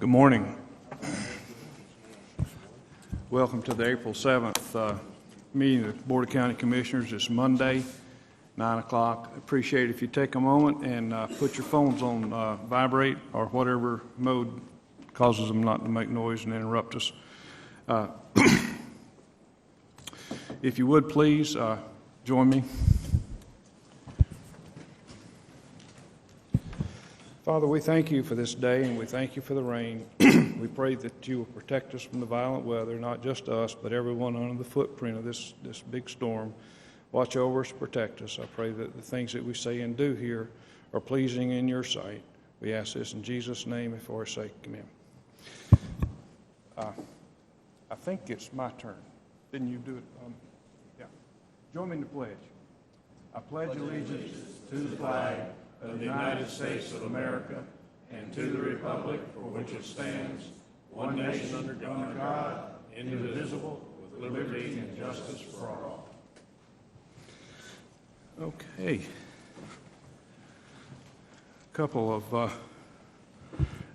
Good morning. Welcome to the April 7th meeting of the Board of County Commissioners. It's Monday, 9 o'clock. Appreciate it if you take a moment and put your phones on vibrate or whatever mode causes them not to make noise and interrupt us. If you would please join me. Father, we thank you for this day and we thank you for the rain. We pray that you will protect us from the violent weather, not just us, but everyone under the footprint of this big storm. Watch over us, protect us. I pray that the things that we say and do here are pleasing in your sight. We ask this in Jesus' name and for our sake. Amen. I think it's my turn. Didn't you do it? Yeah. Join me in the pledge. I pledge allegiance to the flag of the United States of America and to the republic for which it stands, one nation under God, indivisible, with liberty and justice for all. Okay. A couple of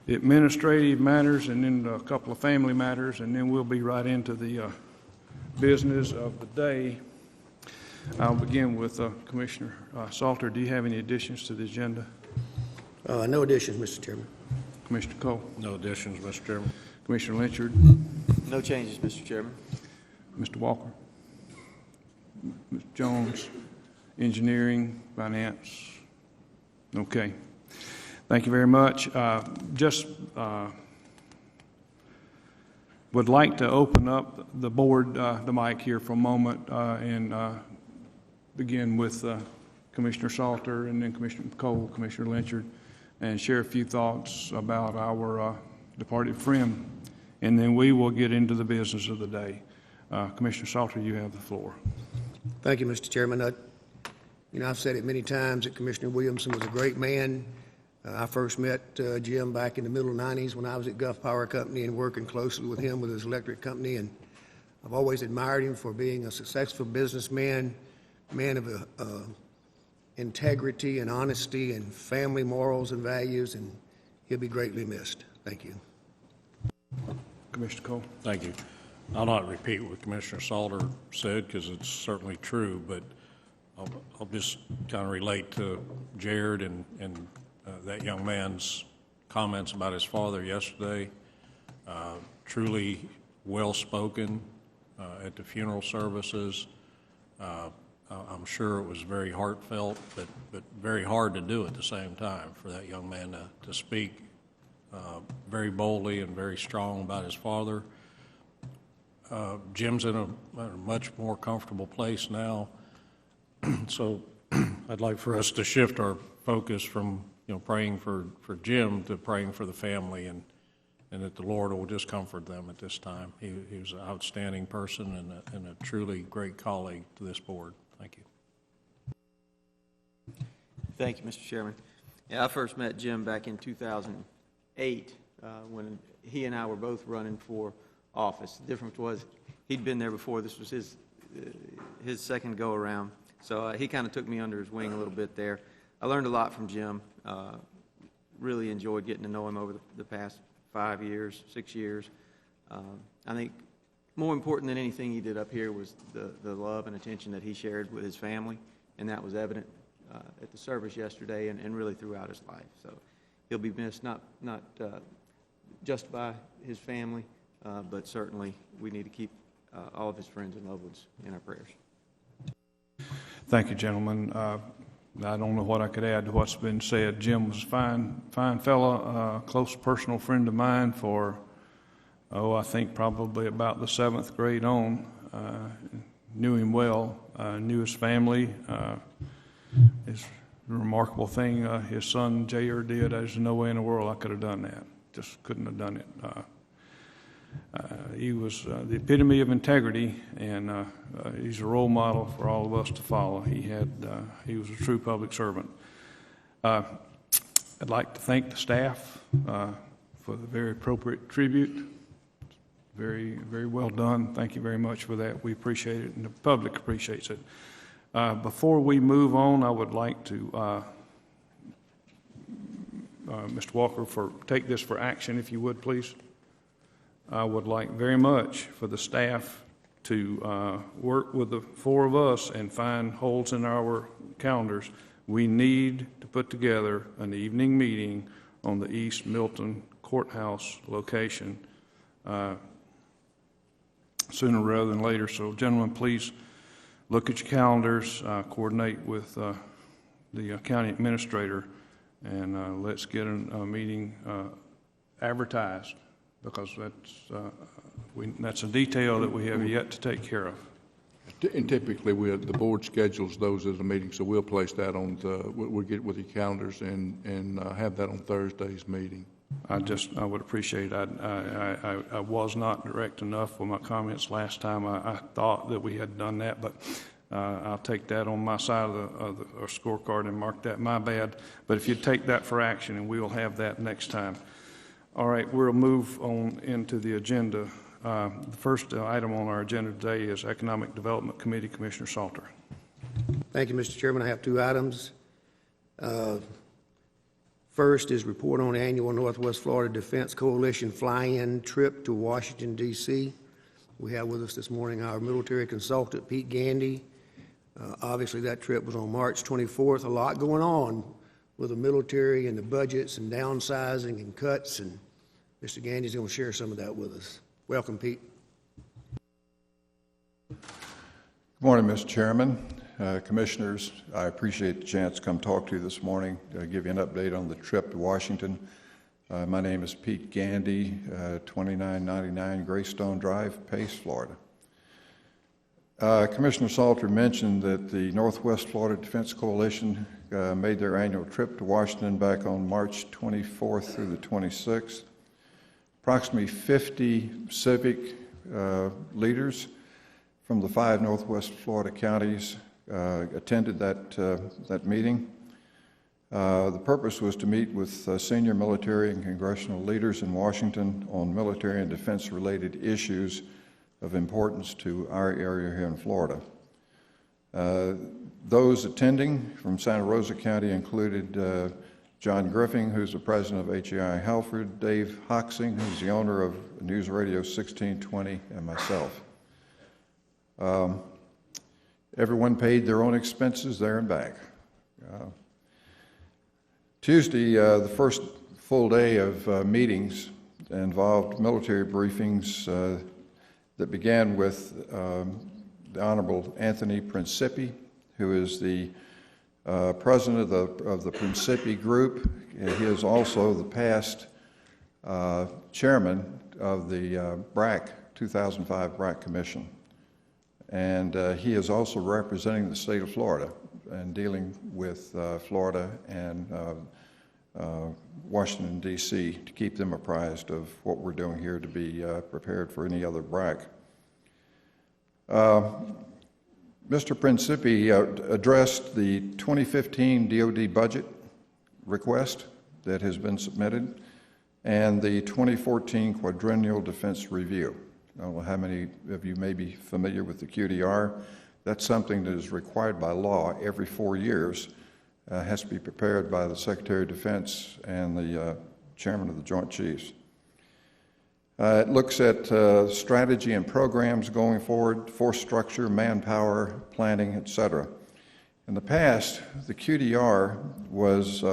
administrative matters and then a couple of family matters, and then we'll be right into the business of the day. I'll begin with Commissioner Salter. Do you have any additions to the agenda? No additions, Mr. Chairman. Commissioner Cole? No additions, Mr. Chairman. Commissioner Lynchard? No changes, Mr. Chairman. Mr. Walker? Mr. Jones? Engineering? Finance? Okay. Thank you very much. Would like to open up the board, the mic here for a moment and begin with Commissioner Salter and then Commissioner Cole, Commissioner Lynchard, and share a few thoughts about our departed friend, and then we will get into the business of the day. Commissioner Salter, you have the floor. Thank you, Mr. Chairman. I've said it many times that Commissioner Williamson was a great man. I first met Jim back in the middle 90s when I was at Gulf Power Company and working closely with him with his electric company, and I've always admired him for being a successful businessman, man of integrity and honesty and family morals and values, and he'll be greatly missed. Thank you. Commissioner Cole. Thank you. I'll not repeat what Commissioner Salter said because it's certainly true, but I'll just kind of relate to Jared and that young man's comments about his father yesterday. Truly well-spoken at the funeral services. I'm sure it was very heartfelt, but very hard to do at the same time for that young man to speak very boldly and very strong about his father. Jim's in a much more comfortable place now, so I'd like for us to shift our focus from praying for Jim to praying for the family and that the Lord will just comfort them at this time. He was an outstanding person and a truly great colleague to this board. Thank you. Thank you, Mr. Chairman. Yeah, I first met Jim back in 2008 when he and I were both running for office. The difference was he'd been there before. This was his second go-around. So he kind of took me under his wing a little bit there. I learned a lot from Jim. Really enjoyed getting to know him over the past 5 years, 6 years. I think more important than anything he did up here was the love and attention that he shared with his family, and that was evident at the service yesterday and really throughout his life. So he'll be missed not just by his family, but certainly we need to keep all of his friends and loved ones in our prayers. Thank you, gentlemen. I don't know what I could add to what's been said. Jim was a fine fella, close personal friend of mine for, I think probably about the 7th grade on. Knew him well, knew his family. It's a remarkable thing his son J.R. did. There's no way in the world I could have done that. Just couldn't have done it. He was the epitome of integrity, and he's a role model for all of us to follow. He was a true public servant. I'd like to thank the staff for the very appropriate tribute. Very, very well done. Thank you very much for that. We appreciate it, and the public appreciates it. Before we move on, I would like to Mr. Walker, take this for action, if you would, please. I would like very much for the staff to work with the four of us and find holes in our calendars. We need to put together an evening meeting on the East Milton Courthouse location sooner rather than later. So, gentlemen, please look at your calendars, coordinate with the county administrator, and let's get a meeting advertised, because that's a detail that we have yet to take care of. And typically, the board schedules those as a meeting, so we'll place that on we'll get with your calendars and have that on Thursday's meeting. I would appreciate it. I was not direct enough with my comments last time. I thought that we had done that, but I'll take that on my side of the scorecard and mark that my bad. But if you take that for action, and we will have that next time. All right, we'll move on into the agenda. The first item on our agenda today is Economic Development Committee. Commissioner Salter. Thank you, Mr. Chairman. I have two items. First is report on the annual Northwest Florida Defense Coalition fly-in trip to Washington, D.C. We have with us this morning our military consultant, Pete Gandy. Obviously, that trip was on March 24th. A lot going on with the military and the budgets and downsizing and cuts, and Mr. Gandy's going to share some of that with us. Welcome, Pete. Good morning, Mr. Chairman. Commissioners, I appreciate the chance to come talk to you this morning, give you an update on the trip to Washington. My name is Pete Gandy, 2999 Greystone Drive, Pace, Florida. Commissioner Salter mentioned that the Northwest Florida Defense Coalition made their annual trip to Washington back on March 24th through the 26th. Approximately 50 civic leaders from the 5 Northwest Florida counties attended that meeting. The purpose was to meet with senior military and congressional leaders in Washington on military and defense-related issues of importance to our area here in Florida. Those attending from Santa Rosa County included John Griffin, who's the president of HEI Halford, Dave Hoxing, who's the owner of News Radio 1620, and myself. Everyone paid their own expenses there and back. Tuesday, the first full day of meetings involved military briefings that began with the Honorable Anthony Principi, who is the president of the Principi Group. He is also the past chairman of the BRAC, 2005 BRAC Commission. And he is also representing the state of Florida and dealing with Florida and Washington, D.C. to keep them apprised of what we're doing here to be prepared for any other BRAC. Mr. Principi addressed the 2015 DoD budget request that has been submitted and the 2014 Quadrennial Defense Review. I don't know how many of you may be familiar with the QDR. That's something that is required by law every 4 years. Has to be prepared by the Secretary of Defense and the Chairman of the Joint Chiefs. It looks at strategy and programs going forward, force structure, manpower, planning, etc. In the past, the QDR was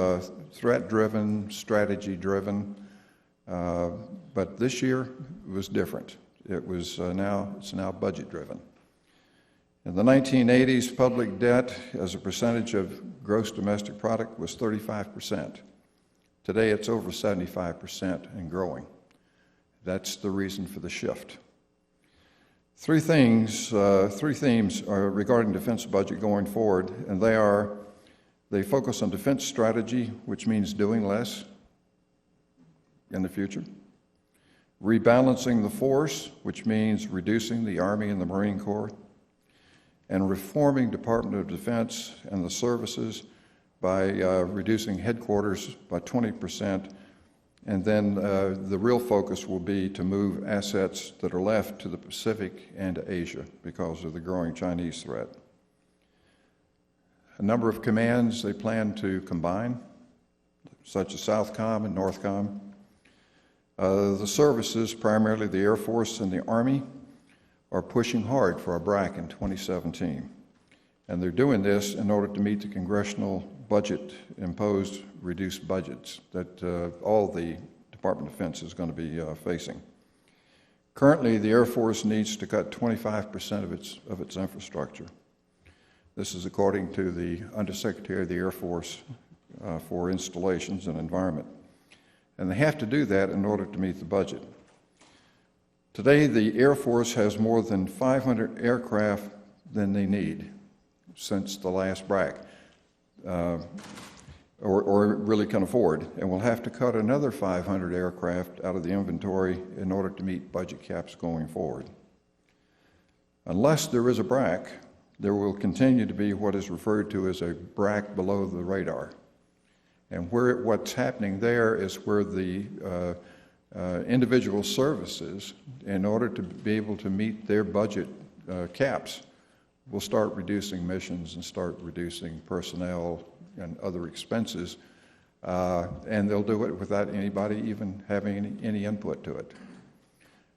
threat-driven, strategy-driven, but this year it was different. It's now budget-driven. In the 1980s, public debt as a percentage of gross domestic product was 35%. Today, it's over 75% and growing. That's the reason for the shift. Three themes are regarding defense budget going forward, and they focus on defense strategy, which means doing less in the future. Rebalancing the force, which means reducing the Army and the Marine Corps, and reforming Department of Defense and the services by reducing headquarters by 20%, and then the real focus will be to move assets that are left to the Pacific and to Asia because of the growing Chinese threat. A number of commands they plan to combine, such as Southcom and Northcom. The services, primarily the Air Force and the Army, are pushing hard for a BRAC in 2017. And they're doing this in order to meet the congressional budget-imposed reduced budgets that all the Department of Defense is going to be facing. Currently, the Air Force needs to cut 25% of its infrastructure. This is according to the Undersecretary of the Air Force for Installations and Environment. And they have to do that in order to meet the budget. Today, the Air Force has more than 500 aircraft than they need since the last BRAC, or really can afford, and will have to cut another 500 aircraft out of the inventory in order to meet budget caps going forward. Unless there is a BRAC, there will continue to be what is referred to as a BRAC below the radar. And what's happening there is where the individual services, in order to be able to meet their budget caps, will start reducing missions and start reducing personnel and other expenses, and they'll do it without anybody even having any input to it.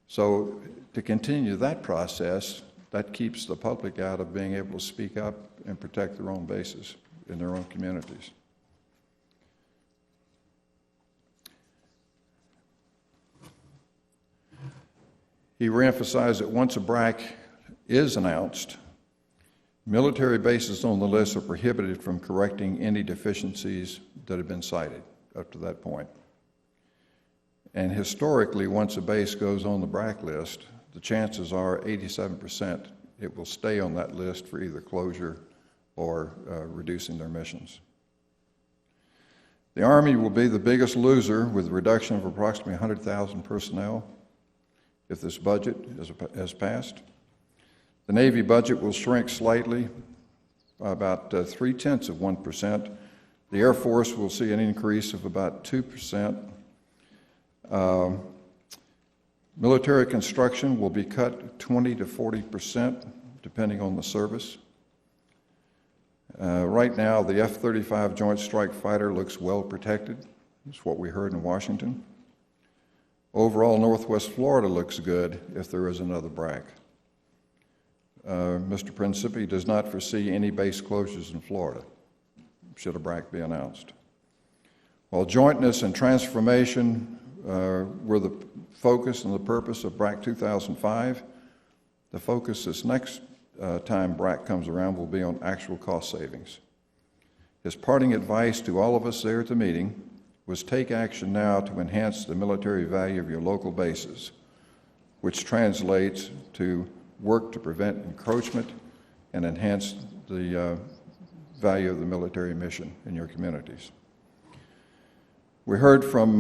So to continue that process, that keeps the public out of being able to speak up and protect their own bases in their own communities. He reemphasized that once a BRAC is announced, military bases on the list are prohibited from correcting any deficiencies that have been cited up to that point. And historically, once a base goes on the BRAC list, the chances are 87% it will stay on that list for either closure or reducing their missions. The Army will be the biggest loser with a reduction of approximately 100,000 personnel if this budget is passed. The Navy budget will shrink slightly, by about 0.3%. The Air Force will see an increase of about 2%. Military construction will be cut 20 to 40%, depending on the service. Right now, the F-35 Joint Strike Fighter looks well protected. That's what we heard in Washington. Overall, Northwest Florida looks good if there is another BRAC. Mr. Principi does not foresee any base closures in Florida, should a BRAC be announced. While jointness and transformation were the focus and the purpose of BRAC 2005, the focus this next time BRAC comes around will be on actual cost savings. His parting advice to all of us there at the meeting was take action now to enhance the military value of your local bases, which translates to work to prevent encroachment and enhance the value of the military mission in your communities. We heard from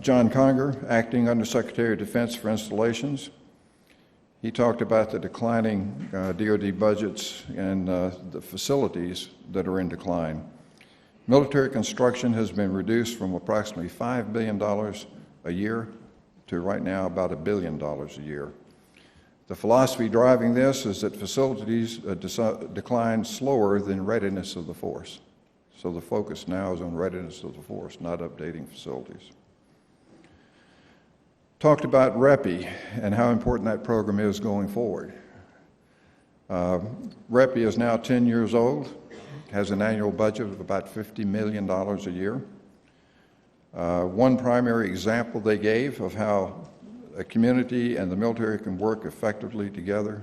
John Conger, Acting Undersecretary of Defense for Installations. He talked about the declining DoD budgets and the facilities that are in decline. Military construction has been reduced from approximately $5 billion a year to right now about $1 billion a year. The philosophy driving this is that facilities decline slower than readiness of the force. So the focus now is on readiness of the force, not updating facilities. Talked about REPI and how important that program is going forward. REPI is now 10 years old, has an annual budget of about $50 million a year. One primary example they gave of how a community and the military can work effectively together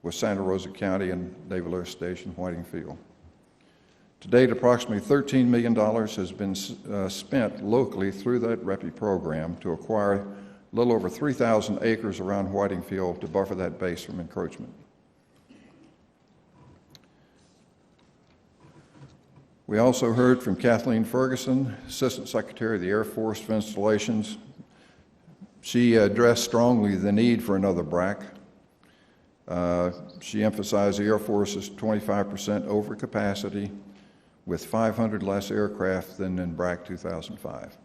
was Santa Rosa County and Naval Air Station Whiting Field. To date, approximately $13 million has been spent locally through that REPI program to acquire a little over 3,000 acres around Whiting Field to buffer that base from encroachment. We also heard from Kathleen Ferguson, Assistant Secretary of the Air Force for Installations. She addressed strongly the need for another BRAC. She emphasized the Air Force is 25% over capacity with 500 less aircraft than in BRAC 2005.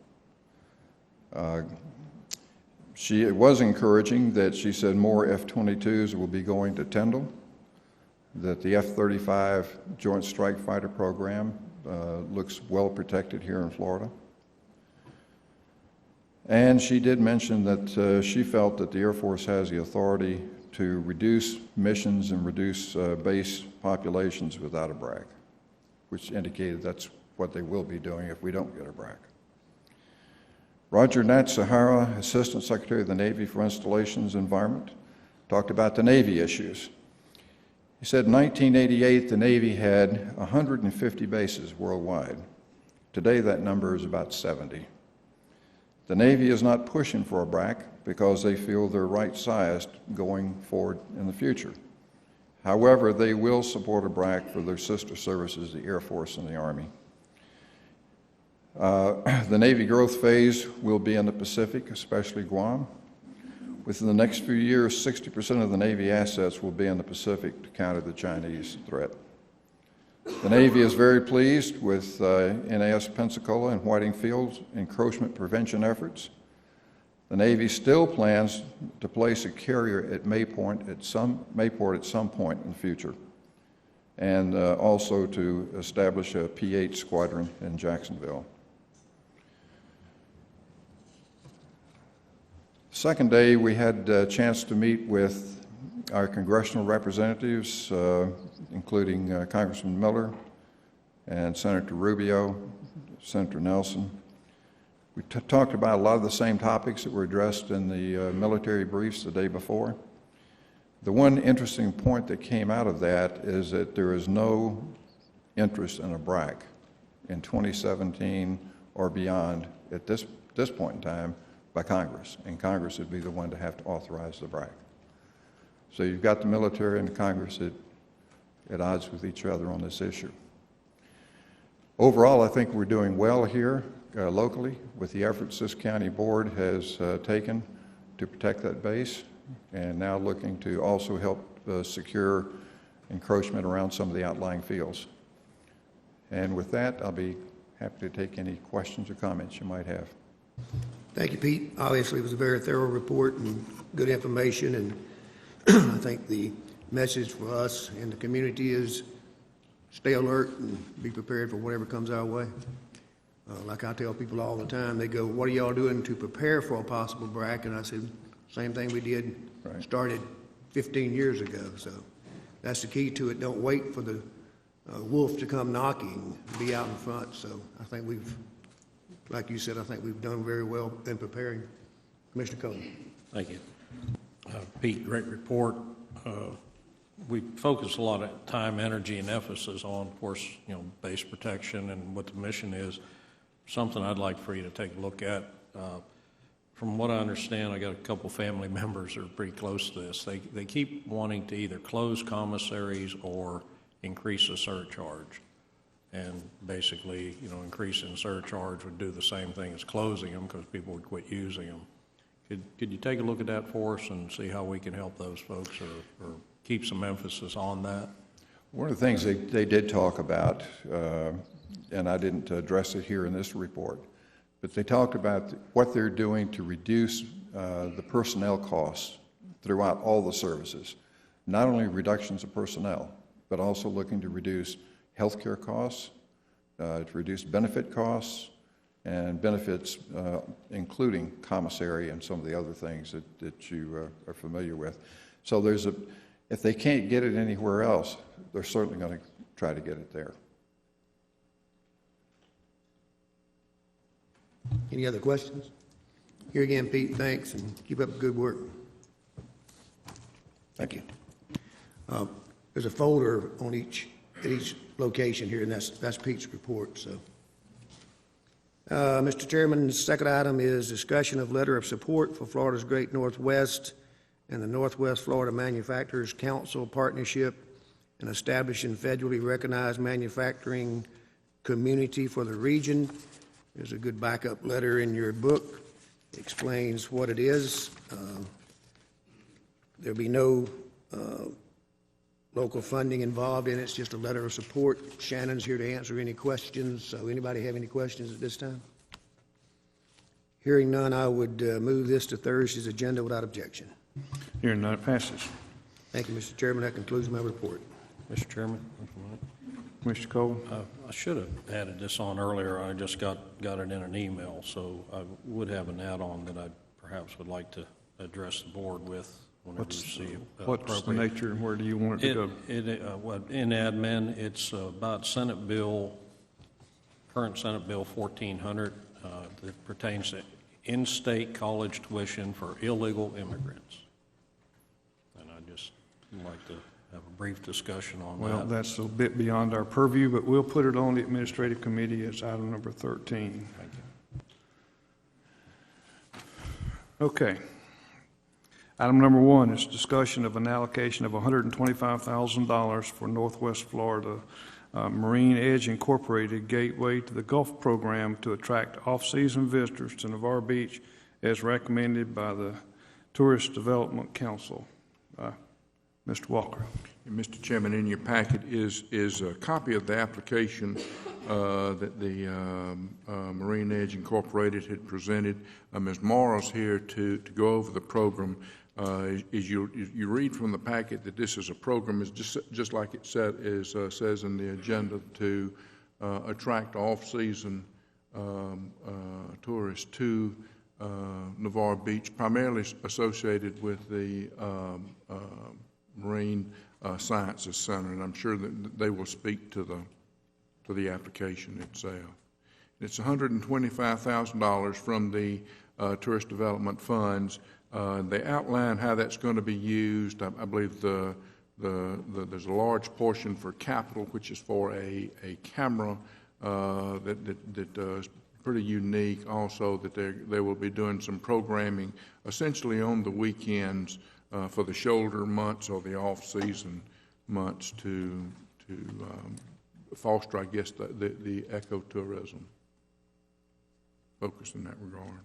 It was encouraging that she said more F-22s will be going to Tyndall, that the F-35 Joint Strike Fighter program looks well protected here in Florida. And she did mention that she felt that the Air Force has the authority to reduce missions and reduce base populations without a BRAC, which indicated that's what they will be doing if we don't get a BRAC. Roger Nat Sahara, Assistant Secretary of the Navy for Installations and Environment, talked about the Navy issues. He said in 1988 the Navy had 150 bases worldwide. Today that number is about 70. The Navy is not pushing for a BRAC because they feel they're right-sized going forward in the future. However, they will support a BRAC for their sister services, the Air Force and the Army. The Navy growth phase will be in the Pacific, especially Guam. Within the next few years, 60% of the Navy assets will be in the Pacific to counter the Chinese threat. The Navy is very pleased with NAS Pensacola and Whiting Field's encroachment prevention efforts. The Navy still plans to place a carrier at Mayport at some point in the future, and also to establish a P-8 squadron in Jacksonville. Second day, we had a chance to meet with our congressional representatives, including Congressman Miller and Senator Rubio, Senator Nelson. We talked about a lot of the same topics that were addressed in the military briefs the day before. The one interesting point that came out of that is that there is no interest in a BRAC in 2017 or beyond at this point in time by Congress, and Congress would be the one to have to authorize the BRAC. So you've got the military and the Congress at odds with each other on this issue. Overall, I think we're doing well here locally with the efforts this county board has taken to protect that base, and now looking to also help secure encroachment around some of the outlying fields. And with that, I'll be happy to take any questions or comments you might have. Thank you, Pete. Obviously, it was a very thorough report and good information, and I think the message for us in the community is stay alert and be prepared for whatever comes our way. Like I tell people all the time, they go, what are y'all doing to prepare for a possible BRAC? And I said, same thing we did, started 15 years ago. So that's the key to it. Don't wait for the wolf to come knocking, be out in front. So I think we've, like you said, I think we've done very well in preparing. Commissioner Cohen. Thank you. Pete, great report. We focus a lot of time, energy, and emphasis on, of course, base protection and what the mission is. Something I'd like for you to take a look at. From what I understand, I got a couple family members that are pretty close to this. They keep wanting to either close commissaries or increase the surcharge. And basically, increasing surcharge would do the same thing as closing them because people would quit using them. Could you take a look at that for us and see how we can help those folks or keep some emphasis on that? One of the things they did talk about, and I didn't address it here in this report, but they talked about what they're doing to reduce the personnel costs throughout all the services. Not only reductions of personnel, but also looking to reduce healthcare costs, to reduce benefit costs, and benefits including commissary and some of the other things that you are familiar with. So if they can't get it anywhere else, they're certainly going to try to get it there. Any other questions? Here again, Pete, thanks, and keep up the good work. Thank you. There's a folder on at each location here, and that's Pete's report. So, Mr. Chairman, the second item is discussion of letter of support for Florida's Great Northwest and the Northwest Florida Manufacturers Council partnership in establishing federally recognized manufacturing community for the region. There's a good backup letter in your book. It explains what it is. There'll be no local funding involved in it. It's just a letter of support. Shannon's here to answer any questions. So anybody have any questions at this time? Hearing none, I would move this to Thursday's agenda without objection. Hearing none, it passes. Thank you, Mr. Chairman. That concludes my report. Mr. Chairman? Commissioner Cole? I should have added this on earlier. I just got it in an email, so I would have an add-on that I perhaps would like to address the board with whenever you see it What's the appropriate. nature and where do you want it to go? In admin, it's about current Senate Bill 1400 that pertains to in-state college tuition for illegal immigrants. And I just would like to have a brief discussion on Well, that. that's a bit beyond our purview, but we'll put it on the administrative committee as item number 13. Thank you. Okay. Item number 1 is discussion of an allocation of $125,000 for Northwest Florida Marine Edge Incorporated Gateway to the Gulf Program to attract off-season visitors to Navarre Beach as recommended by the Tourist Development Council. Mr. Walker. Mr. Chairman, in your packet is a copy of the application that the Marine Edge Incorporated had presented. Ms. Morrow's here to go over the program. As you read from the packet that this is a program, is just like it says in the agenda, to attract off-season tourists to Navarre Beach, primarily associated with the Marine Sciences Center, and I'm sure that they will speak to the application itself. It's $125,000 from the Tourist Development Funds. They outline how that's going to be used. I believe there's a large portion for capital, which is for a camera that is pretty unique. Also, that they will be doing some programming, essentially on the weekends for the shoulder months or the off-season months to foster, I guess, the ecotourism. Focus in that regard.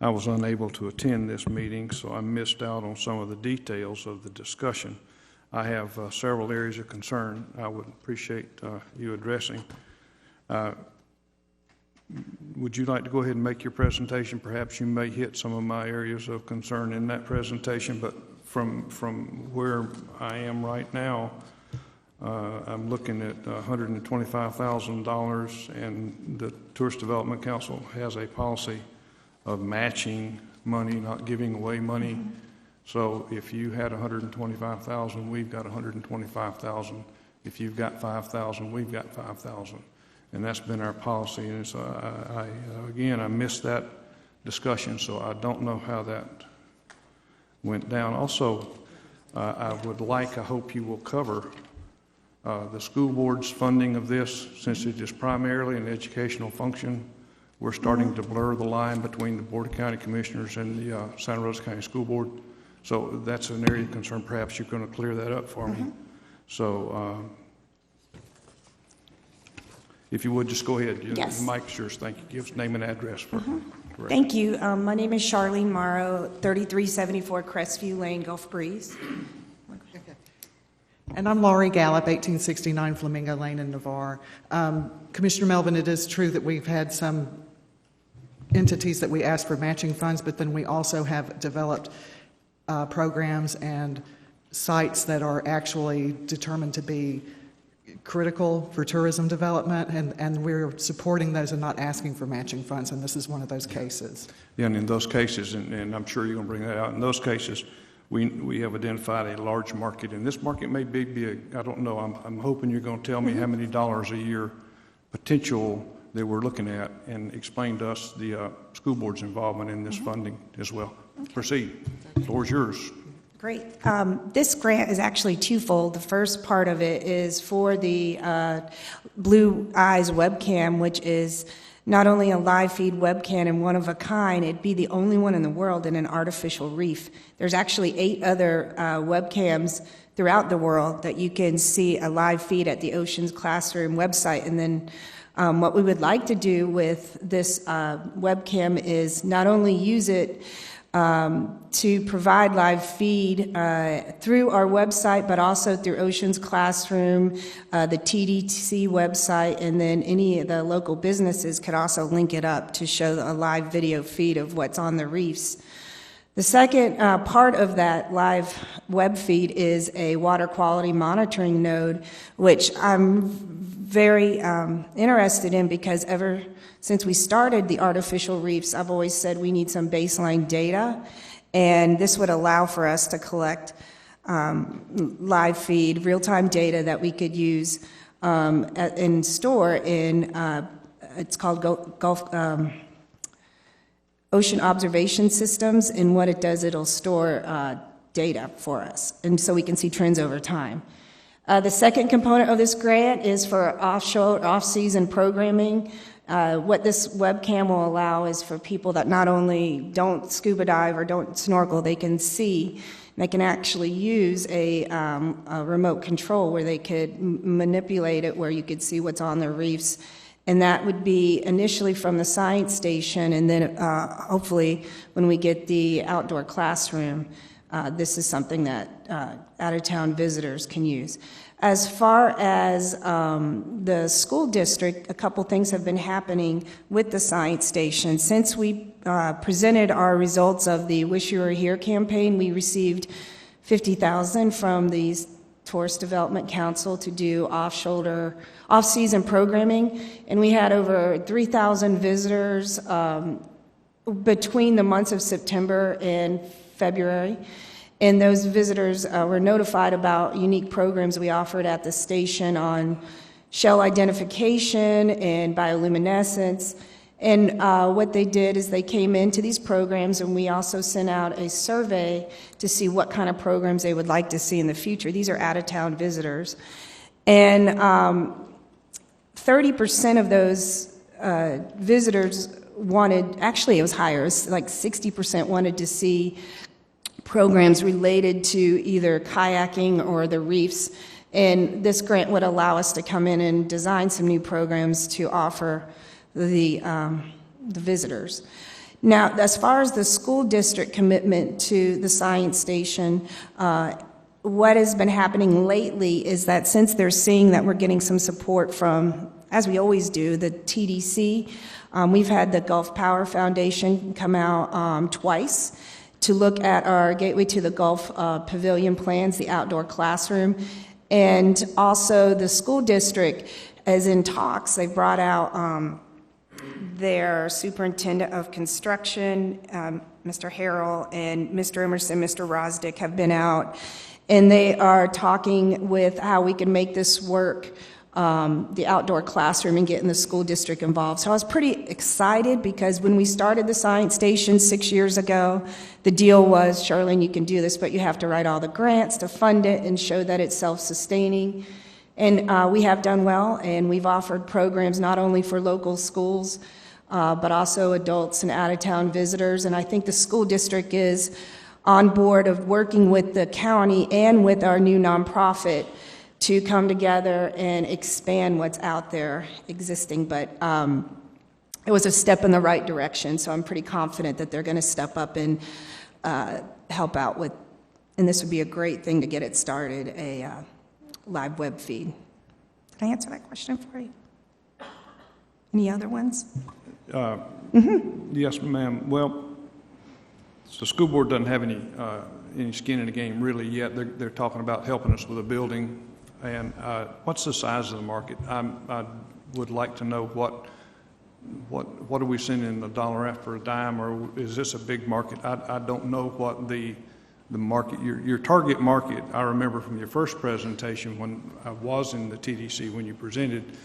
I was unable to attend this meeting, so I missed out on some of the details of the discussion. I have several areas of concern I would appreciate you addressing. Would you like to go ahead and make your presentation? Perhaps you may hit some of my areas of concern in that presentation, but from where I am right now, I'm looking at $125,000, and the Tourist Development Council has a policy of matching money, not giving away money. So if you had $125,000, we've got $125,000. If you've got $5,000, we've got $5,000. And that's been our policy. And so again, I missed that discussion, so I don't know how that went down. Also, I hope you will cover the school board's funding of this, since it is primarily an educational function. We're starting to blur the line between the Board of County Commissioners and the Santa Rosa County School Board. So that's an area of concern. Perhaps you're going to clear that up for me. So if you would, just go ahead. Yes. The mic's yours. Thank you. Give us name and address for correct. Thank you. My name is Charlene Morrow, 3374 Crestview Lane, Gulf Breeze. And I'm Laurie Gallup, 1869 Flamingo Lane in Navarre. Commissioner Melvin, it is true that we've had some entities that we asked for matching funds, but then we also have developed programs and sites that are actually determined to be critical for tourism development, and we're supporting those and not asking for matching funds, and this is one of those cases. Yeah, and in those cases, and I'm sure you're going to bring that out, in those cases, we have identified a large market, and this market may be big. I don't know. I'm hoping you're going to tell me how many dollars a year potential that we're looking at, and explain to us the school board's involvement in this funding as well. Okay. Proceed. The floor is yours. Great. This grant is actually twofold. The first part of it is for the Blue Eyes webcam, which is not only a live feed webcam and one of a kind, it'd be the only one in the world in an artificial reef. There's actually 8 other webcams throughout the world that you can see a live feed at the Oceans Classroom website. And then what we would like to do with this webcam is not only use it to provide live feed through our website, but also through Oceans Classroom, the TDC website, and then any of the local businesses could also link it up to show a live video feed of what's on the reefs. The second part of that live web feed is a water quality monitoring node, which I'm very interested in because ever since we started the artificial reefs, I've always said we need some baseline data, and this would allow for us to collect live feed, real-time data that we could use and store in, it's called Gulf Ocean Observation Systems, and what it does, it'll store data for us, and so we can see trends over time. The second component of this grant is for offshore, off-season programming. What this webcam will allow is for people that not only don't scuba dive or don't snorkel, they can see. They can actually use a remote control where they could manipulate it, where you could see what's on the reefs. And that would be initially from the science station, and then hopefully when we get the outdoor classroom, this is something that out-of-town visitors can use. As far as the school district, a couple things have been happening with the science station. Since we presented our results of the Wish You Were Here campaign, we received $50,000 from the Tourist Development Council to do off-season programming, and we had over 3,000 visitors between the months of September and February. And those visitors were notified about unique programs we offered at the station on shell identification and bioluminescence. And what they did is they came into these programs, and we also sent out a survey to see what kind of programs they would like to see in the future. These are out-of-town visitors. And 30% of those visitors wanted, actually it was higher, it was like 60% wanted to see programs related to either kayaking or the reefs, and this grant would allow us to come in and design some new programs to offer the visitors. Now, as far as the school district commitment to the science station, what has been happening lately is that since they're seeing that we're getting some support from, as we always do, the TDC, we've had the Gulf Power Foundation come out twice to look at our Gateway to the Gulf pavilion plans, the outdoor classroom, and also the school district is in talks. They brought out their superintendent of construction, Mr. Harrell, and Mr. Emerson, Mr. Rosdick have been out, and they are talking with how we can make this work, the outdoor classroom, and getting the school district involved. So I was pretty excited because when we started the science station 6 years ago, the deal was, Charlene, you can do this, but you have to write all the grants to fund it and show that it's self-sustaining. And we have done well, and we've offered programs not only for local schools, but also adults and out-of-town visitors. And I think the school district is on board of working with the county and with our new nonprofit to come together and expand what's out there existing. But it was a step in the right direction, so I'm pretty confident that they're going to step up and help out with, and this would be a great thing to get it started, a live web feed. Did I answer that question for you? Any other ones? Yes, ma'am. Well, the school board doesn't have any skin in the game really yet. They're talking about helping us with a building. And what's the size of the market? I would like to know what are we sending a dollar after a dime, or is this a big market? I don't know what the market, your target market. I remember from your first presentation when I was in the TDC, when you presented,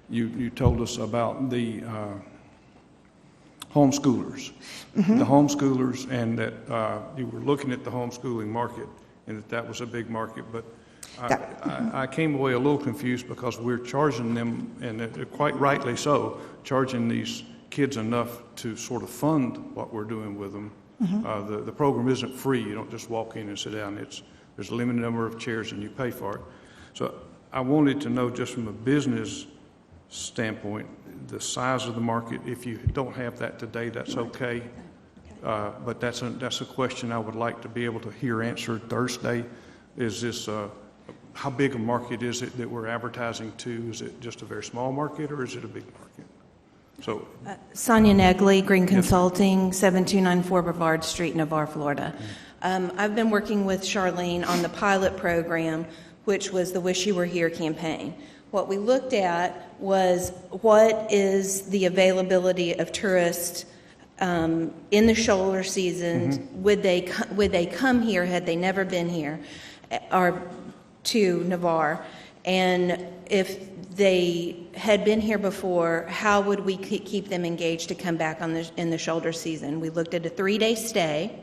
you told us about the homeschoolers, the homeschoolers, and that you were looking at the homeschooling market, and that was a big market. But I came away a little confused because we're charging them, and quite rightly so, charging these kids enough to sort of fund what we're doing with them. The program isn't free. You don't just walk in and sit down. There's a limited number of chairs and you pay for it. So I wanted to know, just from a business standpoint, the size of the market. If you don't have that today, that's okay. But that's a question I would like to be able to hear answered Thursday. Is this how big a market is it that we're advertising to? Is it just a very small market, or is it a big market? So, Sonia Negley, Green Consulting, 7294 Brevard Street, Navarre, Florida. I've been working with Charlene on the pilot program, which was the Wish You Were Here campaign. What we looked at was what is the availability of tourists in the shoulder seasons. Would they come here had they never been here, or to Navarre? And if they had been here before, how would we keep them engaged to come back in the shoulder season? We looked at a 3-day stay,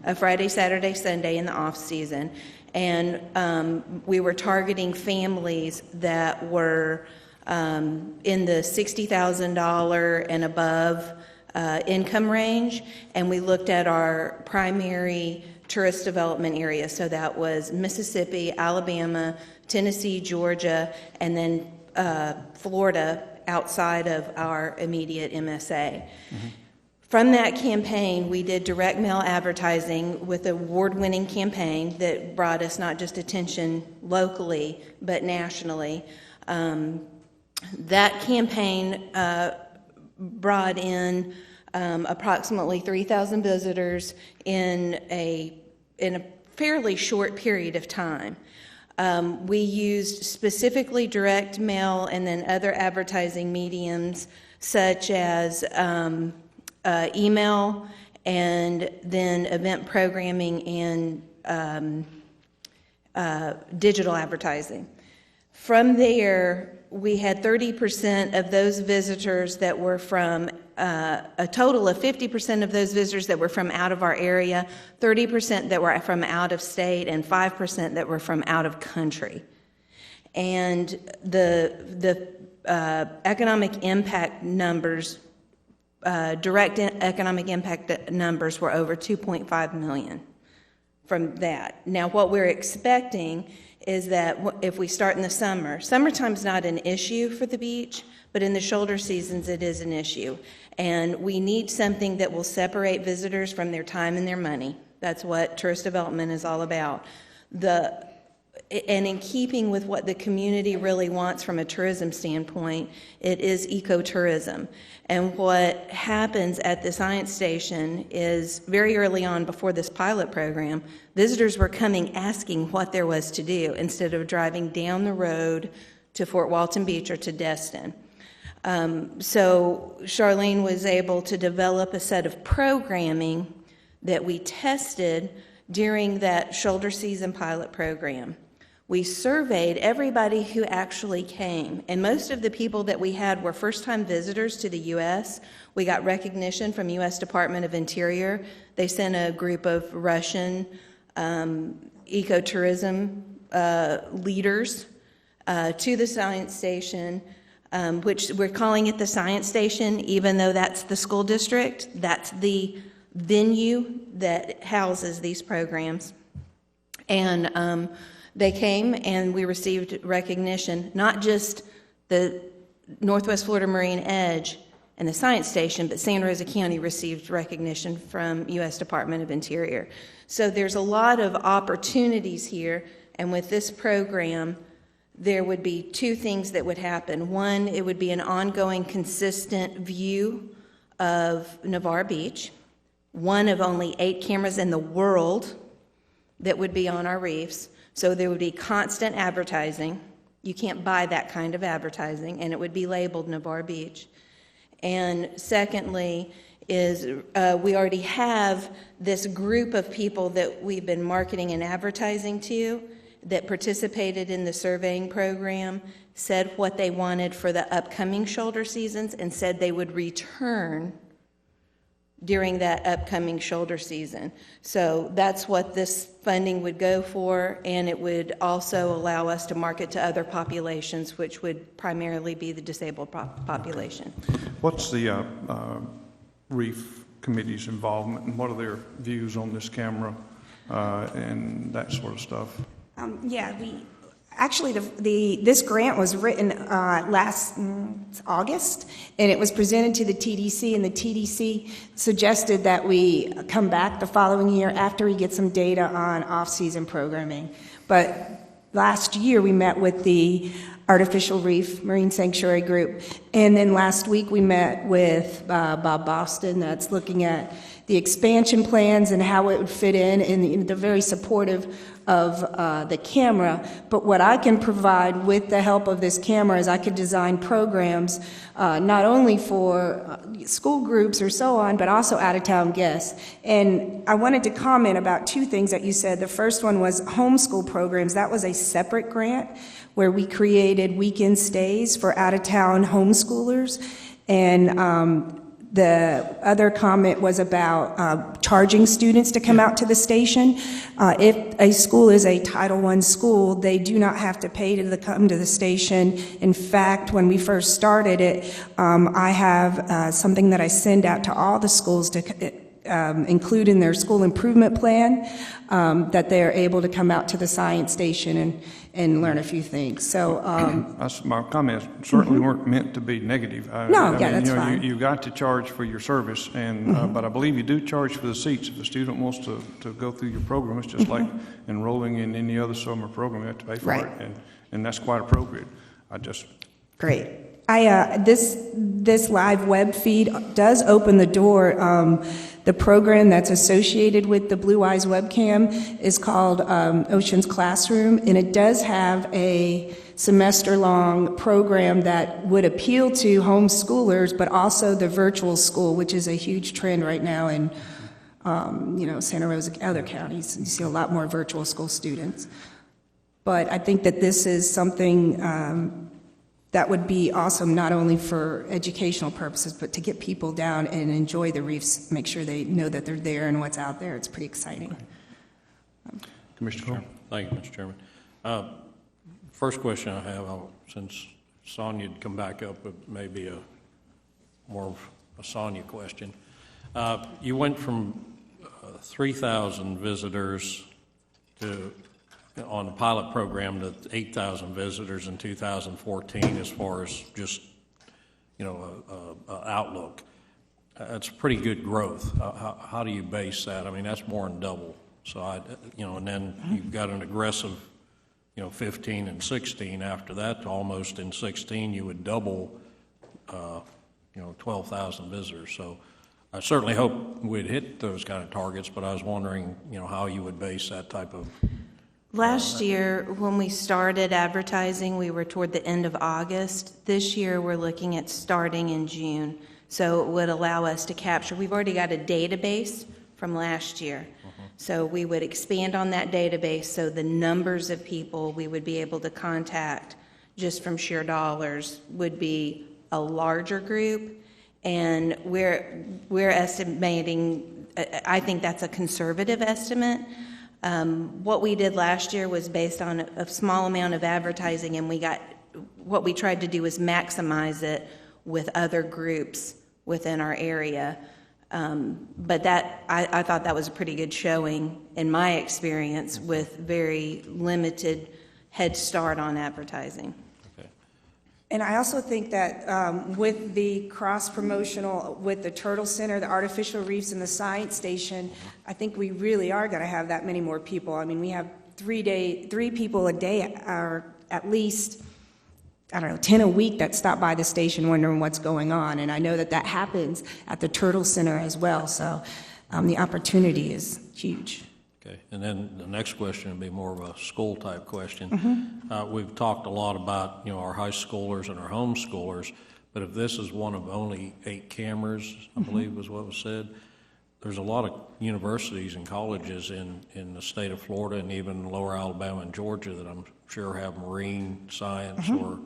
a Friday, Saturday, Sunday in the off season, and we were targeting families that were in the $60,000 and above income range, and we looked at our primary tourist development areas. So that was Mississippi, Alabama, Tennessee, Georgia, and then Florida outside of our immediate MSA. From that campaign, we did direct mail advertising with an award-winning campaign that brought us not just attention locally, but nationally. That campaign brought in approximately 3,000 visitors in a fairly short period of time. We used specifically direct mail and then other advertising mediums such as email and then event programming and digital advertising. From there, we had 30% of those visitors that were from a total of 50% of those visitors that were from out of our area, 30% that were from out of state, and 5% that were from out of country. And the economic impact numbers, direct economic impact numbers were over 2.5 million from that. Now, what we're expecting is that if we start in the summertime's not an issue for the beach, but in the shoulder seasons it is an issue. And we need something that will separate visitors from their time and their money. That's what tourist development is all about. And in keeping with what the community really wants from a tourism standpoint, it is ecotourism. And what happens at the science station is very early on before this pilot program, visitors were coming asking what there was to do instead of driving down the road to Fort Walton Beach or to Destin. So Charlene was able to develop a set of programming that we tested during that shoulder season pilot program. We surveyed everybody who actually came, and most of the people that we had were first-time visitors to the U.S. We got recognition from U.S. Department of Interior. They sent a group of Russian ecotourism leaders to the science station, which we're calling it the science station, even though that's the school district. That's the venue that houses these programs. And they came and we received recognition, not just the Northwest Florida Marine Edge and the science station, but Santa Rosa County received recognition from U.S. Department of Interior. So there's a lot of opportunities here, and with this program, there would be two things that would happen. One, it would be an ongoing, consistent view of Navarre Beach, one of only 8 cameras in the world that would be on our reefs. So there would be constant advertising. You can't buy that kind of advertising, and it would be labeled Navarre Beach. And secondly is we already have this group of people that we've been marketing and advertising to that participated in the surveying program, said what they wanted for the upcoming shoulder seasons, and said they would return during that upcoming shoulder season. So that's what this funding would go for, and it would also allow us to market to other populations, which would primarily be the disabled population. what's the Reef Committee's involvement, and what are their views on this camera and that sort of stuff? This grant was written last August, and it was presented to the TDC, and the TDC suggested that we come back the following year after we get some data on off-season programming. But last year, we met with the Artificial Reef Marine Sanctuary Group. And then last week, we met with Bob Boston, that's looking at the expansion plans and how it would fit in, and they're very supportive of the camera. But what I can provide with the help of this camera is I could design programs not only for school groups or so on, but also out-of-town guests. And I wanted to comment about two things that you said. The first one was homeschool programs. That was a separate grant where we created weekend stays for out-of-town homeschoolers. And the other comment was about charging students to come out to the station. If a school is a Title I school, they do not have to pay to come to the station. In fact, when we first started it, I have something that I send out to all the schools to include in their school improvement plan, that they are able to come out to the science station and learn a few things. So My comments certainly weren't meant to be negative. That's fine. You got to charge for your service, and but I believe you do charge for the seats. If a student wants to go through your program, it's just like enrolling in any other summer program. You have to pay for it, and that's quite appropriate. Great. This live web feed does open the door. The program that's associated with the Blue Eyes webcam is called Ocean's Classroom, and it does have a semester-long program that would appeal to homeschoolers, but also the virtual school, which is a huge trend right now in Santa Rosa, other counties. You see a lot more virtual school students. But I think that this is something that would be awesome, not only for educational purposes, but to get people down and enjoy the reefs, make sure they know that they're there and what's out there. It's pretty exciting. Commissioner Cole. Thank you, Mr. Chairman. First question I have, since Sonia'd come back up, it may be more of a Sonia question. You went from 3,000 visitors on the pilot program to 8,000 visitors in 2014 as far as just, outlook. That's pretty good growth. How do you base that? I mean, that's more than double. So and then you've got an aggressive, 15 and 16 after that, almost in 16 you would double, 12,000 visitors. So I certainly hope we'd hit those kind of targets, but I was wondering, how you would base that type of. Last year, when we started advertising, we were toward the end of August. This year, we're looking at starting in June. So it would allow us to capture, we've already got a database from last year. So we would expand on that database so the numbers of people we would be able to contact just from sheer dollars would be a larger group. And we're estimating, I think that's a conservative estimate. What we did last year was based on a small amount of advertising, and what we tried to do was maximize it with other groups within our area. But I thought that was a pretty good showing in my experience with very limited head start on advertising. And I also think that with the cross-promotional, with the Turtle Center, the Artificial Reefs, and the Science Station, I think we really are going to have that many more people. I mean, we have 3 people a day, or at least, 10 a week that stop by the station wondering what's going on. And I know that happens at the Turtle Center as well. So the opportunity is huge. Okay, and then the next question would be more of a school-type question. We've talked a lot about, our high schoolers and our homeschoolers, but if this is one of only 8 cameras, I believe was what was said, there's a lot of universities and colleges in the state of Florida and even lower Alabama and Georgia that I'm sure have marine science or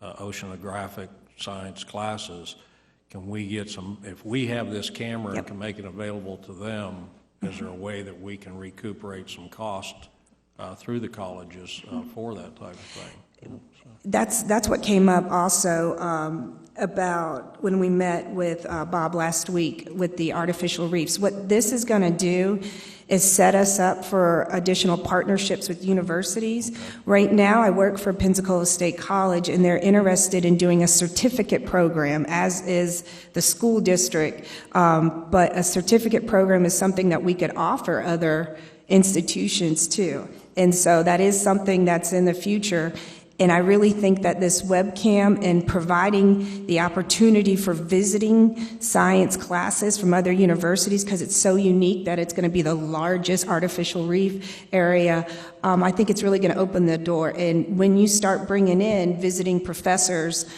oceanographic science classes. Can we get some, if we have this camera and can make it available to them, is there a way that we can recuperate some cost through the colleges for that type of thing? That's what came up also about when we met with Bob last week with the artificial reefs. What this is going to do is set us up for additional partnerships with universities. Right now, I work for Pensacola State College, and they're interested in doing a certificate program, as is the school district. But a certificate program is something that we could offer other institutions too. And so that is something that's in the future. And I really think that this webcam and providing the opportunity for visiting science classes from other universities, because it's so unique that it's going to be the largest artificial reef area, I think it's really going to open the door. And when you start bringing in visiting professors,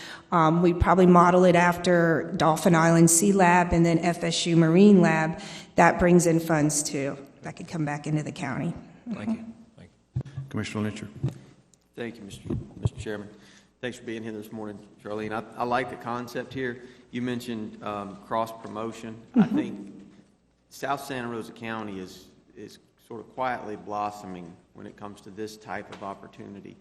we probably model it after Dolphin Island Sea Lab and then FSU Marine Lab. That brings in funds too. That could come back into the county. Thank you. Thank you. Commissioner Lyncher. Thank you, Mr. Chairman. Thanks for being here this morning, Charlene. I like the concept here. You mentioned cross-promotion. I think South Santa Rosa County is sort of quietly blossoming when it comes to this type of opportunity.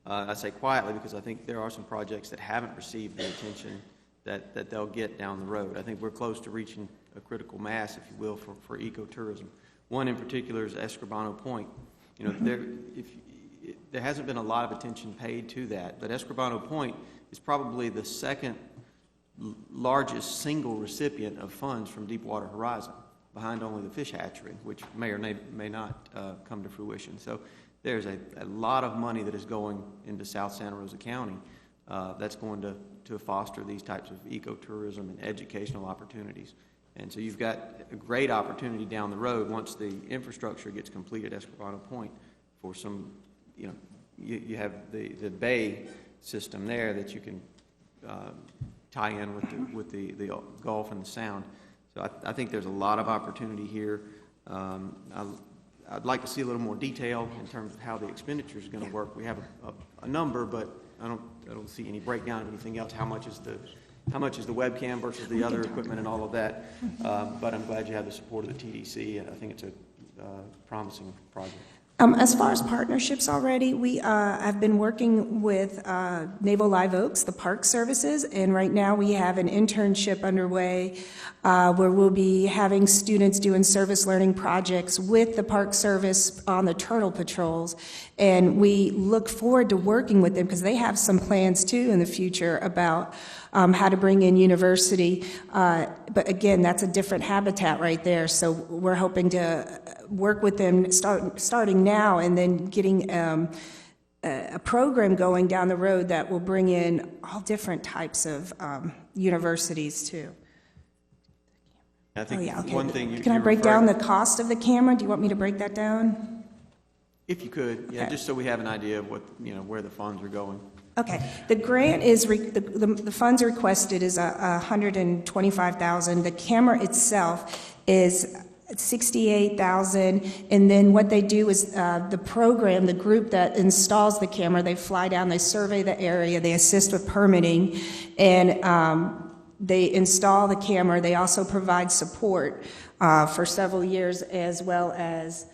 I say quietly because I think there are some projects that haven't received the attention that they'll get down the road. I think we're close to reaching a critical mass, if you will, for ecotourism. One in particular is Escribano Point. You know, there hasn't been a lot of attention paid to that, but Escribano Point is probably the second largest single recipient of funds from Deepwater Horizon, behind only the fish hatchery, which may or may not come to fruition. So there's a lot of money that is going into South Santa Rosa County that's going to foster these types of ecotourism and educational opportunities. And so you've got a great opportunity down the road once the infrastructure gets completed at Escribano Point for some, you know, you have the bay system there that you can tie in with the Gulf and the Sound. So I think there's a lot of opportunity here. I'd like to see a little more detail in terms of how the expenditure is going to work. We have a number, but I don't see any breakdown of anything else. How much is the webcam versus the other equipment and all of that? But I'm glad you have the support of the TDC, and I think it's a promising project. As far as partnerships already, I've been working with Naval Live Oaks, the Park Services, and right now we have an internship underway where we'll be having students doing service learning projects with the Park Service on the turtle patrols. And we look forward to working with them because they have some plans too in the future about how to bring in university. But again, that's a different habitat right there. So we're hoping to work with them starting now and then getting a program going down the road that will bring in all different types of universities too. I think okay. one thing Can I break down the cost of the camera? Do you want me to break that down? If you could, yeah, Okay. just so we have an idea of what, you know, where the funds are going. Okay, the grant is, the funds requested is $125,000. The camera itself is $68,000, and then what they do is the program, the group that installs the camera, they fly down, they survey the area, they assist with permitting, and they install the camera. They also provide support for several years, as well as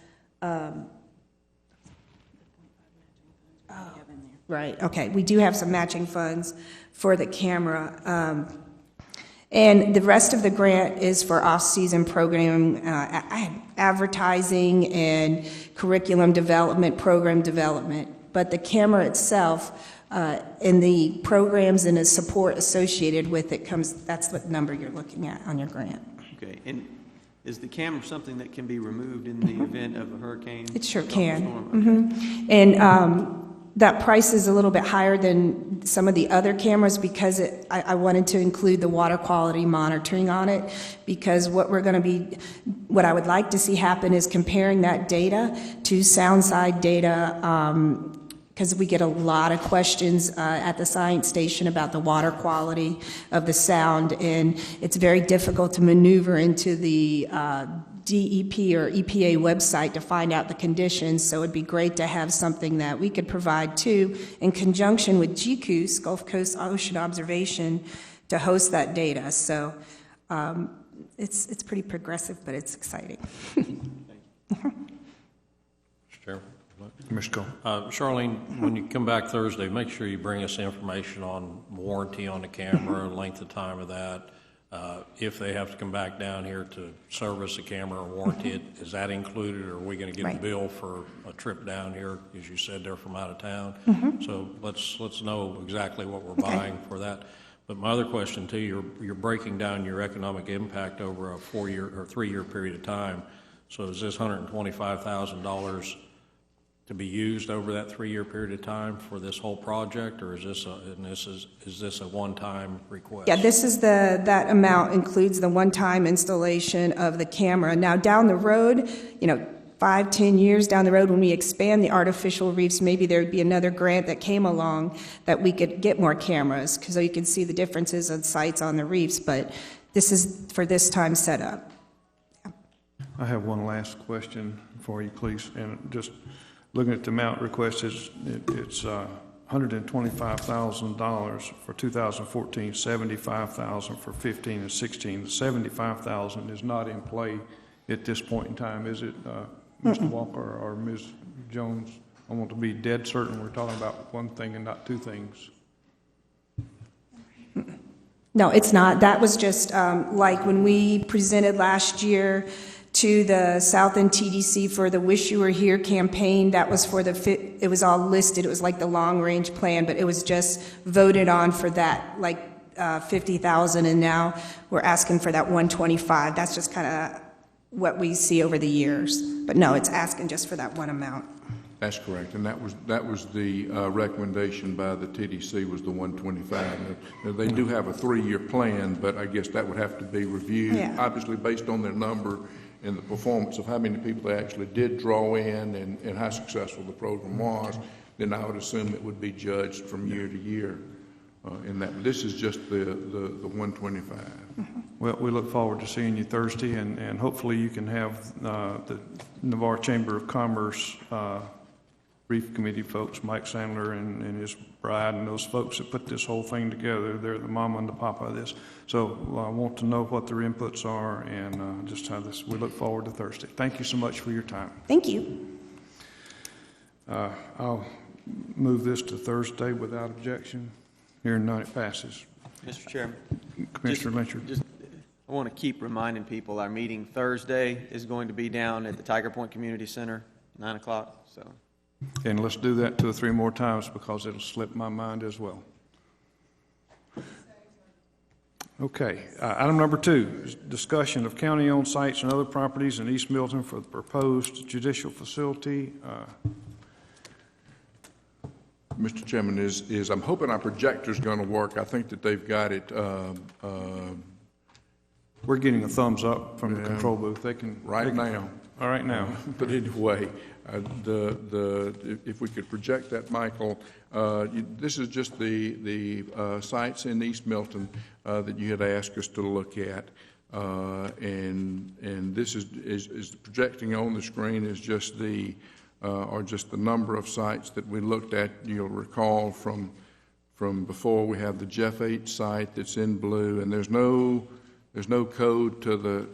right, okay. We do have some matching funds for the camera. And the rest of the grant is for off-season programming, advertising, and curriculum development, program development. But the camera itself and the programs and the support associated with it that's what number you're looking at on your grant. Okay, and is the camera something that can be removed in the event of a hurricane? It sure can. Okay. And that price is a little bit higher than some of the other cameras because I wanted to include the water quality monitoring on it, because what I would like to see happen is comparing that data to Soundside data, because we get a lot of questions at the science station about the water quality of the sound, and it's very difficult to maneuver into the DEP or EPA website to find out the conditions, so it'd be great to have something that we could provide too in conjunction with GCOOS, Gulf Coast Ocean Observation, to host that data. So it's pretty progressive, but it's exciting. Mr. Chairman. Commissioner Cole. Charlene, when you come back Thursday, make sure you bring us information on warranty on the camera, length of time of that. If they have to come back down here to service the camera or warranty it, is that included, or are we going to get a bill for a trip down here? As you said, they're from out of town. So let's know exactly what we're buying for that. But my other question to you, you're breaking down your economic impact over a 4-year or 3-year period of time. So is this $125,000 to be used over that 3-year period of time for this whole project, or is this a one-time request? Yeah, that amount includes the one-time installation of the camera. Now, down the road, 5-10 years down the road, when we expand the artificial reefs, maybe there would be another grant that came along that we could get more cameras, so you can see the differences of sites on the reefs, but this is for this time set up. I have one last question for you, please, and just looking at the amount requested, it's $125,000 for 2014, $75,000 for 15 and 16. The $75,000 is not in play at this point in time, is it, Mr. Walker or Ms. Jones? I want to be dead certain we're talking about one thing and not two things. No, it's not. That was just like when we presented last year to the South End TDC for the Wish You Were Here campaign. That was for it was all listed. It was like the long-range plan, but it was just voted on for that, like $50,000, and now we're asking for that $125,000. That's just kind of what we see over the years. But no, it's asking just for that one amount. That's correct, and that was the recommendation by the TDC, was the 125. Now, they do have a 3-year plan, but I guess that would have to be reviewed, obviously based on their number and the performance of how many people they actually did draw in and how successful the program was. Then I would assume it would be judged from year to year in that. But this is just the 125. Well, we look forward to seeing you Thursday, and hopefully you can have the Navarre Chamber of Commerce Reef Committee folks, Mike Sandler and his bride, and those folks that put this whole thing together. They're the mama and the papa of this. So I want to know what their inputs are and just how this. We look forward to Thursday. Thank you so much for your time. Thank you. I'll move this to Thursday without objection. Hearing none, it passes. Mr. Chairman. Commissioner Lyncher. I want to keep reminding people our meeting Thursday is going to be down at the Tiger Point Community Center, 9 o'clock. So. And let's do that 2 or 3 more times because it'll slip my mind as well. Okay, item number 2 is discussion of county-owned sites and other properties in East Milton for the proposed judicial facility. Mr. Chairman, is I'm hoping our projector's going to work. I think that they've got it. We're getting a thumbs up from the control booth. They can now. All right now. But anyway, if we could project that, Michael, this is just the sites in East Milton that you had asked us to look at, and this is projecting on the screen is just the number of sites that we looked at. You'll recall from before, we have the Jeff H site that's in blue, and there's no code to the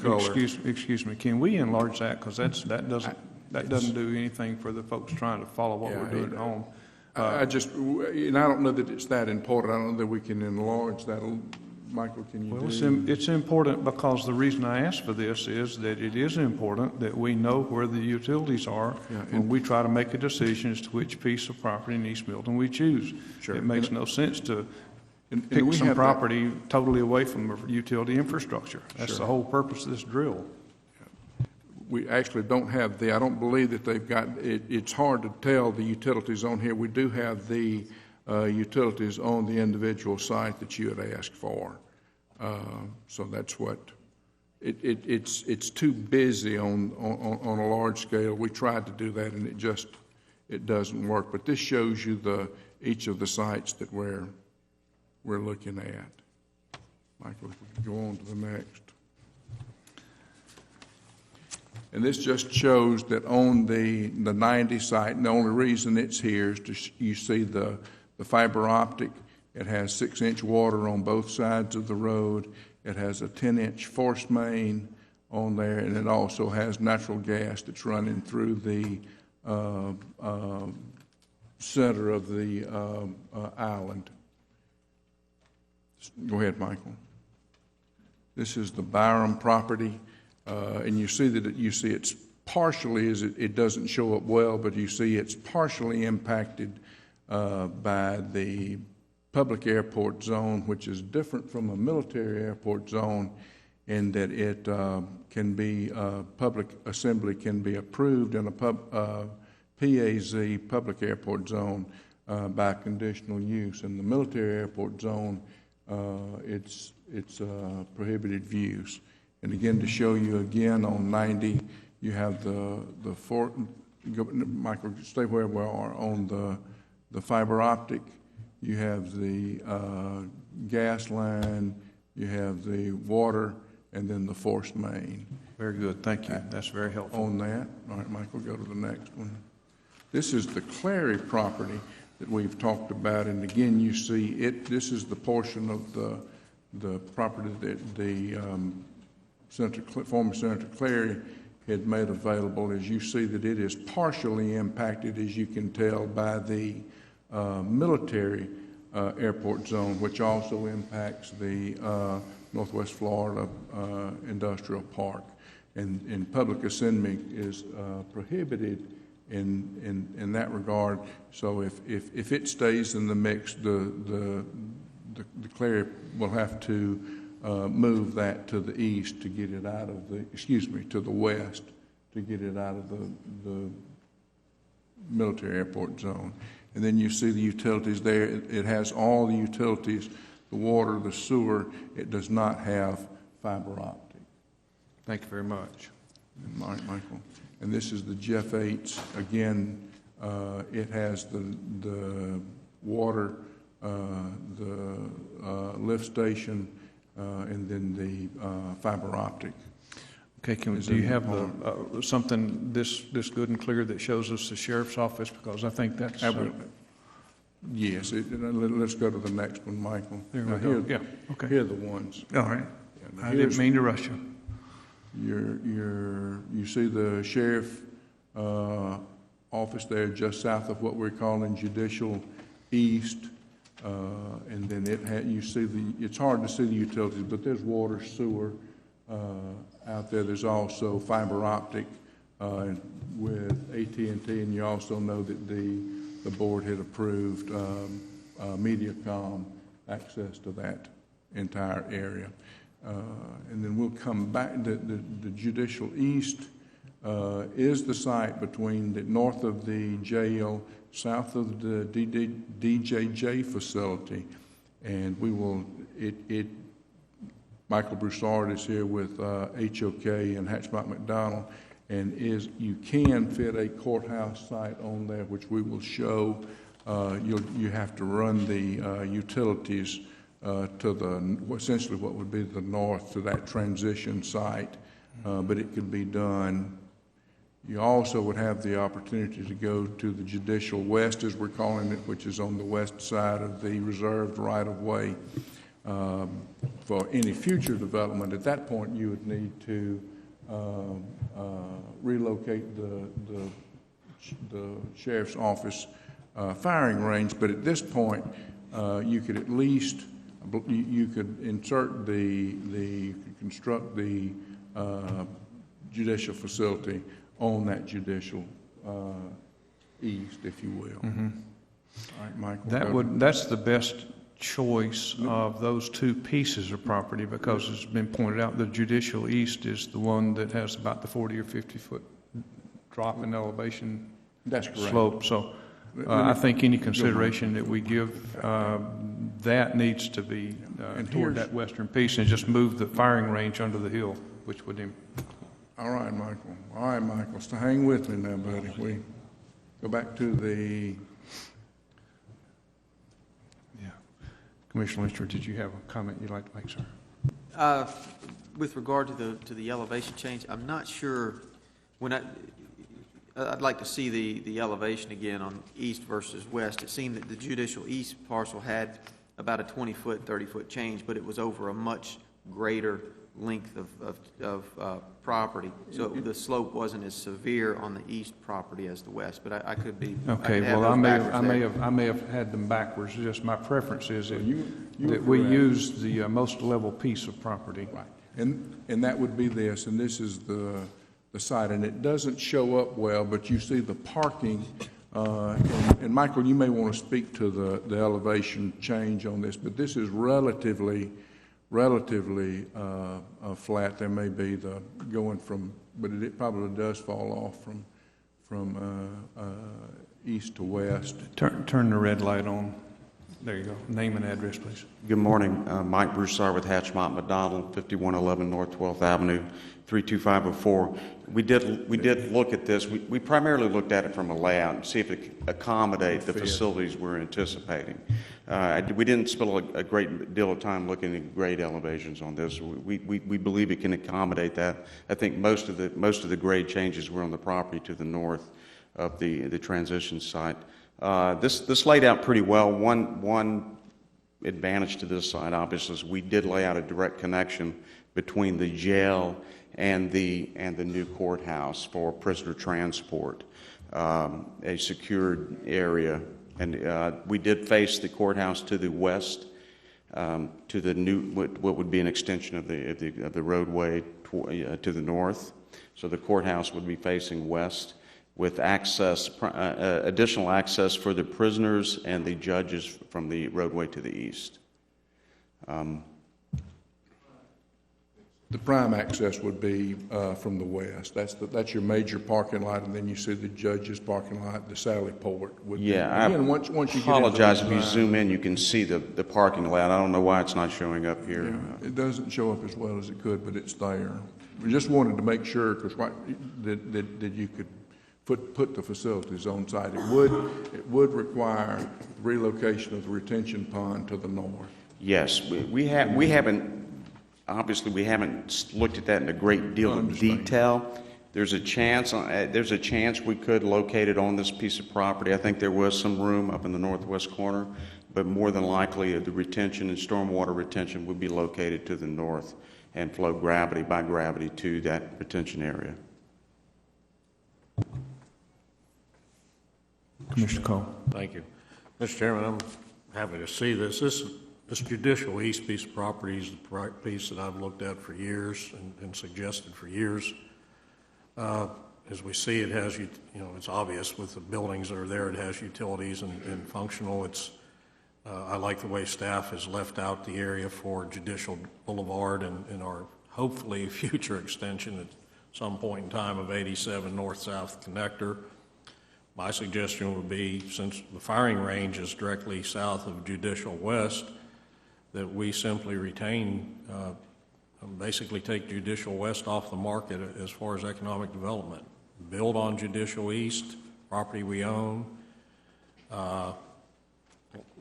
color. Excuse me. Can we enlarge that? Because that doesn't do anything for the folks trying to follow what we're doing at home. I don't know that it's that important. I don't know that we can enlarge that. Michael, can you it's important because the reason I asked for this is that it is important that we know where the utilities are when we try to make a decision as to which piece of property in East Milton we choose. Sure. It makes no sense to pick some property totally away from utility infrastructure. That's the whole purpose of this drill. We actually don't have I don't believe that they've got, it's hard to tell the utilities on here. We do have the utilities on the individual site that you had asked for. So that's what, it's too busy on a large scale. We tried to do that and it doesn't work. But this shows you each of the sites that we're looking at. Michael, if we could go on to the next. And this just shows that on the 90 site, and the only reason it's here is you see the fiber optic. It has 6-inch water on both sides of the road. It has a 10-inch force main on there, and it also has natural gas that's running through the center of the island. Go ahead, Michael. This is the Byram property, and you see that it's partially, it doesn't show up well, but you see it's partially impacted by the public airport zone, which is different from a military airport zone and that it can be, public assembly can be approved in a PAZ, public airport zone, by conditional use. In the military airport zone, it's prohibited use. And again, to show you again on 90, you have the fort. Michael, stay where we are on the fiber optic. You have the gas line. You have the water, and then the forced main. Very good, thank you. That's very helpful. On that, all right, Michael, go to the next one. This is the Clary property that we've talked about, and again, you see it. This is the portion of the property that the former Senator Clary had made available. As you see that it is partially impacted, as you can tell, by the military airport zone, which also impacts the Northwest Florida Industrial Park. And public assembly is prohibited in that regard. So if it stays in the mix, the Clary will have to move that to the east to get it out of the, to the west to get it out of the military airport zone. And then you see the utilities there. It has all the utilities, the water, the sewer. It does not have fiber optic. Thank you very much. Michael. And this is the Jeff 8s. Again, it has the water, the lift station, and then the fiber optic. Okay, do you have something this good and clear that shows us the sheriff's office? Because I think that's... Yes, let's go to the next one, Michael. There we go. Yeah, okay. Here are the ones. All right. I didn't mean to rush you. You see the sheriff office there just south of what we're calling Judicial East, and then it's hard to see the utilities, but there's water, sewer out there. There's also fiber optic with AT&T, and you also know that the board had approved MediaCom access to that entire area. And then we'll come back. The Judicial East is the site between the north of the jail, south of the DJJ facility, and we will. Michael Broussard is here with HOK and Hatchmark McDonald, and you can fit a courthouse site on there, which we will show. You have to run the utilities to essentially what would be the north to that transition site, but it could be done. You also would have the opportunity to go to the Judicial West, as we're calling it, which is on the west side of the reserved right-of-way. For any future development, at that point, you would need to relocate the sheriff's office firing range, but at this point, you could at least you could insert construct the judicial facility on that Judicial East, if you will. Mm-hmm. All right, Michael. That's the best choice of those two pieces of property, because it's been pointed out the Judicial East is the one that has about the 40 or 50 foot drop in elevation. That's correct. Slope. So I think any consideration that we give that needs to be toward that western piece, and just move the firing range under the hill, which would. All right, Michael. All right, Michael. So hang with me now, buddy. We go back to the. Commissioner Lyncher, did you have a comment you'd like to make, sir? With regard to the elevation change, I'm not sure. I'd like to see the elevation again on east versus west. It seemed that the Judicial East parcel had about a 20-foot, 30-foot change, but it was over a much greater length of property. So the slope wasn't as severe on the east property as the west, but I could be. Okay, well, I may have had them backwards. Just my preference is that we use the most level piece of property. Right, and that would be this, and this is the site, and it doesn't show up well, but you see the parking. And Michael, you may want to speak to the elevation change on this, but this is relatively relatively flat. There may be the going from, but it probably does fall off from east to west. Turn the red light on. There you go. Name and address, please. Good morning. Mike Broussard with Hatchmont McDonald, 5111 North 12th Avenue, 32504. We did look at this. We primarily looked at it from a layout and see if it could accommodate the facilities we're anticipating. We didn't spend a great deal of time looking at grade elevations on this. We believe it can accommodate that. I think most of the grade changes were on the property to the north of the transition site. This laid out pretty well. One advantage to this site, obviously, is we did lay out a direct connection between the jail and the new courthouse for prisoner transport, a secured area. And we did face the courthouse to the west, to the new what would be an extension of the roadway to the north. So the courthouse would be facing west, with access, additional access for the prisoners and the judges from the roadway to the east. The prime access would be from the west. That's your major parking lot, and then you see the judge's parking lot, the Sally Port. Yeah, again, once you apologize get if you zoom in, you can see the parking lot. I don't know why it's not showing up here. Yeah, it doesn't show up as well as it could, but it's there. We just wanted to make sure, because that you could put the facilities on site. It would require relocation of the retention pond to the north. Yes, we haven't looked at that in a great deal of detail. There's a chance we could locate it on this piece of property. I think there was some room up in the northwest corner, but more than likely the retention and stormwater retention would be located to the north and flow by gravity to that retention area. Commissioner Cole. Thank you. Mr. Chairman, I'm happy to see this. This Judicial East piece of property is the piece that I've looked at for years and suggested for years. As we see, it has, it's obvious with the buildings that are there, it has utilities and functional. I like the way staff has left out the area for Judicial Boulevard and our hopefully future extension at some point in time of 87 North-South Connector. My suggestion would be, since the firing range is directly south of Judicial West, that we simply retain, basically take Judicial West off the market as far as economic development. Build on Judicial East, property we own,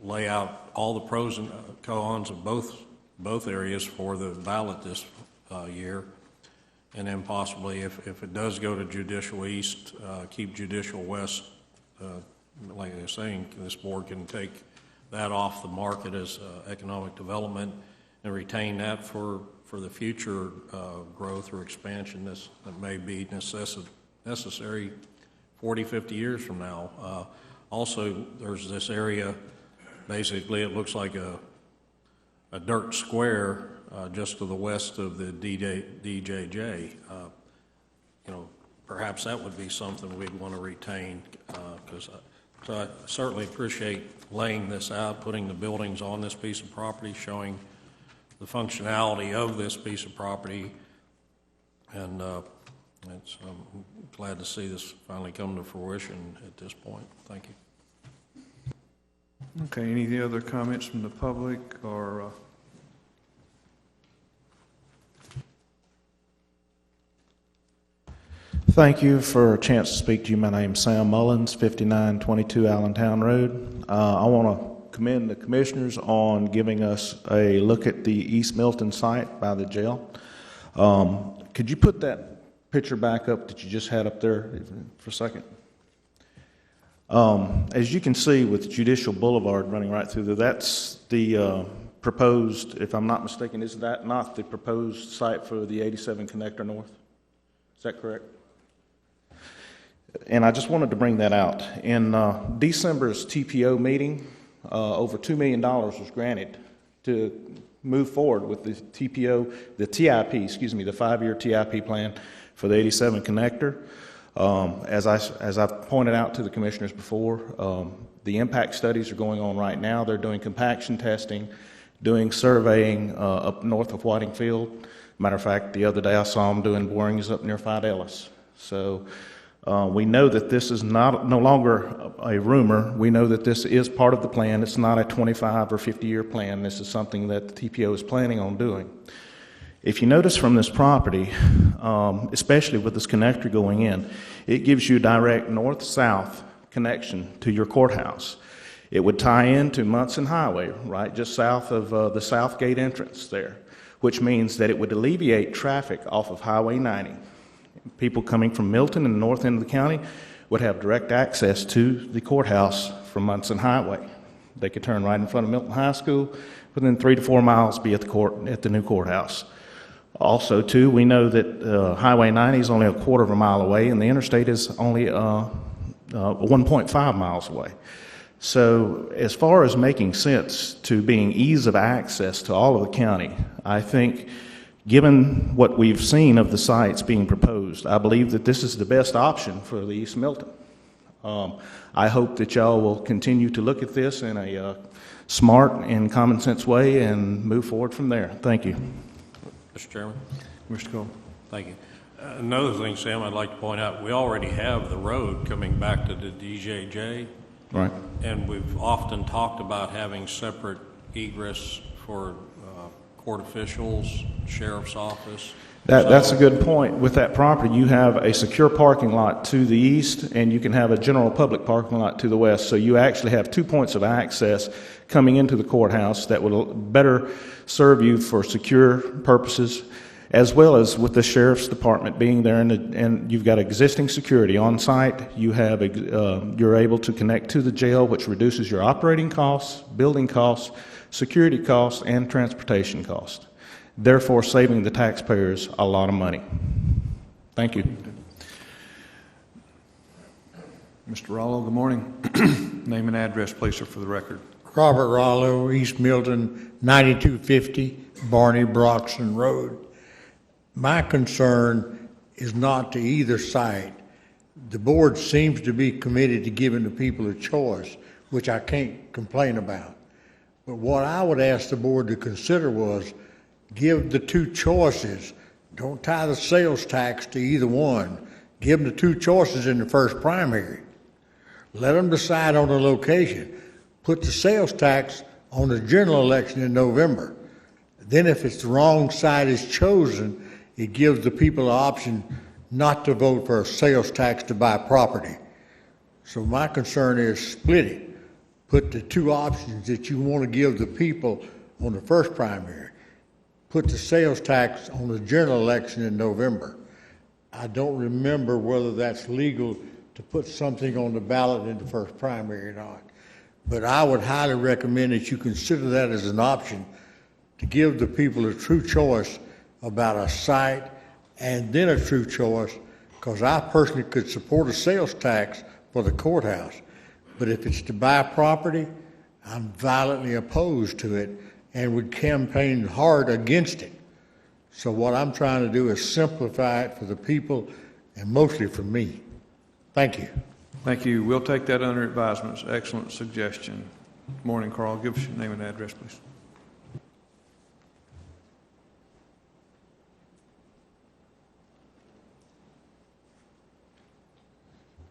lay out all the pros and cons of both areas for the ballot this year, and then possibly, if it does go to Judicial East, keep Judicial West, like they're saying, this board can take that off the market as economic development and retain that for the future growth or expansion that may be necessary 40, 50 years from now. Also, there's this area, basically it looks like a dirt square just to the west of the DJJ. Perhaps that would be something we'd want to retain, so I certainly appreciate laying this out, putting the buildings on this piece of property, showing the functionality of this piece of property, and I'm glad to see this finally come to fruition at this point. Thank you. Okay, any other comments from the public or? Thank you for a chance to speak to you. My name's Sam Mullins, 5922 Allentown Road. I want to commend the commissioners on giving us a look at the East Milton site by the jail. Could you put that picture back up that you just had up there for a second? As you can see with Judicial Boulevard running right through there, that's the proposed, if I'm not mistaken, is that not the proposed site for the 87 Connector North? Is that correct? And I just wanted to bring that out. In December's TPO meeting, over $2 million was granted to move forward with the TPO, the TIP, the 5-year TIP plan for the 87 Connector. As I've pointed out to the commissioners before, the impact studies are going on right now. They're doing compaction testing doing surveying up north of Whitingfield. Matter of fact, the other day I saw them doing borings up near Fidelis. So we know that this is no longer a rumor. We know that this is part of the plan. It's not a 25 or 50-year plan. This is something that the TPO is planning on doing. If you notice from this property, especially with this connector going in, it gives you direct north-south connection to your courthouse. It would tie into Munson Highway, right, just south of the South Gate entrance there, which means that it would alleviate traffic off of Highway 90. People coming from Milton and the north end of the county would have direct access to the courthouse from Munson Highway. They could turn right in front of Milton High School, within 3 to 4 miles be at the new courthouse. Also, too, we know that Highway 90 is only a quarter of a mile away, and the interstate is only 1.5 miles away. So as far as making sense to being ease of access to all of the county, I think given what we've seen of the sites being proposed, I believe that this is the best option for the East Milton. I hope that y'all will continue to look at this in a smart and common sense way and move forward from there. Thank you. Mr. Chairman. Mr. Cole. Thank you. Another thing, Sam, I'd like to point out, we already have the road coming back to the DJJ. Right. And we've often talked about having separate egress for court officials, sheriff's office. That's a good point. With that property, you have a secure parking lot to the east, and you can have a general public parking lot to the west. So you actually have 2 points of access coming into the courthouse that will better serve you for secure purposes, as well as with the sheriff's department being there, and you've got existing security on site. You have you're able to connect to the jail, which reduces your operating costs, building costs, security costs, and transportation costs, therefore saving the taxpayers a lot of money. Thank you. Mr. Rollo, good morning. Name and address, please, sir, for the record. Robert Rollo, East Milton, 9250 Barney Broxton Road. My concern is not to either side. The board seems to be committed to giving the people a choice, which I can't complain about. But what I would ask the board to consider was give the two choices. Don't tie the sales tax to either one. Give them the two choices in the first primary. Let them decide on the location. Put the sales tax on the general election in November. Then if it's the wrong side is chosen, it gives the people the option not to vote for a sales tax to buy property. So my concern is split it. Put the two options that you want to give the people on the first primary. Put the sales tax on the general election in November. I don't remember whether that's legal to put something on the ballot in the first primary or not. But I would highly recommend that you consider that as an option to give the people a true choice about a site and then a true choice, because I personally could support a sales tax for the courthouse. But if it's to buy property, I'm violently opposed to it and would campaign hard against it. So what I'm trying to do is simplify it for the people and mostly for me. Thank you. Thank you. We'll take that under advisement. It's an excellent suggestion. Morning, Carl. Give us your name and address, please.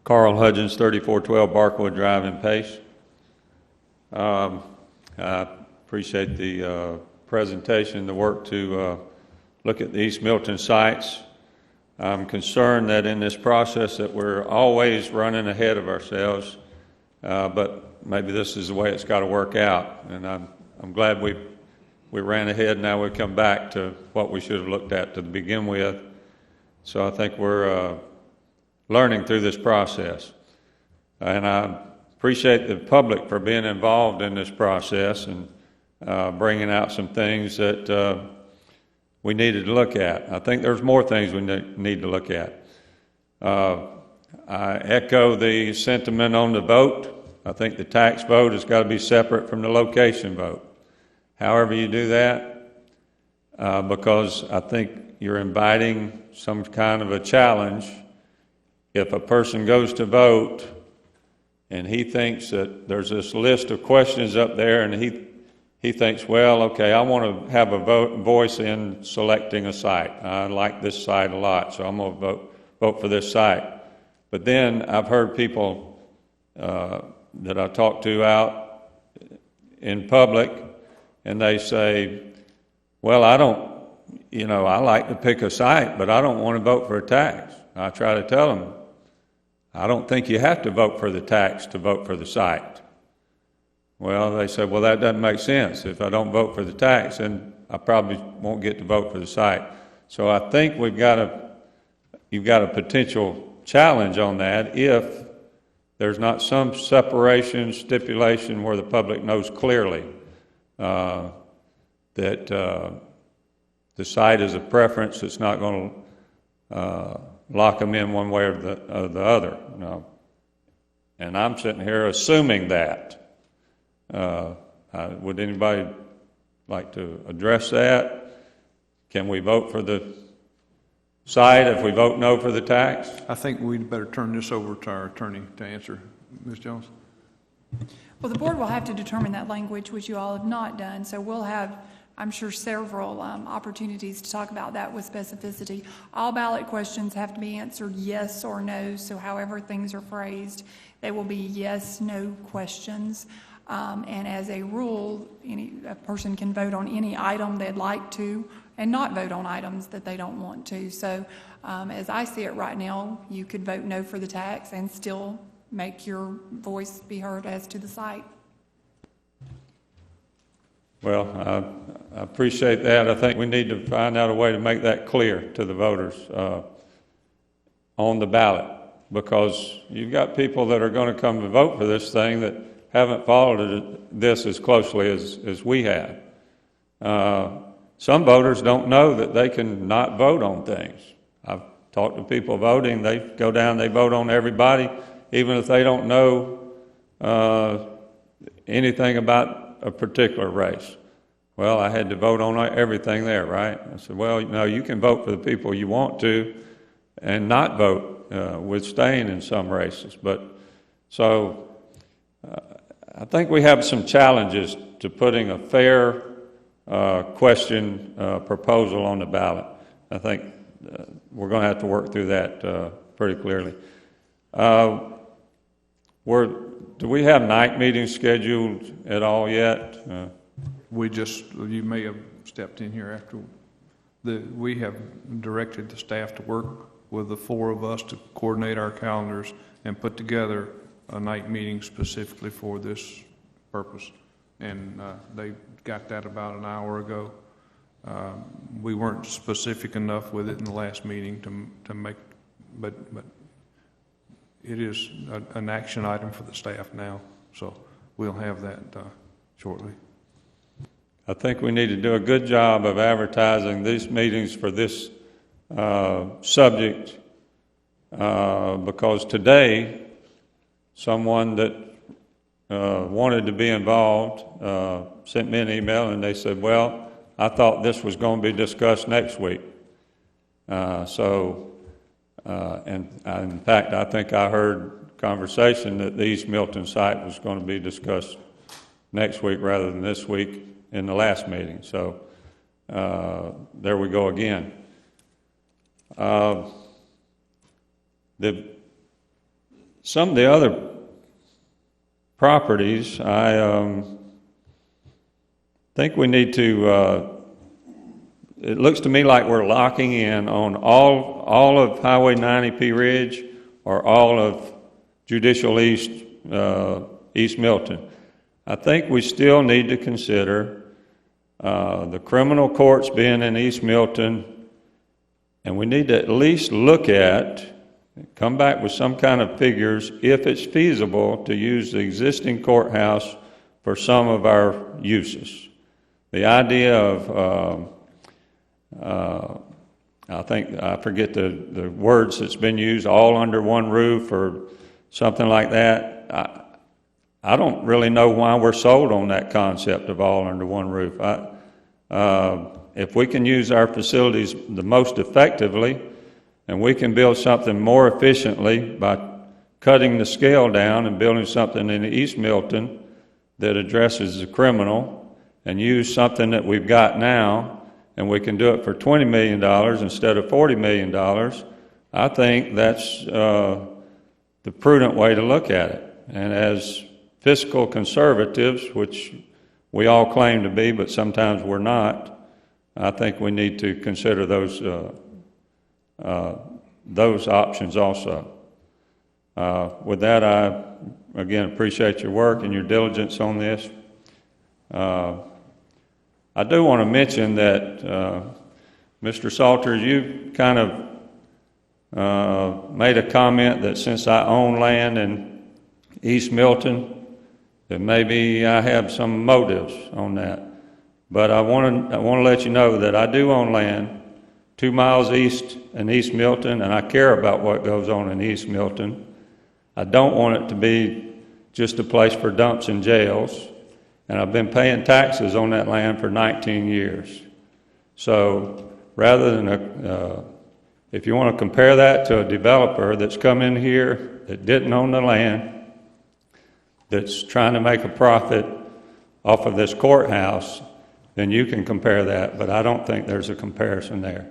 Carl Hudgens, 3412 Barkwood Drive in Pace. I appreciate the presentation, the work to look at the East Milton sites. I'm concerned that in this process that we're always running ahead of ourselves, but maybe this is the way it's got to work out. And I'm glad we ran ahead, and now we've come back to what we should have looked at to begin with. So I think we're learning through this process. And I appreciate the public for being involved in this process and bringing out some things that we needed to look at. I think there's more things we need to look at. I echo the sentiment on the vote. I think the tax vote has got to be separate from the location vote. However you do that, because I think you're inviting some kind of a challenge. If a person goes to vote and he thinks that there's this list of questions up there and he thinks, well, okay, I want to have a voice in selecting a site. I like this site a lot, so I'm going to vote for this site. But then I've heard people that I talk to out in public, and they say, well, I like to pick a site, but I don't want to vote for a tax. I try to tell them, I don't think you have to vote for the tax to vote for the site. Well, they said, well, that doesn't make sense. If I don't vote for the tax, then I probably won't get to vote for the site. So I think you've got a potential challenge on that if there's not some separation, stipulation where the public knows clearly that the site is a preference. It's not going to lock them in one way or the other. And I'm sitting here assuming that. Would anybody like to address that? Can we vote for the site if we vote no for the tax? I think we'd better turn this over to our attorney to answer. Ms. Jones? Well, the board will have to determine that language, which you all have not done, so we'll have, I'm sure, several opportunities to talk about that with specificity. All ballot questions have to be answered yes or no, so however things are phrased, they will be yes, no questions. And as a rule, a person can vote on any item they'd like to and not vote on items that they don't want to. So as I see it right now, you could vote no for the tax and still make your voice be heard as to the site. Well, I appreciate that. I think we need to find out a way to make that clear to the voters on the ballot, because you've got people that are going to come and vote for this thing that haven't followed this as closely as we have. Some voters don't know that they can not vote on things. I've talked to people voting. They go down, they vote on everybody, even if they don't know anything about a particular race. Well, I had to vote on everything there, right? I said, well, no, you can vote for the people you want to and not vote with staying in some races. So I think we have some challenges to putting a fair question proposal on the ballot. I think we're going to have to work through that pretty clearly. Do we have night meetings scheduled at all yet? You may have stepped in here after. We have directed the staff to work with the four of us to coordinate our calendars and put together a night meeting specifically for this purpose. And they got that about an hour ago. We weren't specific enough with it in the last meeting to make, but it is an action item for the staff now. So we'll have that shortly. I think we need to do a good job of advertising these meetings for this subject because today someone that wanted to be involved sent me an email and they said, well, I thought this was going to be discussed next week. In fact, I think I heard conversation that the East Milton site was going to be discussed next week rather than this week in the last meeting. So there we go again. Some of the other properties, I think we need to, it looks to me like we're locking in on all of Highway 90 Ridge or all of Judicial East, East Milton. I think we still need to consider the criminal courts being in East Milton, and we need to at least look at, come back with some kind of figures, if it's feasible to use the existing courthouse for some of our uses. The idea of, I forget the words that's been used, all under one roof or something like that. I don't really know why we're sold on that concept of all under one roof. If we can use our facilities the most effectively, and we can build something more efficiently by cutting the scale down and building something in East Milton that addresses the criminal and use something that we've got now, and we can do it for $20 million instead of $40 million, I think that's the prudent way to look at it. And as fiscal conservatives, which we all claim to be, but sometimes we're not, I think we need to consider those options also. With that, I again appreciate your work and your diligence on this. I do want to mention that, Mr. Salter, you kind of made a comment that since I own land in East Milton, that maybe I have some motives on that. But I want to let you know that I do own land 2 miles east in East Milton, and I care about what goes on in East Milton. I don't want it to be just a place for dumps and jails, and I've been paying taxes on that land for 19 years. So rather than, if you want to compare that to a developer that's come in here that didn't own the land, that's trying to make a profit off of this courthouse, then you can compare that, but I don't think there's a comparison there.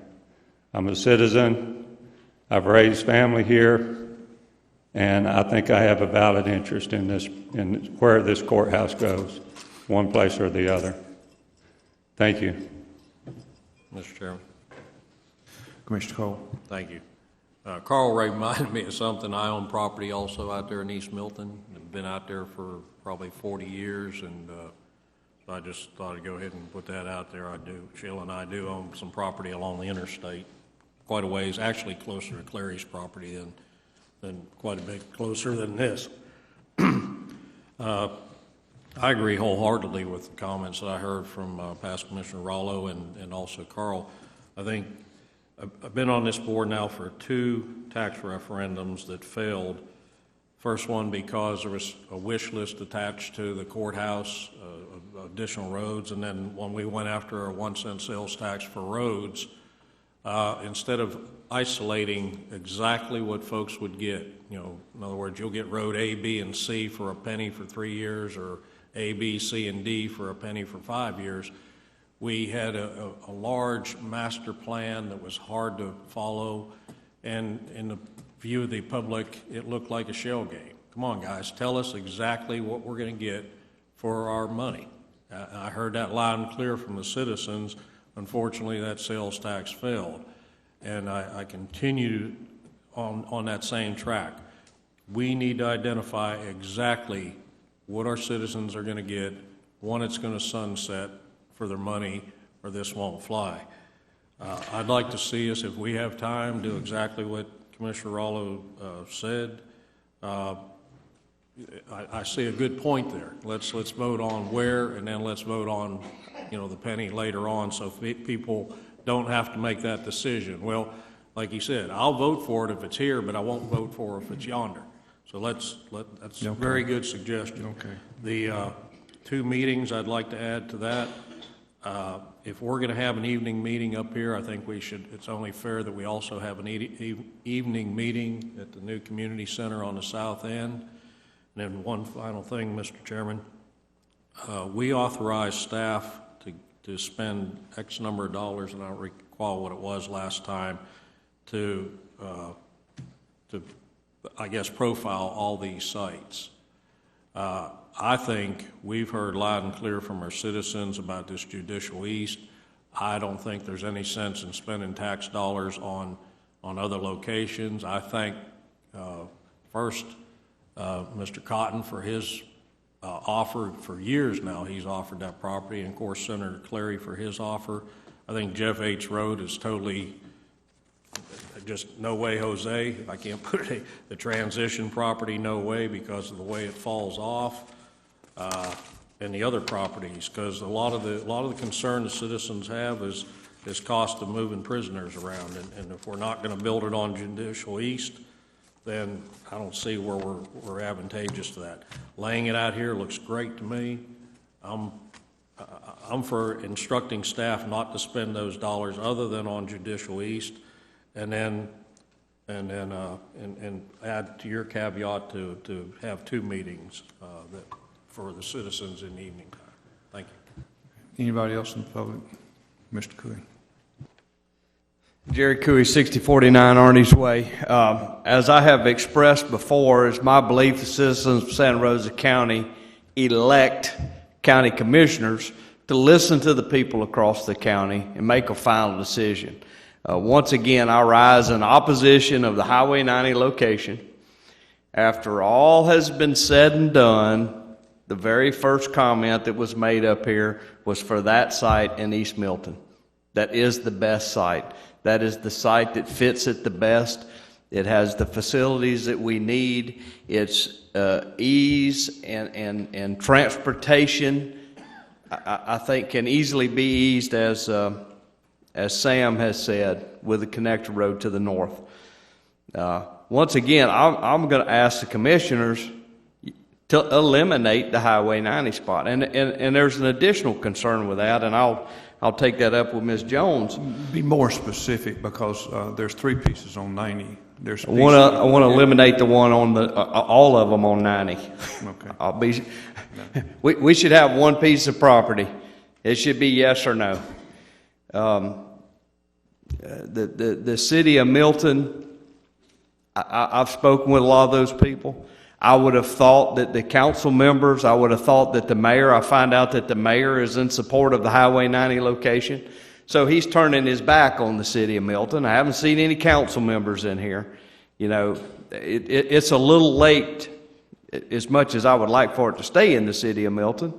I'm a citizen, I've raised family here, and I think I have a valid interest in this, in where this courthouse goes, one place or the other. Thank you. Mr. Chairman. Commissioner Cole. Thank you. Carl reminded me of something. I own property also out there in East Milton. I've been out there for probably 40 years, and so I just thought I'd go ahead and put that out there. I do. Sheila and I do own some property along the interstate, quite a ways, actually closer to Clary's property than quite a bit closer than this. I agree wholeheartedly with the comments that I heard from past Commissioner Rollo and also Carl. I think I've been on this board now for 2 tax referendums that failed. First one because there was a wish list attached to the courthouse, additional roads, and then when we went after a 1-cent sales tax for roads, instead of isolating exactly what folks would get, in other words, you'll get road A, B, and C for a penny for 3 years, or A, B, C, and D for a penny for 5 years. We had a large master plan that was hard to follow, and in the view of the public, it looked like a shell game. Come on, guys, tell us exactly what we're going to get for our money. I heard that loud and clear from the citizens. Unfortunately, that sales tax failed, and I continue on that same track. We need to identify exactly what our citizens are going to get, when it's going to sunset for their money, or this won't fly. I'd like to see us, if we have time, do exactly what Commissioner Rollo said. I see a good point there. Let's vote on where, and then let's vote on, the penny later on, so people don't have to make that decision. Well, like you said, I'll vote for it if it's here, but I won't vote for it if it's yonder. So that's a very good suggestion. Okay. The 2 meetings I'd like to add to that. If we're going to have an evening meeting up here, I think we should, it's only fair that we also have an evening meeting at the new community center on the south end. And then one final thing, Mr. Chairman, we authorized staff to spend X number of dollars, and I don't recall what it was last time, to I guess, profile all these sites. I think we've heard loud and clear from our citizens about this Judicial East. I don't think there's any sense in spending tax dollars on other locations. I thank first Mr. Cotton for his offer. For years now he's offered that property, and of course Senator Clary for his offer. I think Jeff H. Road is totally just no way, Jose. If I can't put it, the transition property, no way, because of the way it falls off. And the other properties, because a lot of the concern the citizens have is cost of moving prisoners around, and if we're not going to build it on Judicial East, then I don't see where we're advantageous to that. Laying it out here looks great to me. I'm for instructing staff not to spend those dollars other than on Judicial East, and add to your caveat to have 2 meetings for the citizens in the evening time. Thank you. Anybody else in the public? Mr. Cooey. Jerry Cooey, 6049 Arnie's Way. As I have expressed before, it's my belief the citizens of Santa Rosa County elect county commissioners to listen to the people across the county and make a final decision. Once again, I rise in opposition of the Highway 90 location. After all has been said and done, the very first comment that was made up here was for that site in East Milton. That is the best site. That is the site that fits it the best. It has the facilities that we need. Its ease and transportation, I think, can easily be eased, as Sam has said, with the connector road to the north. Once again, I'm going to ask the commissioners to eliminate the Highway 90 spot. And there's an additional concern with that, and I'll take that up with Ms. Jones. Be more specific, because there's 3 pieces on 90. There's I want to eliminate the one on all of them on 90. Okay. We should have one piece of property. It should be yes or no. The city of Milton, I've spoken with a lot of those people. I would have thought that the council members, I would have thought that the mayor, I find out that the mayor is in support of the Highway 90 location. So he's turning his back on the city of Milton. I haven't seen any council members in here. You know, it's a little late, as much as I would like for it to stay in the city of Milton.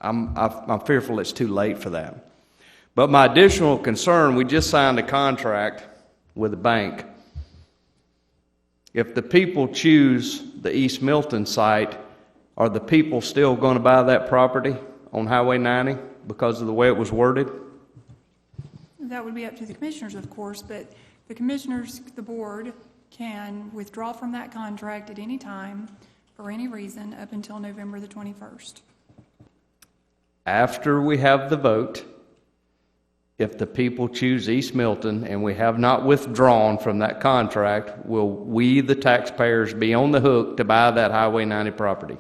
I'm fearful it's too late for that. But my additional concern, we just signed a contract with a bank. If the people choose the East Milton site, are the people still going to buy that property on Highway 90 because of the way it was worded? That would be up to the commissioners, of course, but the commissioners, the board, can withdraw from that contract at any time for any reason up until November the 21st. After we have the vote, if the people choose East Milton and we have not withdrawn from that contract, will we, the taxpayers, be on the hook to buy that Highway 90 property?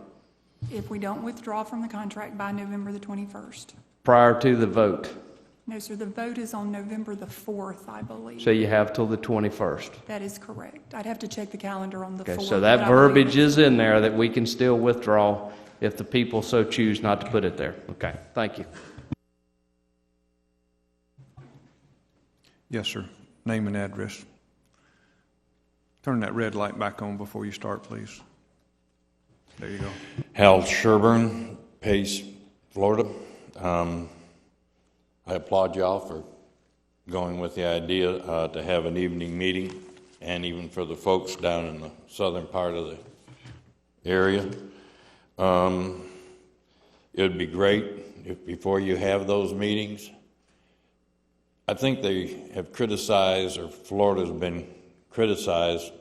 If we don't withdraw from the contract by November the 21st. Prior to the vote? No, sir, the vote is on November the 4th, I believe. So you have till the 21st? That is correct. I'd have to check the calendar on the 4th. Okay, so that verbiage is in there that we can still withdraw if the people so choose not to put it there. Okay, thank you. Yes, sir. Name and address. Turn that red light back on before you start, please. There you go. Hal Sherburne, Pace, Florida. I applaud y'all for going with the idea to have an evening meeting, and even for the folks down in the southern part of the area. It would be great if before you have those meetings, I think they have criticized, or Florida's been criticized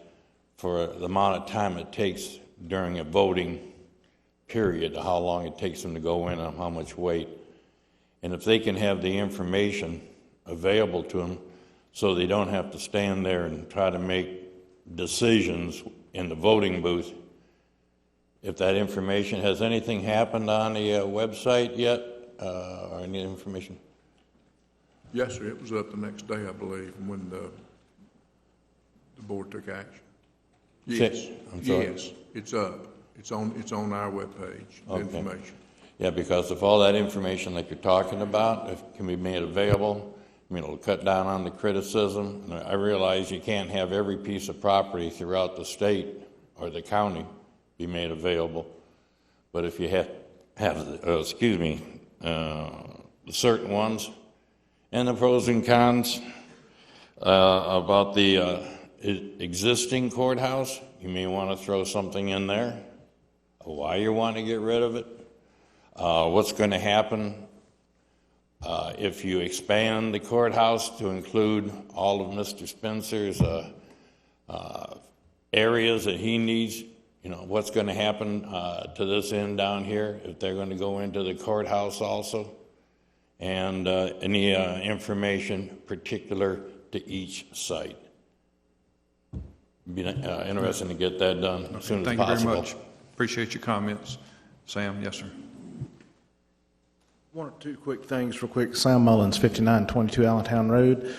for the amount of time it takes during a voting period, how long it takes them to go in and how much wait. And if they can have the information available to them so they don't have to stand there and try to make decisions in the voting booth. If that information, has anything happened on the website yet, or any information? Yes, sir. It was up the next day, I believe, when the board took action. Yes, I'm sorry. Yes, it's up. It's on our webpage. The information. Yeah, because if all that information that you're talking about, if it can be made available, I mean, it'll cut down on the criticism. And I realize you can't have every piece of property throughout the state or the county be made available, but if you have certain ones. And the pros and cons about the existing courthouse, you may want to throw something in there, why you want to get rid of it, what's going to happen if you expand the courthouse to include all of Mr. Spencer's areas that he needs, you know, what's going to happen to this end down here if they're going to go into the courthouse also. And any information particular to each site. Be interesting to get that done as soon as possible. Thank you very much. Appreciate your comments. Sam, yes, sir. One or two quick things real quick. Sam Mullins, 5922 Allentown Road.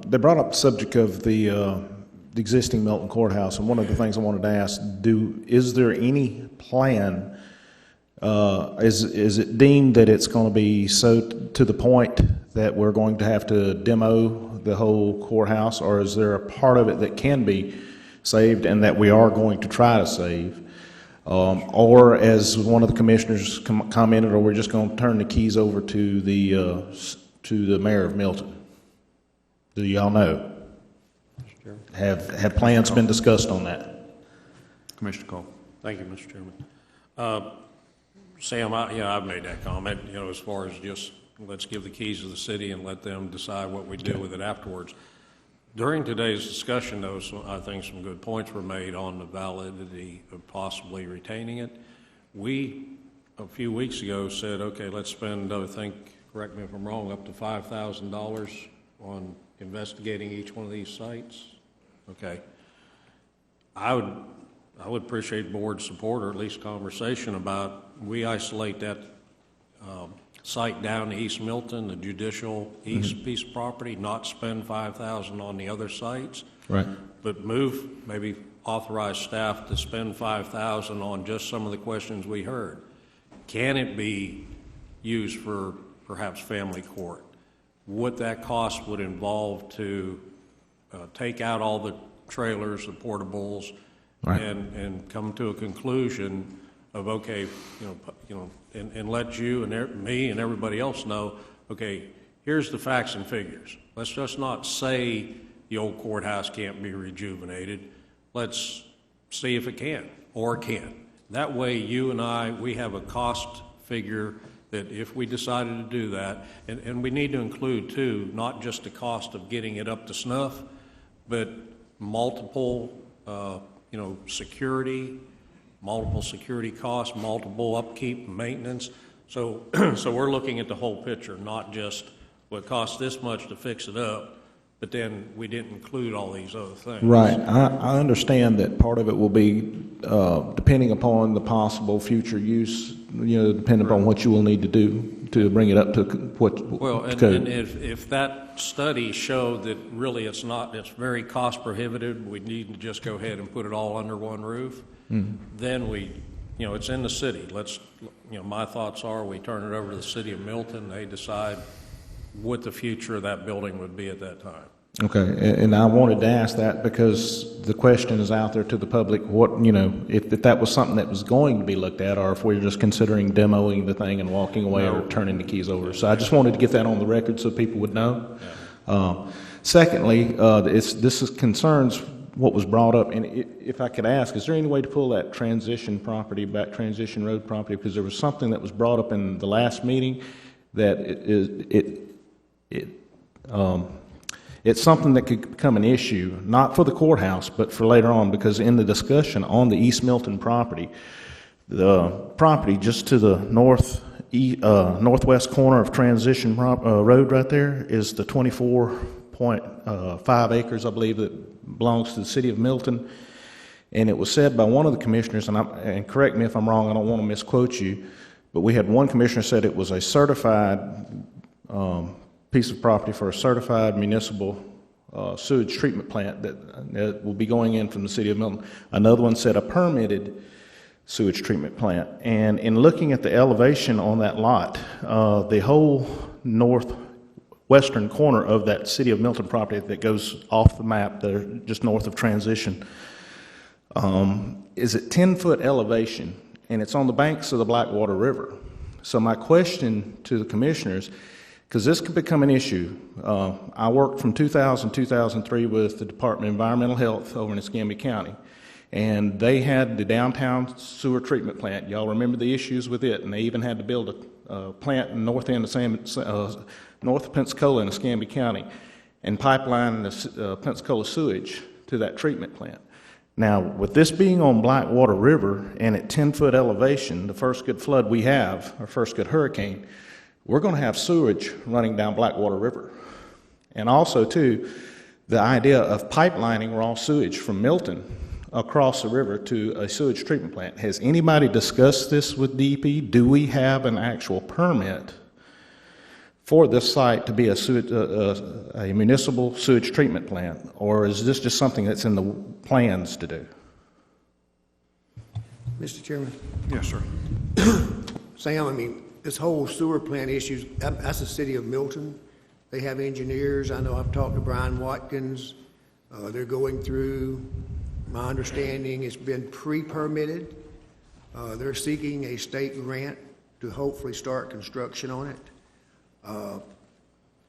They brought up the subject of the existing Milton Courthouse, and one of the things I wanted to ask, is there any plan, is it deemed that it's going to be so to the point that we're going to have to demo the whole courthouse, or is there a part of it that can be saved and that we are going to try to save? Or as one of the commissioners commented, or we're just going to turn the keys over to the mayor of Milton? Do y'all know? Have plans been discussed on that? Commissioner Cole. Thank you, Mr. Chairman. Sam, I've made that comment, as far as just let's give the keys to the city and let them decide what we do with it afterwards. During today's discussion, though, I think some good points were made on the validity of possibly retaining it. We, a few weeks ago, said, okay, let's spend, I think, correct me if I'm wrong, up to $5,000 on investigating each one of these sites. Okay. I would appreciate board support, or at least conversation about, we isolate that site down to East Milton, the judicial east piece of property, not spend $5,000 on the other sites. Right. But maybe authorize staff to spend $5,000 on just some of the questions we heard. Can it be used for perhaps family court? What that cost would involve to take out all the trailers, the portables, right, and come to a conclusion of, okay, and let you and me and everybody else know, okay, here's the facts and figures. Let's just not say the old courthouse can't be rejuvenated. Let's see if it can or can't. That way, you and we have a cost figure that if we decided to do that, and we need to include, too, not just the cost of getting it up to snuff, but multiple, multiple security costs, multiple upkeep and maintenance. So we're looking at the whole picture, not just what costs this much to fix it up, but then we didn't include all these other things. Right. I understand that part of it will be depending upon the possible future use, depending upon what you will need to do to bring it up to what code. And if that study showed that really it's very cost prohibitive, we need to just go ahead and put it all under one roof, then it's in the city. My thoughts are we turn it over to the city of Milton. They decide what the future of that building would be at that time. Okay, and I wanted to ask that because the question is out there to the public, if that was something that was going to be looked at, or if we're just considering demoing the thing and walking away or turning the keys over. So I just wanted to get that on the record so people would know. Yeah. Secondly, this concerns what was brought up, and if I could ask, is there any way to pull that transition road property, because there was something that was brought up in the last meeting that it's something that could become an issue, not for the courthouse, but for later on, because in the discussion on the East Milton property, the property just to the northwest corner of Transition Road right there is the 24.5 acres, I believe, that belongs to the city of Milton. And it was said by one of the commissioners, and correct me if I'm wrong, I don't want to misquote you, but we had one commissioner said it was a certified piece of property for a certified municipal sewage treatment plant that will be going in from the city of Milton. Another one said a permitted sewage treatment plant. And in looking at the elevation on that lot, the whole northwestern corner of that city of Milton property that goes off the map there, just north of Transition, is at 10-foot elevation, and it's on the banks of the Blackwater River. So my question to the commissioners, because this could become an issue. I worked from 2000-2003 with the Department of Environmental Health over in Escambia County, and they had the downtown sewer treatment plant. Y'all remember the issues with it, and they even had to build a plant in the north end of north of Pensacola in Escambia County and pipeline the Pensacola sewage to that treatment plant. Now, with this being on Blackwater River and at 10-foot elevation, the first good flood we have, or first good hurricane, we're going to have sewage running down Blackwater River. And also, too, the idea of pipelining raw sewage from Milton across the river to a sewage treatment plant. Has anybody discussed this with DEP? Do we have an actual permit for this site to be a municipal sewage treatment plant, or is this just something that's in the plans to do? Mr. Chairman? Yes, sir. Sam, I mean, this whole sewer plant issue, that's the city of Milton. They have engineers. I know I've talked to Brian Watkins. They're going through, my understanding, it's been pre-permitted. They're seeking a state grant to hopefully start construction on it.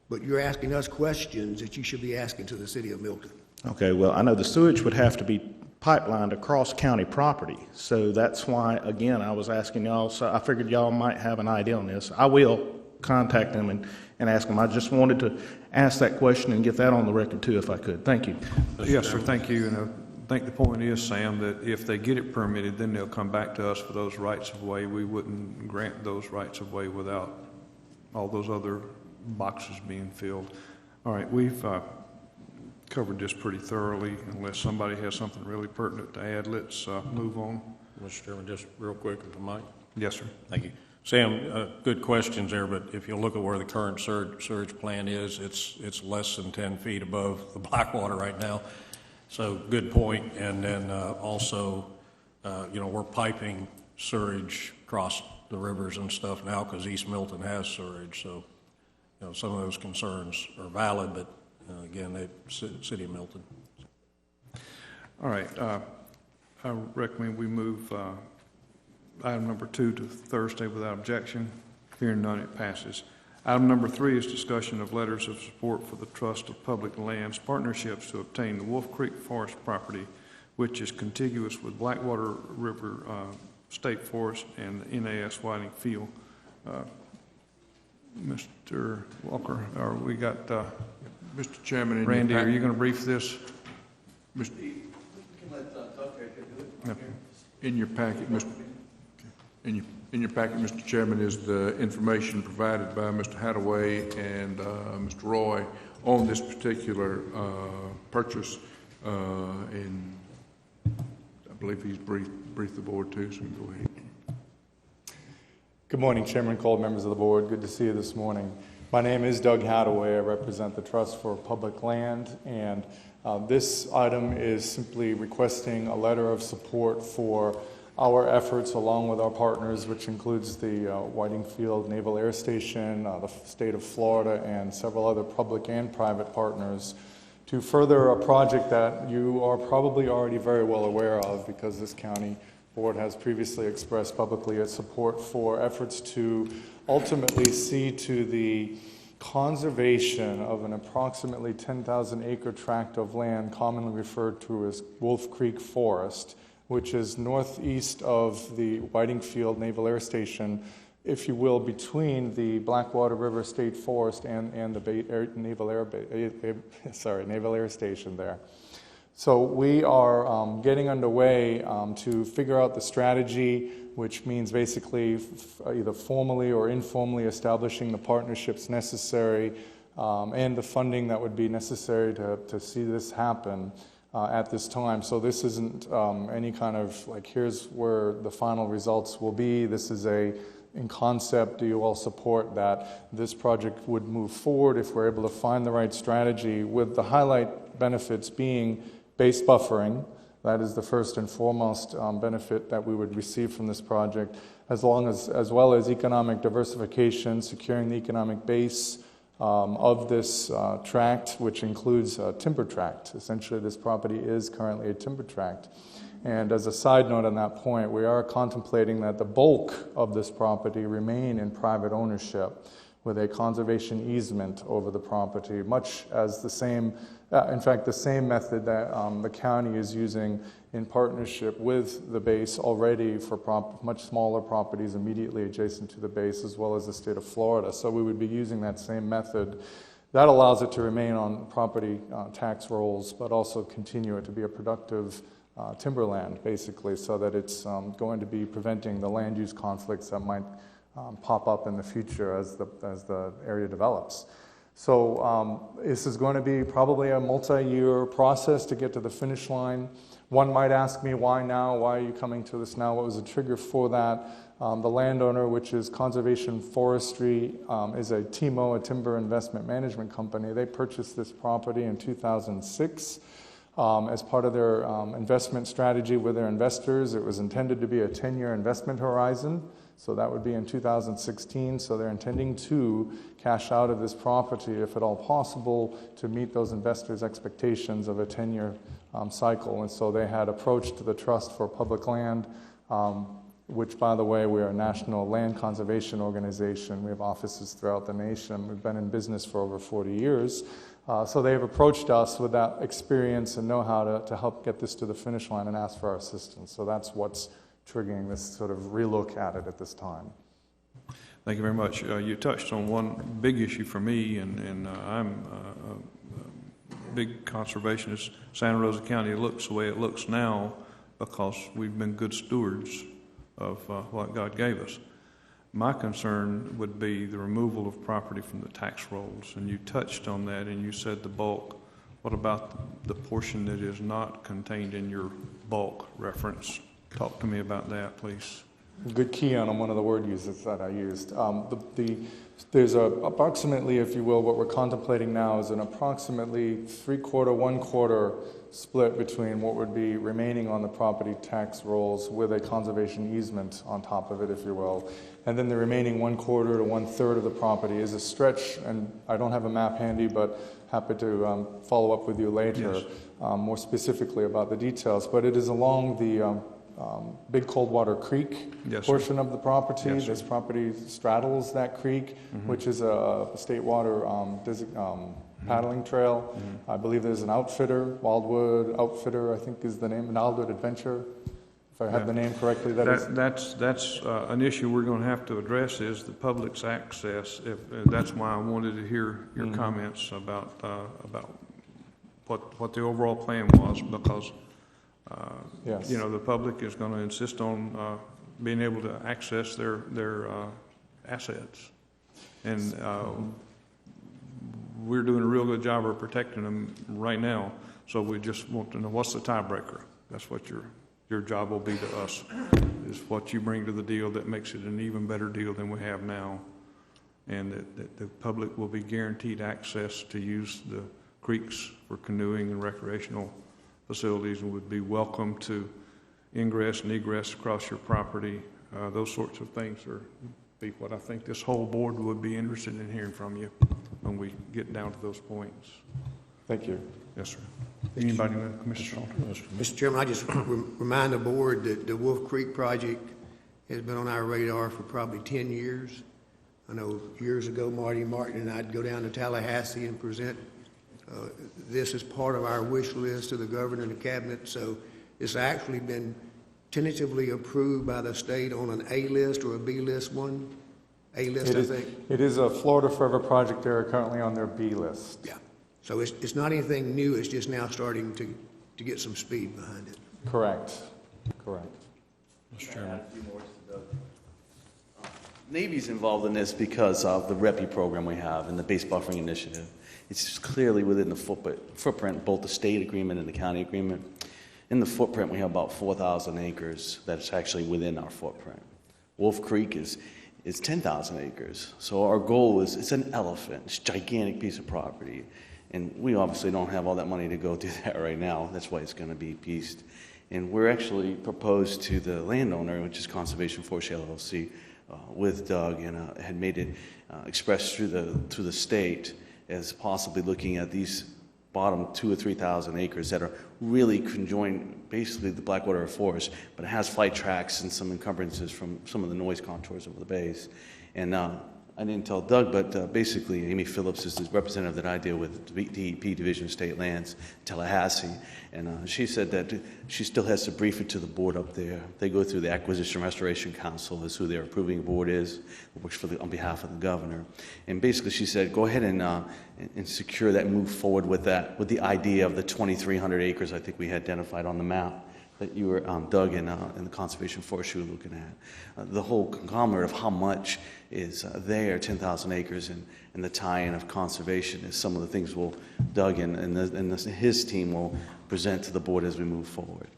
But you're asking us questions that you should be asking to the city of Milton. Okay, well, I know the sewage would have to be pipelined across county property, so that's why, again, I was asking y'all, so I figured y'all might have an idea on this. I will contact them and ask them. I just wanted to ask that question and get that on the record too, if I could. Thank you. Yes, sir, thank you. And I think the point is, Sam, that if they get it permitted, then they'll come back to us for those rights of way. We wouldn't grant those rights of way without all those other boxes being filled. All right, we've covered this pretty thoroughly. Unless somebody has something really pertinent to add, let's move on. Mr. Chairman, just real quick, if I might. Yes, sir. Thank you. Sam, good questions there, but if you look at where the current surge plant is, it's less than 10 feet above the Blackwater right now. So good point. And then also, we're piping sewage across the rivers and stuff now because East Milton has sewage. So, some of those concerns are valid, but again, city of Milton. All right. I recommend we move item number 2 to Thursday without objection. Hearing none, it passes. Item number 3 is discussion of letters of support for the Trust of Public Lands partnerships to obtain the Wolf Creek Forest property, which is contiguous with Blackwater River State Forest and the NAS Whiting Field. Mr. Walker, or we got Mr. Chairman, Randy, are you going to brief this? In your packet, in your packet, Mr. Chairman, is the information provided by Mr. Hadaway and Mr. Roy on this particular purchase, and I believe he's briefed the board too, so go ahead. Good morning, Chairman Cole, members of the board. Good to see you this morning. My name is Doug Hadaway. I represent the Trust for Public Land, and this item is simply requesting a letter of support for our efforts along with our partners, which includes the Whiting Field Naval Air Station, the state of Florida, and several other public and private partners to further a project that you are probably already very well aware of because this county board has previously expressed publicly its support for efforts to ultimately see to the conservation of an approximately 10,000 acre tract of land commonly referred to as Wolf Creek Forest, which is northeast of the Whiting Field Naval Air Station, if you will, between the Blackwater River State Forest and the Naval Air Station there. So we are getting underway to figure out the strategy, which means basically either formally or informally establishing the partnerships necessary and the funding that would be necessary to see this happen at this time. So this isn't any kind of like, here's where the final results will be. This is in concept, do you all support that this project would move forward if we're able to find the right strategy, with the highlight benefits being base buffering. That is the first and foremost benefit that we would receive from this project, as well as economic diversification, securing the economic base of this tract, which includes a timber tract. Essentially, this property is currently a timber tract. And as a side note on that point, we are contemplating that the bulk of this property remain in private ownership with a conservation easement over the property, much as the same, in fact, the same method that the county is using in partnership with the base already for much smaller properties immediately adjacent to the base, as well as the state of Florida. So we would be using that same method. That allows it to remain on property tax rolls, but also continue it to be a productive timberland, basically, so that it's going to be preventing the land use conflicts that might pop up in the future as the area develops. So this is going to be probably a multi-year process to get to the finish line. One might ask me, why now? Why are you coming to this now? What was the trigger for that? The landowner, which is Conservation Forestry, is a TIMO, a Timber Investment Management Company. They purchased this property in 2006 as part of their investment strategy with their investors. It was intended to be a 10-year investment horizon, so that would be in 2016. So they're intending to cash out of this property, if at all possible, to meet those investors' expectations of a 10-year cycle. And so they had approached the Trust for Public Land, which, by the way, we are a national land conservation organization. We have offices throughout the nation. We've been in business for over 40 years. So they have approached us with that experience and know-how to help get this to the finish line and ask for our assistance. So that's what's triggering this sort of relook at it at this time. Thank you very much. You touched on one big issue for me, and I'm a big conservationist. Santa Rosa County looks the way it looks now because we've been good stewards of what God gave us. My concern would be the removal of property from the tax rolls, and you touched on that, and you said the bulk. What about the portion that is not contained in your bulk reference? Talk to me about that, please. Good key on one of the word uses that I used. There's approximately, if you will, what we're contemplating now is an approximately 3/4, 1/4 split between what would be remaining on the property tax rolls with a conservation easement on top of it, if you will. And then the remaining 1/4 to 1/3 of the property is a stretch, and I don't have a map handy, but happy to follow up with you later, yes, more specifically about the details. But it is along the Big Coldwater Creek, yes, portion of the property. Yes, this property straddles that creek, which is a state water paddling trail. I believe there's an outfitter, Wildwood Outfitter, I think is the name, Wildwood Adventure, if I have the name correctly. That's an issue we're going to have to address, is the public's access. That's why I wanted to hear your comments about what the overall plan was, because yes, you know, the public is going to insist on being able to access their assets, and we're doing a real good job of protecting them right now. So we just want to know, what's the tiebreaker? That's what your job will be to us, is what you bring to the deal that makes it an even better deal than we have now, and that the public will be guaranteed access to use the creeks for canoeing and recreational facilities, and would be welcome to ingress and egress across your property. Those sorts of things be what I think this whole board would be interested in hearing from you when we get down to those points. Thank you. Yes, sir. Anybody, Commissioner Salter? Mr. Chairman, I just remind the board that the Wolf Creek project has been on our radar for probably 10 years. I know years ago, Marty Martin and I'd go down to Tallahassee and present this is part of our wish list to the governor and the cabinet. So it's actually been tentatively approved by the state on an A list or a B list one. A list, I think. It is a Florida Forever project. They're currently on their B list. Yeah. So it's not anything new. It's just now starting to get some speed behind it. Correct. Correct. Mr. Chairman. Navy's involved in this because of the REPI program we have and the base buffering initiative. It's just clearly within the footprint, both the state agreement and the county agreement. In the footprint, we have about 4,000 acres that's actually within our footprint. Wolf Creek is 10,000 acres. So our goal is, it's an elephant. It's a gigantic piece of property. And we obviously don't have all that money to go do that right now. That's why it's going to be pieced. And we're actually proposed to the landowner, which is Conservation Forestry LLC, with Doug, and had made it expressed through the state as possibly looking at these bottom 2,000 or 3,000 acres that are really conjoined, basically the Blackwater Forest, but it has flight tracks and some encumbrances from some of the noise contours over the base. And I didn't tell Doug, but basically Amy Phillips is the representative that I deal with, the DEP Division of State Lands, Tallahassee, and she said that she still has to brief it to the board up there. They go through the Acquisition Restoration Council, is who their approving board is, who works on behalf of the governor. And basically she said, go ahead and secure that, move forward with that, with the idea of the 2,300 acres I think we had identified on the map that you were, Doug, and the Conservation Forest you were looking at. The whole conglomerate of how much is there, 10,000 acres, and the tie-in of conservation is some of the things Doug and his team will present to the board as we move forward.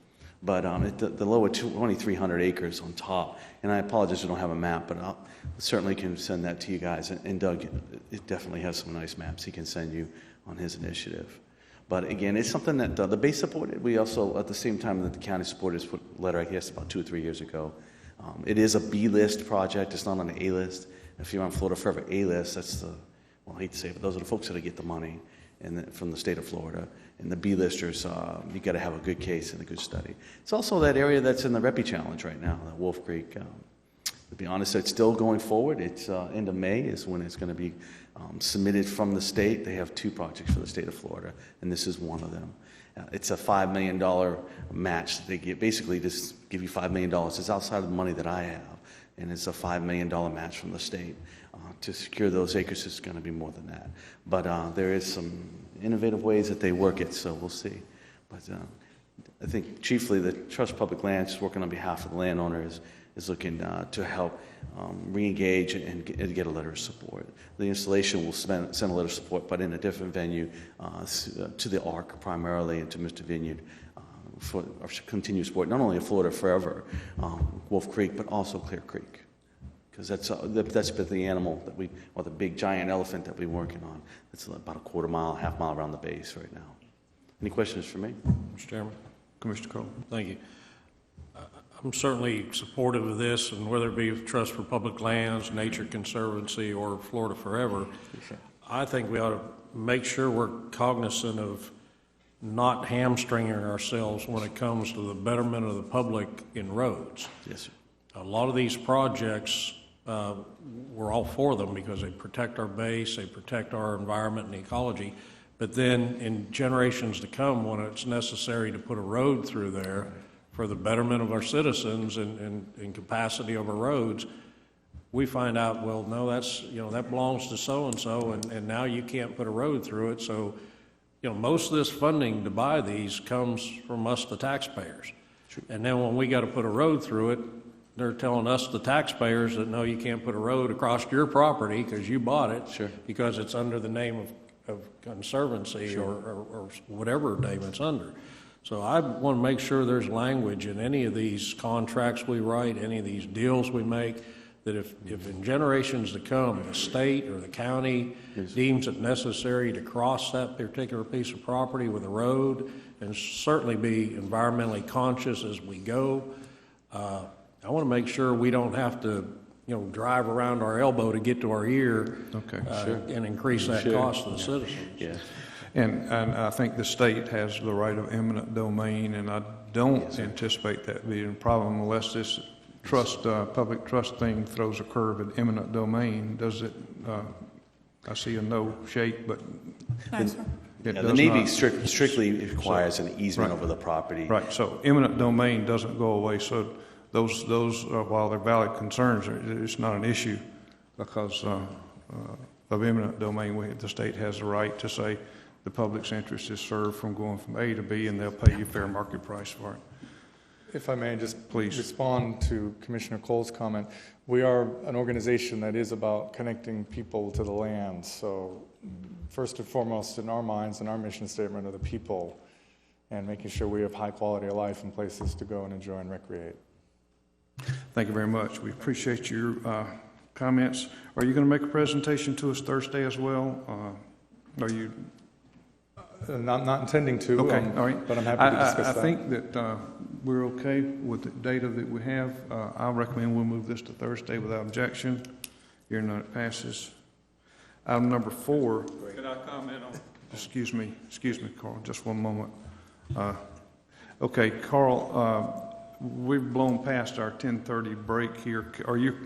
But the lower 2,300 acres on top, and I apologize I don't have a map, but I'll certainly can send that to you guys. And Doug, it definitely has some nice maps he can send you on his initiative. But again, it's something that the base supported. We also, at the same time that the county supported his letter, I guess about 2 or 3 years ago. It is a B-list project. It's not on the A-list. If you're on Florida Forever A-list, that's the, well, I hate to say it, but those are the folks that get the money from the state of Florida. And the B-listers, you got to have a good case and a good study. It's also that area that's in the Reppy Challenge right now, the Wolf Creek. To be honest, it's still going forward. It's end of May is when it's going to be submitted from the state. They have 2 projects for the state of Florida, and this is one of them. It's a $5 million match. They basically just give you $5 million. It's outside of the money that I have, and it's a $5 million match from the state. To secure those acres, it's going to be more than that. But there is some innovative ways that they work it, so we'll see. But I think chiefly the Trust Public Lands, working on behalf of the landowners, is looking to help re-engage and get a letter of support. The installation will send a letter of support, but in a different venue, to the ARC primarily and to Mr. Vineyard for our continued support, not only of Florida Forever, Wolf Creek, but also Clear Creek. Because that's the animal that or the big giant elephant that we're working on. It's about a quarter mile, half mile around the base right now. Any questions for me? Mr. Chairman. Commissioner Cole. Thank you. I'm certainly supportive of this, and whether it be Trust for Public Lands, Nature Conservancy, or Florida Forever, I think we ought to make sure we're cognizant of not hamstringing ourselves when it comes to the betterment of the public in roads. Yes, sir. A lot of these projects, we're all for them because they protect our base, they protect our environment and ecology, but then in generations to come, when it's necessary to put a road through there for the betterment of our citizens and capacity of our roads, we find out, well, no, that belongs to so-and-so, and now you can't put a road through it. So, most of this funding to buy these comes from us, the taxpayers. True. And then when we got to put a road through it, they're telling us, the taxpayers, that no, you can't put a road across your property because you bought it, sure, because it's under the name of conservancy, sure, or whatever name it's under. So I want to make sure there's language in any of these contracts we write, any of these deals we make, that if in generations to come, the state or the county deems it necessary to cross that particular piece of property with a road, and certainly be environmentally conscious as we go, I want to make sure we don't have to, drive around our elbow to get to our ear, sure, and increase that cost to the citizens. Yeah. And I think the state has the right of eminent domain, and I don't anticipate that being a problem unless this public trust thing throws a curve at eminent domain. Does it? I see a no shake, but the Navy strictly requires an easement over the property. Right. So eminent domain doesn't go away. So those while they're valid concerns, it's not an issue because of eminent domain. The state has the right to say the public's interest is served from going from A to B, and they'll pay you fair market price for it. If I may just please respond to Commissioner Cole's comment, we are an organization that is about connecting people to the land. So first and foremost in our minds and our mission statement are the people, and making sure we have high quality of life and places to go and enjoy and recreate. Thank you very much. We appreciate your comments. Are you going to make a presentation to us Thursday as well? Are you? Not intending to, okay, all right. But I'm happy to discuss that. I think that we're okay with the data that we have. I'll recommend we'll move this to Thursday without objection. Hearing none, it passes. Item number 4. Could I comment on? Excuse me, Carl, just one moment. Okay, Carl, we've blown past our 10:30 break here.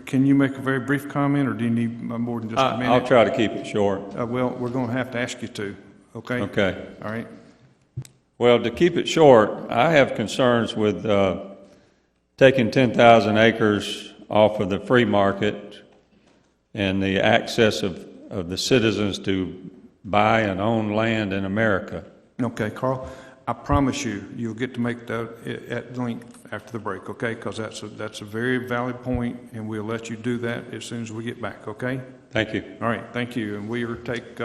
Can you make a very brief comment, or do you need more than just a minute? I'll try to keep it short. Well, we're going to have to ask you to. Okay. Okay. All right. Well, to keep it short, I have concerns with taking 10,000 acres off of the free market and the access of the citizens to buy and own land in America. Okay, Carl. I promise you'll get to make that at length after the break, okay? Because that's a very valid point, and we'll let you do that as soon as we get back, okay? Thank you. All right, thank you. And we'll take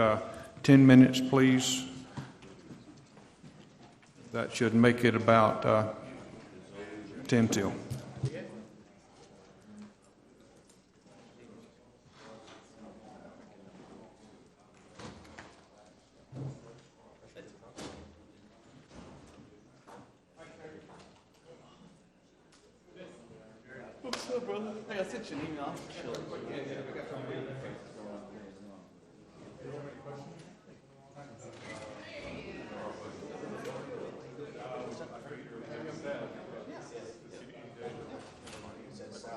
10 minutes, please. That should make it about Tim Till. What's up, brother? Hey, I sent you an email. Chill.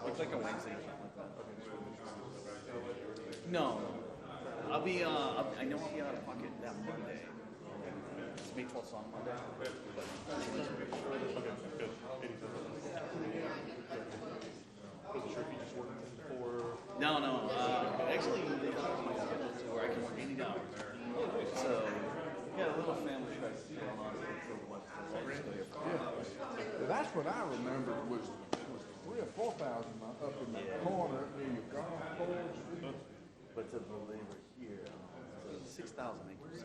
It's like a Wednesday. No, I'll be. I know I'll be out of pocket that Monday. It's May 12th on Monday. No. Actually, they got my schedule to where I can work any hours. So, yeah, a little family crisis going on. Yeah, that's what I remember was 3,000 or 4,000 up in the corner near your golf course. But to belabor here, 6,000 acres.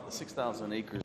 The 6,000 acres.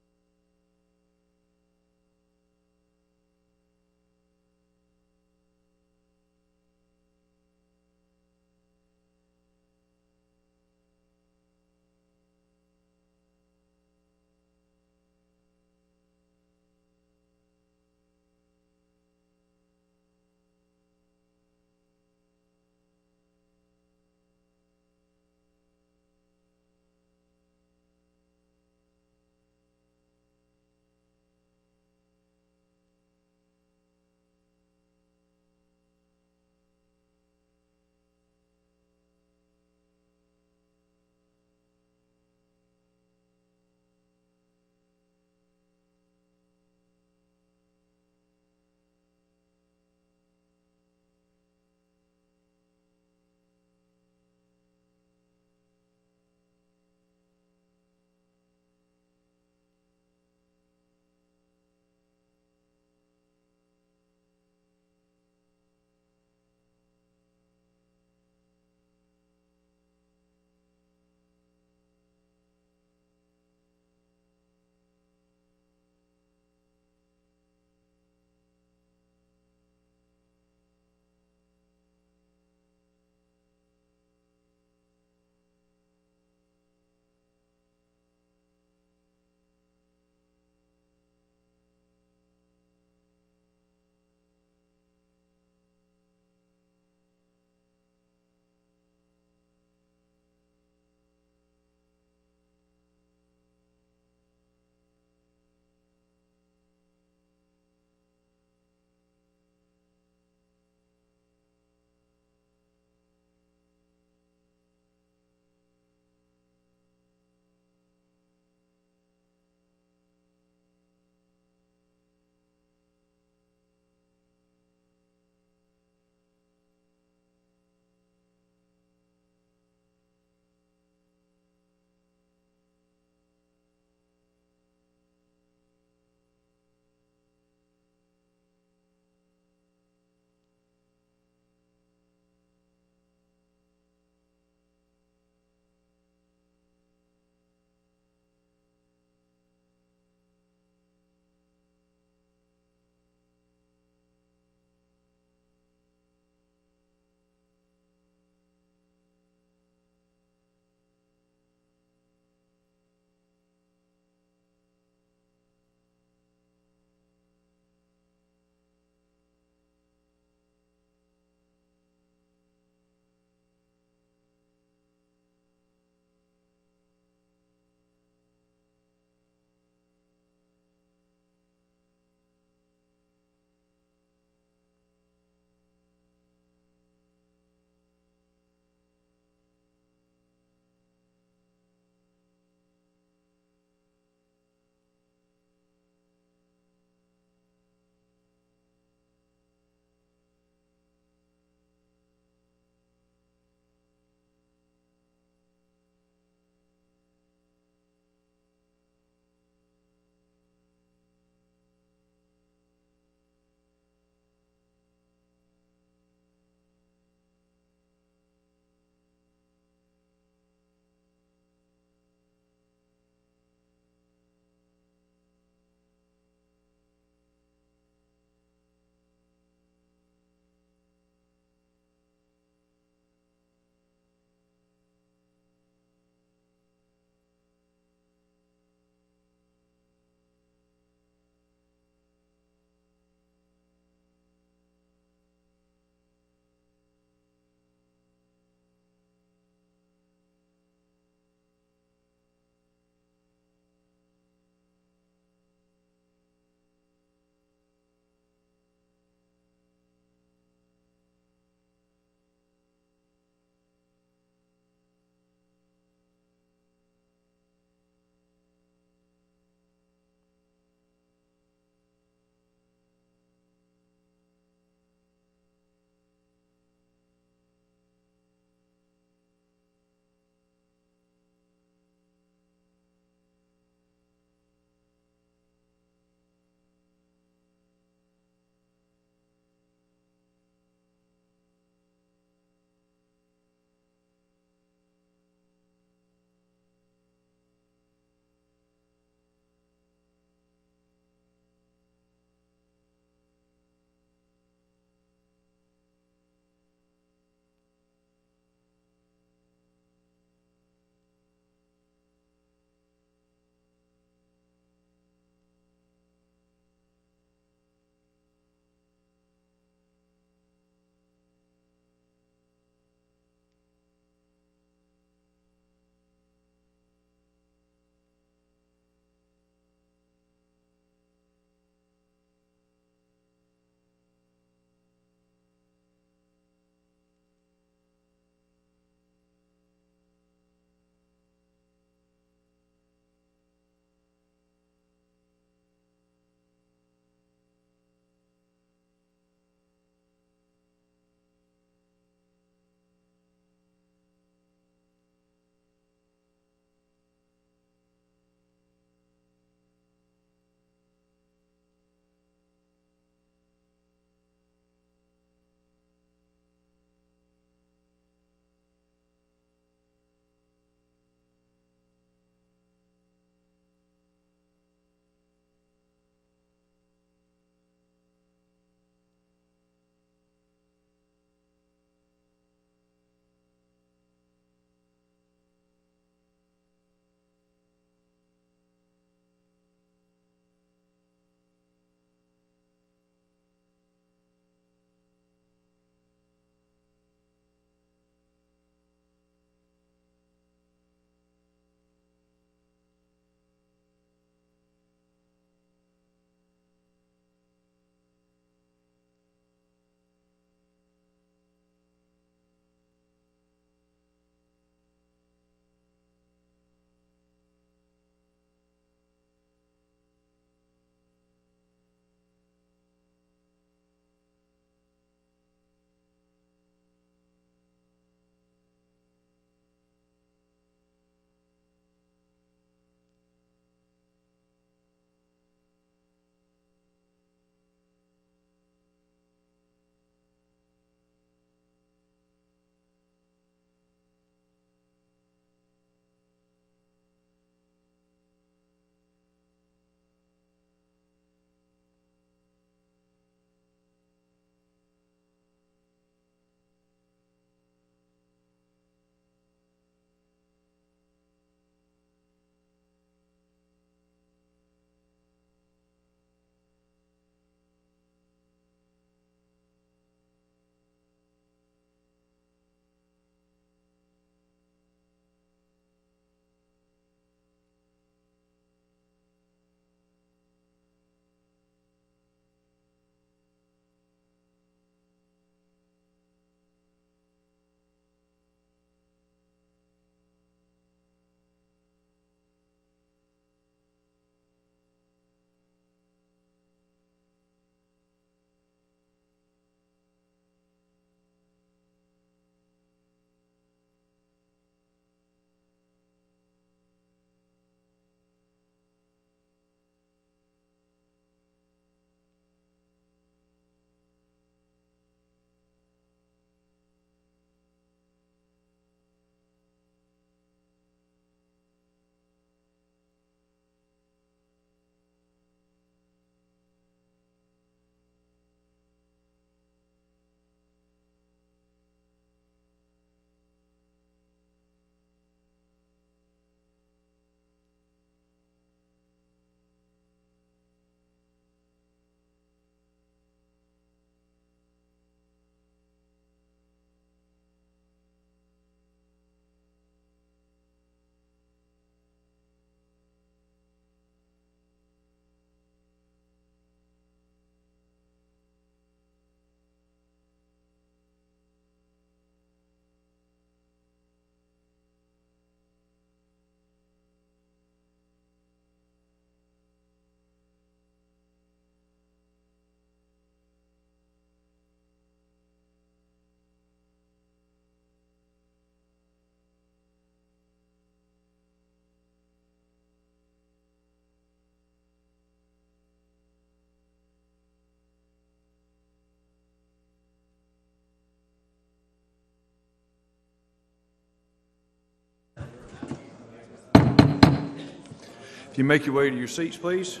If you make your way to your seats, please.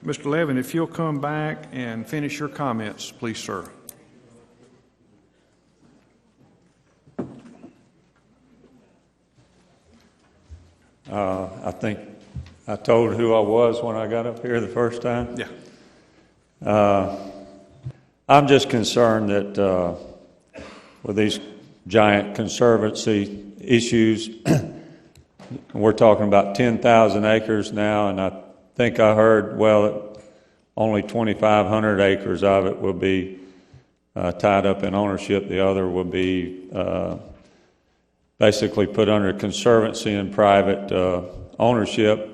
Mr. Levin, if you'll come back and finish your comments, please, sir. I think I told who I was when I got up here the first time. Yeah. I'm just concerned that with these giant conservancy issues, we're talking about 10,000 acres now, and I think I heard, well, only 2,500 acres of it will be tied up in ownership. The other will be basically put under conservancy and private ownership.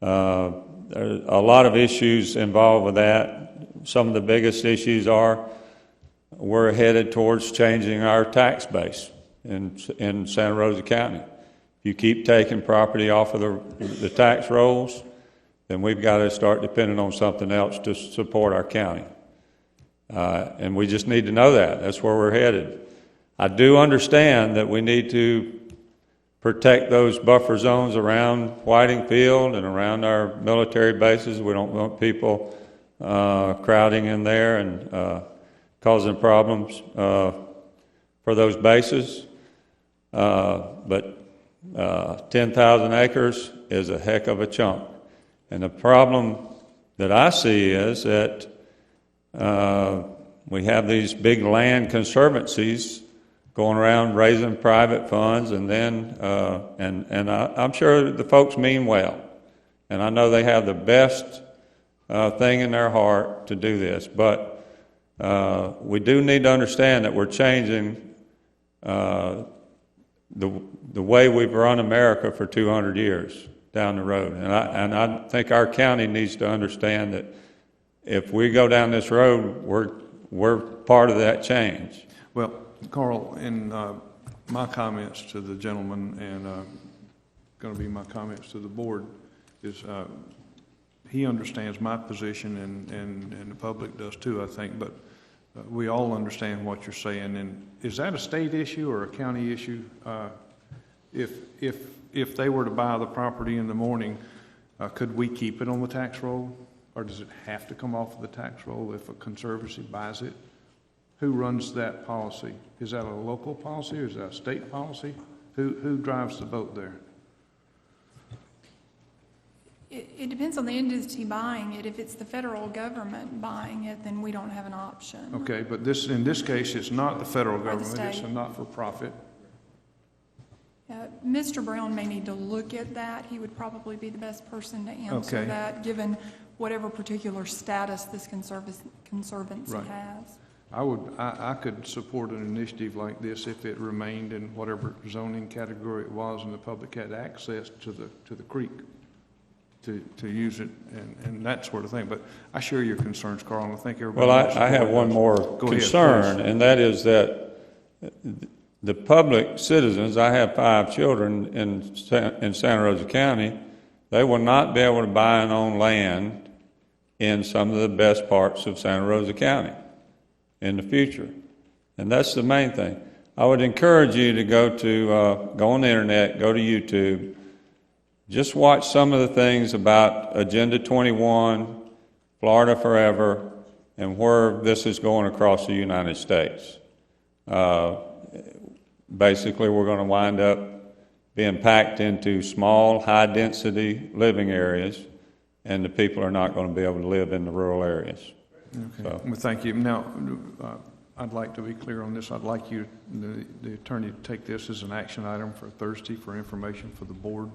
There are a lot of issues involved with that. Some of the biggest issues are we're headed towards changing our tax base in Santa Rosa County. If you keep taking property off of the tax rolls, then we've got to start depending on something else to support our county. And we just need to know that. That's where we're headed. I do understand that we need to protect those buffer zones around Whiting Field and around our military bases. We don't want people crowding in there and causing problems for those bases. But 10,000 acres is a heck of a chunk. And the problem that I see is that we have these big land conservancies going around raising private funds, and then I'm sure the folks mean well, and I know they have the best thing in their heart to do this, but we do need to understand that we're changing the way we've run America for 200 years down the road, and I think our county needs to understand that if we go down this road, we're part of that change. Well, Carl, in my comments to the gentleman and going to be my comments to the board is he understands my position and the public does too, I think, but we all understand what you're saying. And is that a state issue or a county issue? If they were to buy the property in the morning, could we keep it on the tax roll, or does it have to come off of the tax roll if a conservancy buys it? Who runs that policy? Is that a local policy or is that a state policy? Who drives the boat there? It depends on the entity buying it. If it's the federal government buying it, then we don't have an option. Okay, but in this case, it's not the federal government. It's a not-for-profit. Mr. Brown may need to look at that. He would probably be the best person to answer that, given whatever particular status this conservancy has. I could support an initiative like this if it remained in whatever zoning category it was and the public had access to the creek to use it and that sort of thing. But I share your concerns, Carl, and I think everybody Well, I have one more concern, and that is that the public citizens, I have 5 children in Santa Rosa County, they will not be able to buy and own land in some of the best parts of Santa Rosa County in the future. And that's the main thing. I would encourage you to go on the internet, go to YouTube, just watch some of the things about Agenda 21, Florida Forever, and where this is going across the United States. Basically, we're going to wind up being packed into small, high-density living areas, and the people are not going to be able to live in the rural areas. Okay. So. Well, thank you. Now, I'd like to be clear on this. I'd like you, the attorney, to take this as an action item for Thursday for information for the board.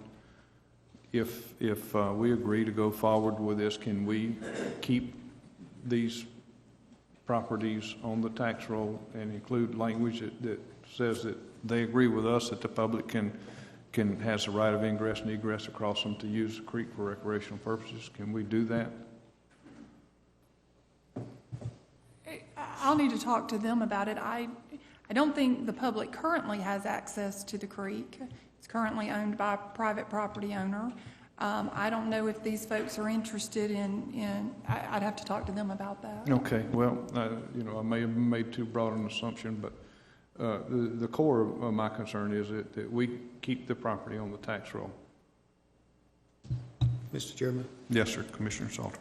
If we agree to go forward with this, can we keep these properties on the tax roll and include language that says that they agree with us that the public has the right of ingress and egress across them to use the creek for recreational purposes? Can we do that? I'll need to talk to them about it. I don't think the public currently has access to the creek. It's currently owned by a private property owner. I don't know if these folks are interested in I'd have to talk to them about that. Okay, well, I may have made too broad an assumption, but the core of my concern is that we keep the property on the tax roll. Mr. Chairman? Yes, sir, Commissioner Salter.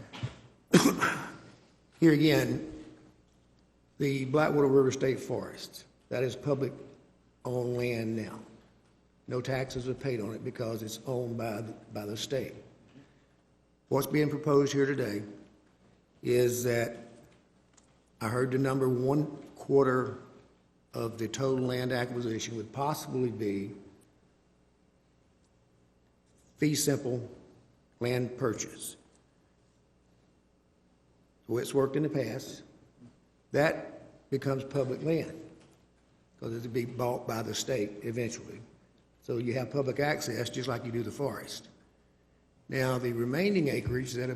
Here again, the Blackwater River State Forest, that is public-owned land now. No taxes are paid on it because it's owned by the state. What's being proposed here today is that I heard the number 1/4 of the total land acquisition would possibly be fee simple land purchase. The way it's worked in the past, that becomes public land because it'll be bought by the state eventually. So you have public access just like you do the forest. Now, the remaining acreage that'll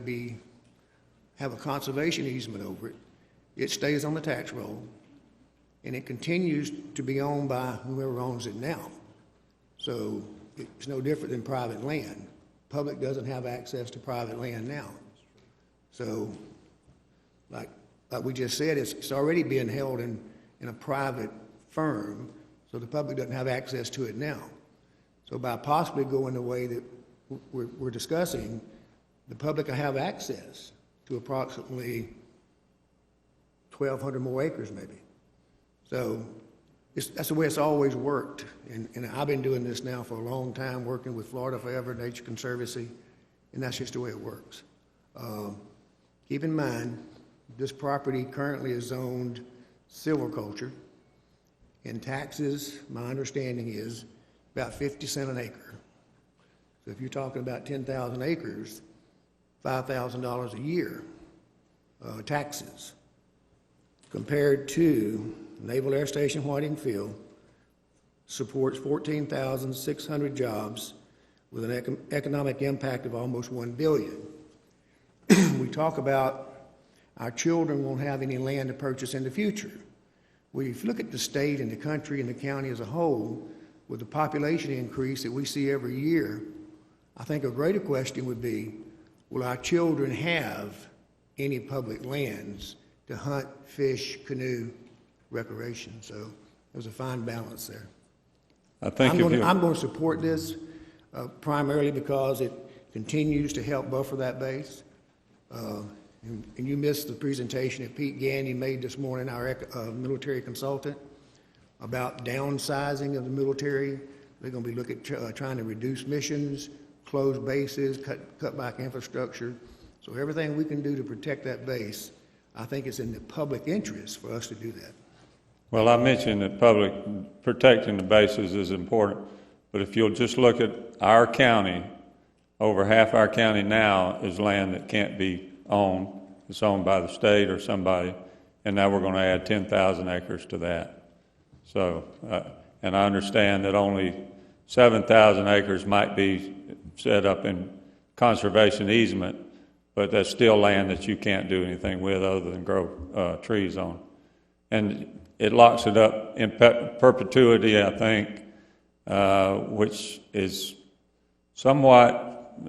have a conservation easement over it, it stays on the tax roll, and it continues to be owned by whoever owns it now. So it's no different than private land. Public doesn't have access to private land now. So, like we just said, it's already being held in a private firm, so the public doesn't have access to it now. So by possibly going the way that we're discussing, the public will have access to approximately 1,200 more acres maybe. So that's the way it's always worked. And I've been doing this now for a long time, working with Florida Forever Nature Conservancy, and that's just the way it works. Keep in mind, this property currently is zoned silviculture, and taxes, my understanding is, about 50 cents an acre. So if you're talking about 10,000 acres, $5,000 a year taxes, compared to Naval Air Station Whiting Field, supports 14,600 jobs with an economic impact of almost $1 billion. We talk about our children won't have any land to purchase in the future. Well, if you look at the state and the country and the county as a whole, with the population increase that we see every year, I think a greater question would be, will our children have any public lands to hunt, fish, canoe, recreation? So there's a fine balance there. I'm going to support this primarily because it continues to help buffer that base. And you missed the presentation that Pete Gandy made this morning, our military consultant, about downsizing of the military. They're going to be looking at trying to reduce missions, close bases, cut back infrastructure. So everything we can do to protect that base, I think it's in the public interest for us to do that. Well, I mentioned that protecting the bases is important, but if you'll just look at our county, over half our county now is land that can't be owned. It's owned by the state or somebody, and now we're going to add 10,000 acres to that. So, and I understand that only 7,000 acres might be set up in conservation easement, but that's still land that you can't do anything with other than grow trees on. And it locks it up in perpetuity, I think, which is somewhat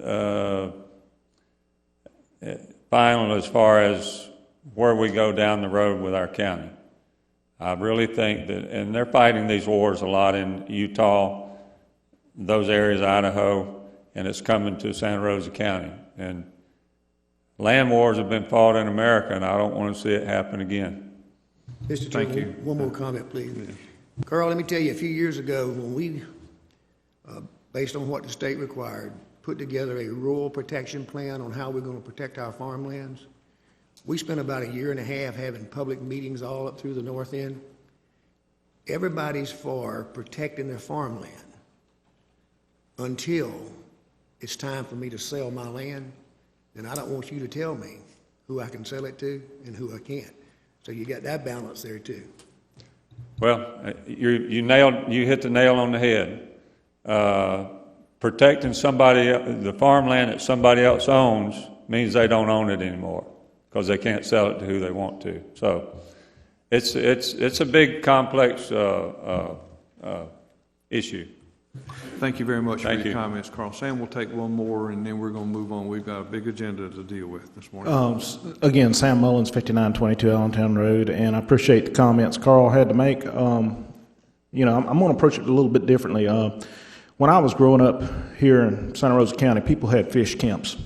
final as far as where we go down the road with our county. I really think that, and they're fighting these wars a lot in Utah, those areas, Idaho, and it's coming to Santa Rosa County. And land wars have been fought in America, and I don't want to see it happen again. Mr. Chairman, one more comment, please. Yeah. Carl, let me tell you, a few years ago, when we, based on what the state required, put together a rural protection plan on how we're going to protect our farmlands, we spent about a year and a half having public meetings all up through the north end. Everybody's for protecting their farmland until it's time for me to sell my land, and I don't want you to tell me who I can sell it to and who I can't. So you got that balance there too. Well, you hit the nail on the head. Protecting the farmland that somebody else owns means they don't own it anymore because they can't sell it to who they want to. So it's a big, complex issue. Thank you very much for your comments, Carl. Sam, we'll take one more, and then we're going to move on. We've got a big agenda to deal with this morning. Again, Sam Mullins, 5922 Allentown Road, and I appreciate the comments Carl had to make. You know, I'm going to approach it a little bit differently. When I was growing up here in Santa Rosa County, people had fish camps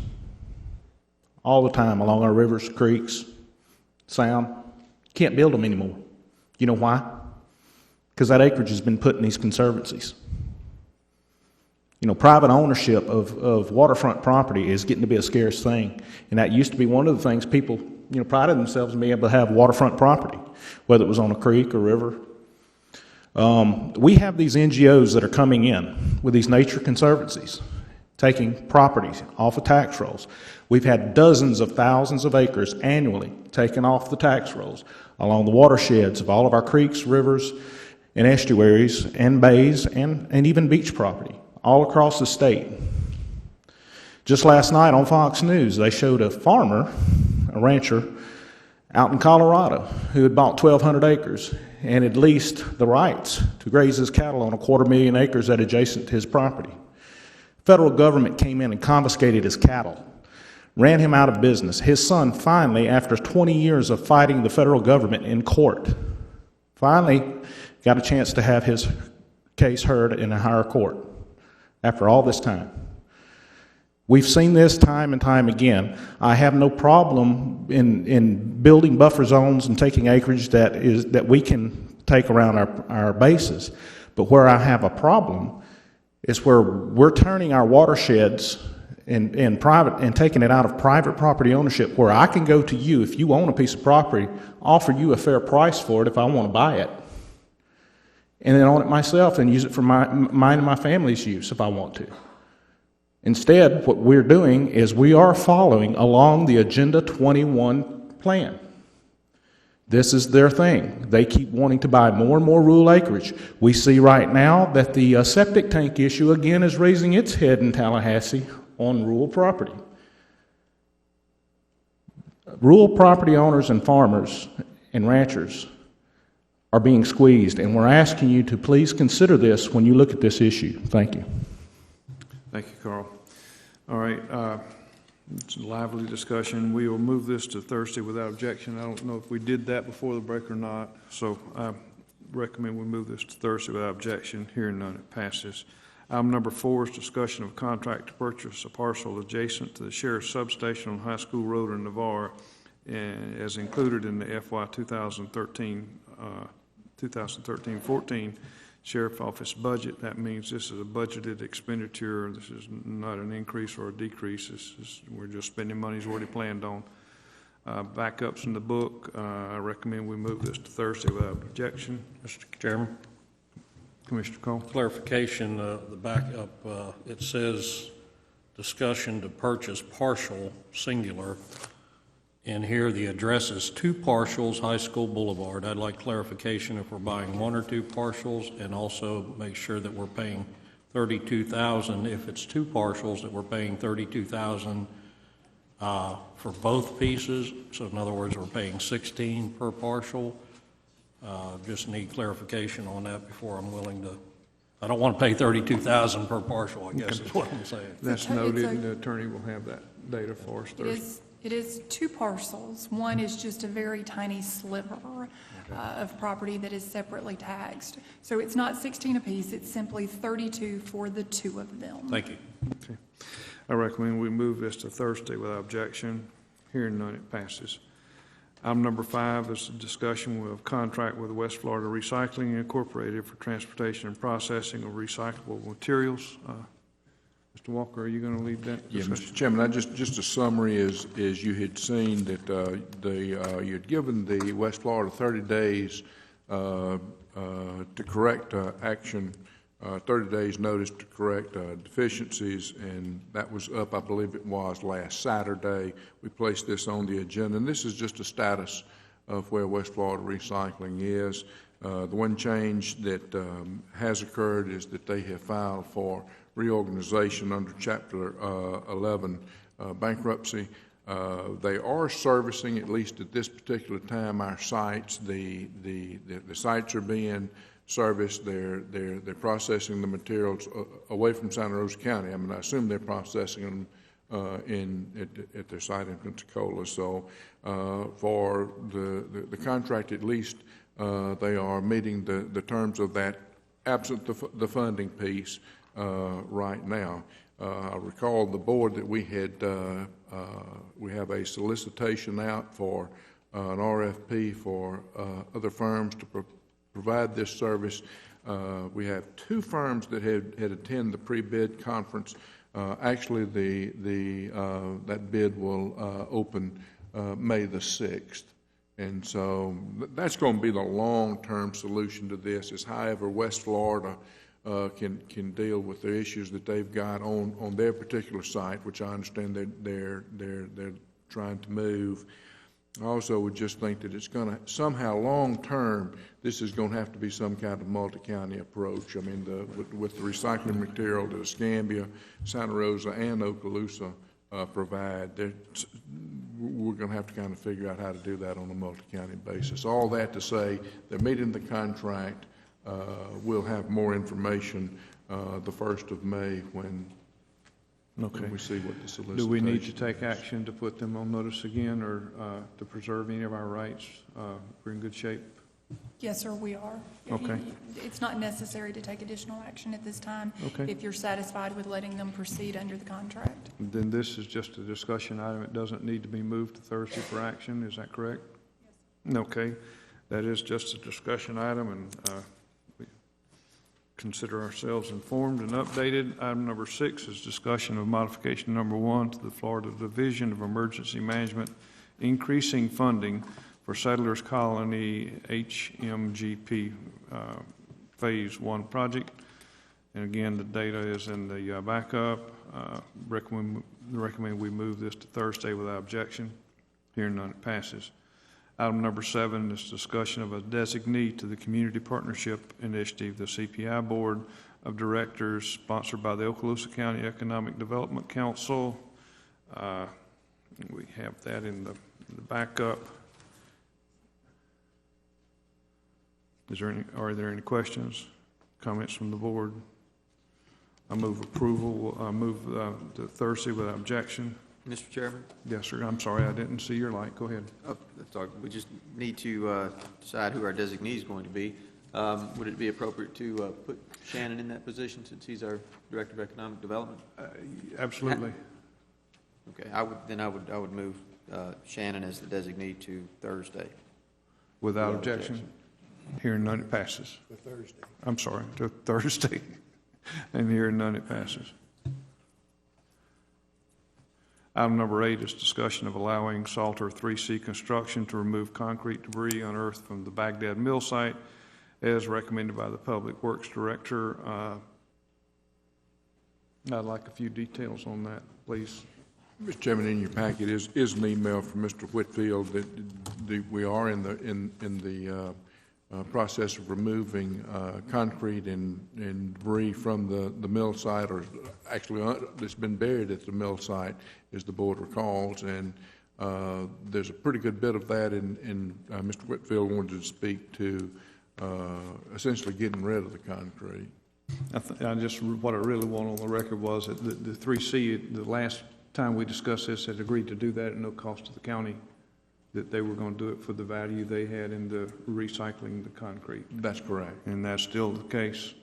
all the time along our rivers, creeks, sound. Can't build them anymore. You know why? Because that acreage has been put in these conservancies. You know, private ownership of waterfront property is getting to be a scarce thing. And that used to be one of the things people, you know, prided themselves in being able to have waterfront property, whether it was on a creek or river. We have these NGOs that are coming in with these nature conservancies, taking properties off of tax rolls. We've had dozens of thousands of acres annually taken off the tax rolls along the watersheds of all of our creeks, rivers, and estuaries, and bays, and even beach property all across the state. Just last night on Fox News, they showed a farmer, a rancher, out in Colorado who had bought 1,200 acres and had leased the rights to graze his cattle on 250,000 acres that adjacent to his property. Federal government came in and confiscated his cattle, ran him out of business. His son finally, after 20 years of fighting the federal government in court, finally got a chance to have his case heard in a higher court after all this time. We've seen this time and time again. I have no problem in building buffer zones and taking acreage that we can take around our bases. But where I have a problem is where we're turning our watersheds and taking it out of private property ownership, where I can go to you, if you own a piece of property, offer you a fair price for it if I want to buy it, and then own it myself and use it for mine and my family's use if I want to. Instead, what we're doing is we are following along the Agenda 21 plan. This is their thing. They keep wanting to buy more and more rural acreage. We see right now that the septic tank issue again is raising its head in Tallahassee on rural property. Rural property owners and farmers and ranchers are being squeezed, and we're asking you to please consider this when you look at this issue. Thank you. Thank you, Carl. All right, it's a lively discussion. We will move this to Thursday without objection. I don't know if we did that before the break or not, so I recommend we move this to Thursday without objection. Hearing none, it passes. Item number 4 is discussion of contract to purchase a parcel adjacent to the sheriff's substation on High School Road in Navarre, as included in the FY 2013-14 Sheriff Office budget. That means this is a budgeted expenditure. This is not an increase or a decrease. We're just spending money he's already planned on. Backups in the book. I recommend we move this to Thursday without objection. Mr. Chairman. Commissioner Cole. Clarification, the backup, it says discussion to purchase partial, singular. And here the address is 2 partials, High School Boulevard. I'd like clarification if we're buying 1 or 2 partials, and also make sure that we're paying $32,000. If it's 2 partials, that we're paying $32,000 for both pieces. So in other words, we're paying $16,000 per partial. Just need clarification on that before I'm willing to. I don't want to pay $32,000 per partial, I guess is what I'm saying. That's noted, and the attorney will have that data for us Thursday. It is 2 parcels. One is just a very tiny sliver of property that is separately taxed. So it's not 16 apiece, it's simply 32 for the 2 of them. Thank you. Okay. I recommend we move this to Thursday without objection. Hearing none, it passes. Item number 5 is a discussion of contract with West Florida Recycling Incorporated for transportation and processing of recyclable materials. Mr. Walker, are you going to lead that discussion? Yeah, Mr. Chairman, just a summary is you had seen that you had given the West Florida 30 days to correct action, 30 days notice to correct deficiencies, and that was up, I believe it was last Saturday. We placed this on the agenda, and this is just a status of where West Florida Recycling is. The one change that has occurred is that they have filed for reorganization under Chapter 11 bankruptcy. They are servicing, at least at this particular time, our sites. The sites are being serviced. They're processing the materials away from Santa Rosa County. I mean, I assume they're processing them at their site in Pensacola. So for the contract, at least, they are meeting the terms of that absent the funding piece right now. I recall the board that we have a solicitation out for an RFP for other firms to provide this service. We have 2 firms that had attended the pre-bid conference. Actually, that bid will open May the 6th. And so that's going to be the long-term solution to this, is however West Florida can deal with the issues that they've got on their particular site, which I understand they're trying to move. I also would just think that it's going to, somehow long-term, this is going to have to be some kind of multi-county approach. I mean, with the recycling material that Escambia, Santa Rosa, and Okaloosa provide, we're going to have to kind of figure out how to do that on a multi-county basis. All that to say, they're meeting the contract. We'll have more information the 1st of May when we see what the solicitation. Do we need to take action to put them on notice again, or to preserve any of our rights? We're in good shape? Yes, sir, we are. Okay. It's not necessary to take additional action at this time. Okay. If you're satisfied with letting them proceed under the contract. Then this is just a discussion item. It doesn't need to be moved to Thursday for action. Is that correct? Yes. Okay. That is just a discussion item, and we consider ourselves informed and updated. Item number 6 is discussion of modification number 1 to the Florida Division of Emergency Management, increasing funding for Settlers Colony HMGP Phase 1 project. And again, the data is in the backup. Recommend we move this to Thursday without objection. Hearing none, it passes. Item number 7 is discussion of a designee to the Community Partnership Initiative, the CPI Board of Directors, sponsored by the Okaloosa County Economic Development Council. We have that in the backup. Are there any questions, comments from the board? I move approval. I move to Thursday without objection. Mr. Chairman? Yes, sir. I'm sorry, I didn't see your light. Go ahead. Oh, that's all. We just need to decide who our designee is going to be. Would it be appropriate to put Shannon in that position since he's our Director of Economic Development? Absolutely. Okay. I would move Shannon as the designee to Thursday. Without objection. Hearing none, it passes. For Thursday. I'm sorry, to Thursday. And hearing none, it passes. Item number 8 is discussion of allowing Salter 3C Construction to remove concrete debris unearthed from the Baghdad mill site as recommended by the Public Works Director. I'd like a few details on that, please. Mr. Chairman, in your packet is an email from Mr. Whitfield that we are in the process of removing concrete and debris from the mill site, or actually it's been buried at the mill site, as the board recalls, and there's a pretty good bit of that, and Mr. Whitfield wanted to speak to essentially getting rid of the concrete. What I really want on the record was that the 3C, the last time we discussed this, had agreed to do that at no cost to the county, that they were going to do it for the value they had in the recycling the concrete. That's correct. And that's still the case.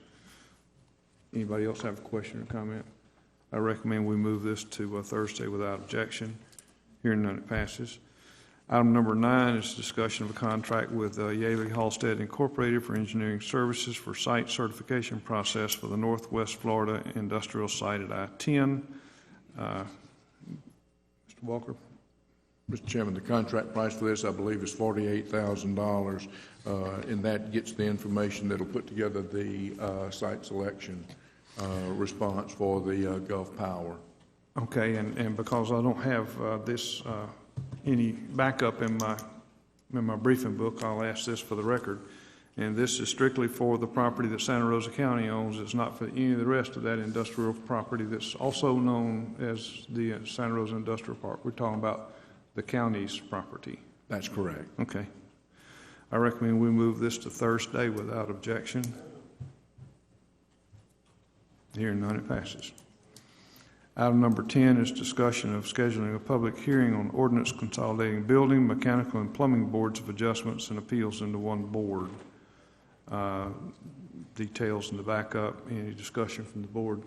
Anybody else have a question or comment? I recommend we move this to Thursday without objection. Hearing none, it passes. Item number 9 is discussion of a contract with Yaley Halstead Incorporated for engineering services for site certification process for the Northwest Florida Industrial Site at I-10. Mr. Walker. Mr. Chairman, the contract price for this, I believe, is $48,000, and that gets the information that will put together the site selection response for the Gulf Power. Okay, and because I don't have any backup in my briefing book, I'll ask this for the record. And this is strictly for the property that Santa Rosa County owns. It's not for any of the rest of that industrial property that's also known as the Santa Rosa Industrial Park. We're talking about the county's property. That's correct. Okay. I recommend we move this to Thursday without objection. Hearing none, it passes. Item number 10 is discussion of scheduling a public hearing on ordinance consolidating building, mechanical, and plumbing boards of adjustments and appeals into one board. details in the backup. Any discussion from the board?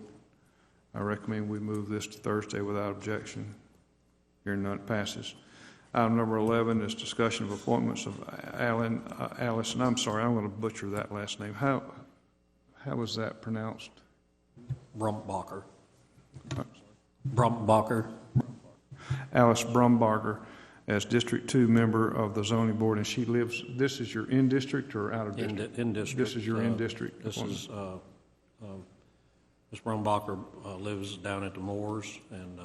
I recommend we move this to Thursday without objection. Hearing none, it passes. Item number 11 is discussion of appointments of Alice, and I'm sorry, I'm going to butcher that last name. How was that pronounced? Brumbacher. Brumbacher. Alice Brumbacher as District 2 member of the Zoning Board, and she lives, this is your in-district or out-of-district? In-district. This is your in-district This appointment. is, Ms. Brumbacher lives down at the Moors, and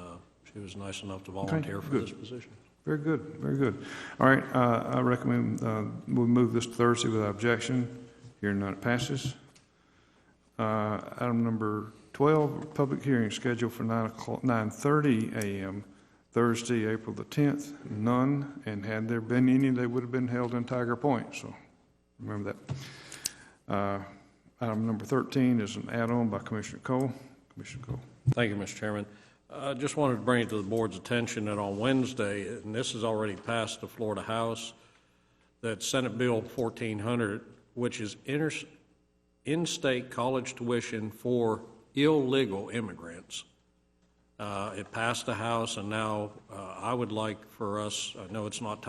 she was nice enough to volunteer for this position. Very good, very good. All right, I recommend we move this to Thursday without objection. Hearing none, it passes. Item number 12, public hearing scheduled for 9:30 a.m. Thursday, April the 10th. None, and had there been any, they would have been held in Tiger Point, so remember that. Item number 13 is an add-on by Commissioner Cole. Commissioner Cole. Thank you, Mr. Chairman. I just wanted to bring it to the board's attention that on Wednesday, and this has already passed the Florida House, that Senate Bill 1400, which is in-state college tuition for illegal immigrants, it passed the House, and now I would like for us, I know it's not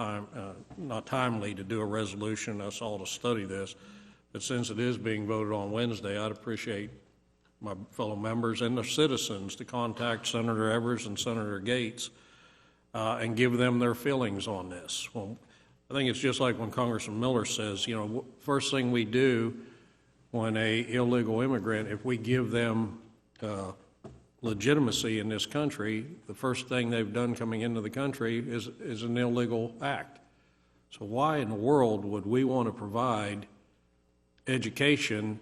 timely to do a resolution, us all to study this, but since it is being voted on Wednesday, I'd appreciate my fellow members and the citizens to contact Senator Evers and Senator Gates and give them their feelings on this. Well, I think it's just like when Congressman Miller says, you know, first thing we do when a illegal immigrant, if we give them legitimacy in this country, the first thing they've done coming into the country is an illegal act. So why in the world would we want to provide education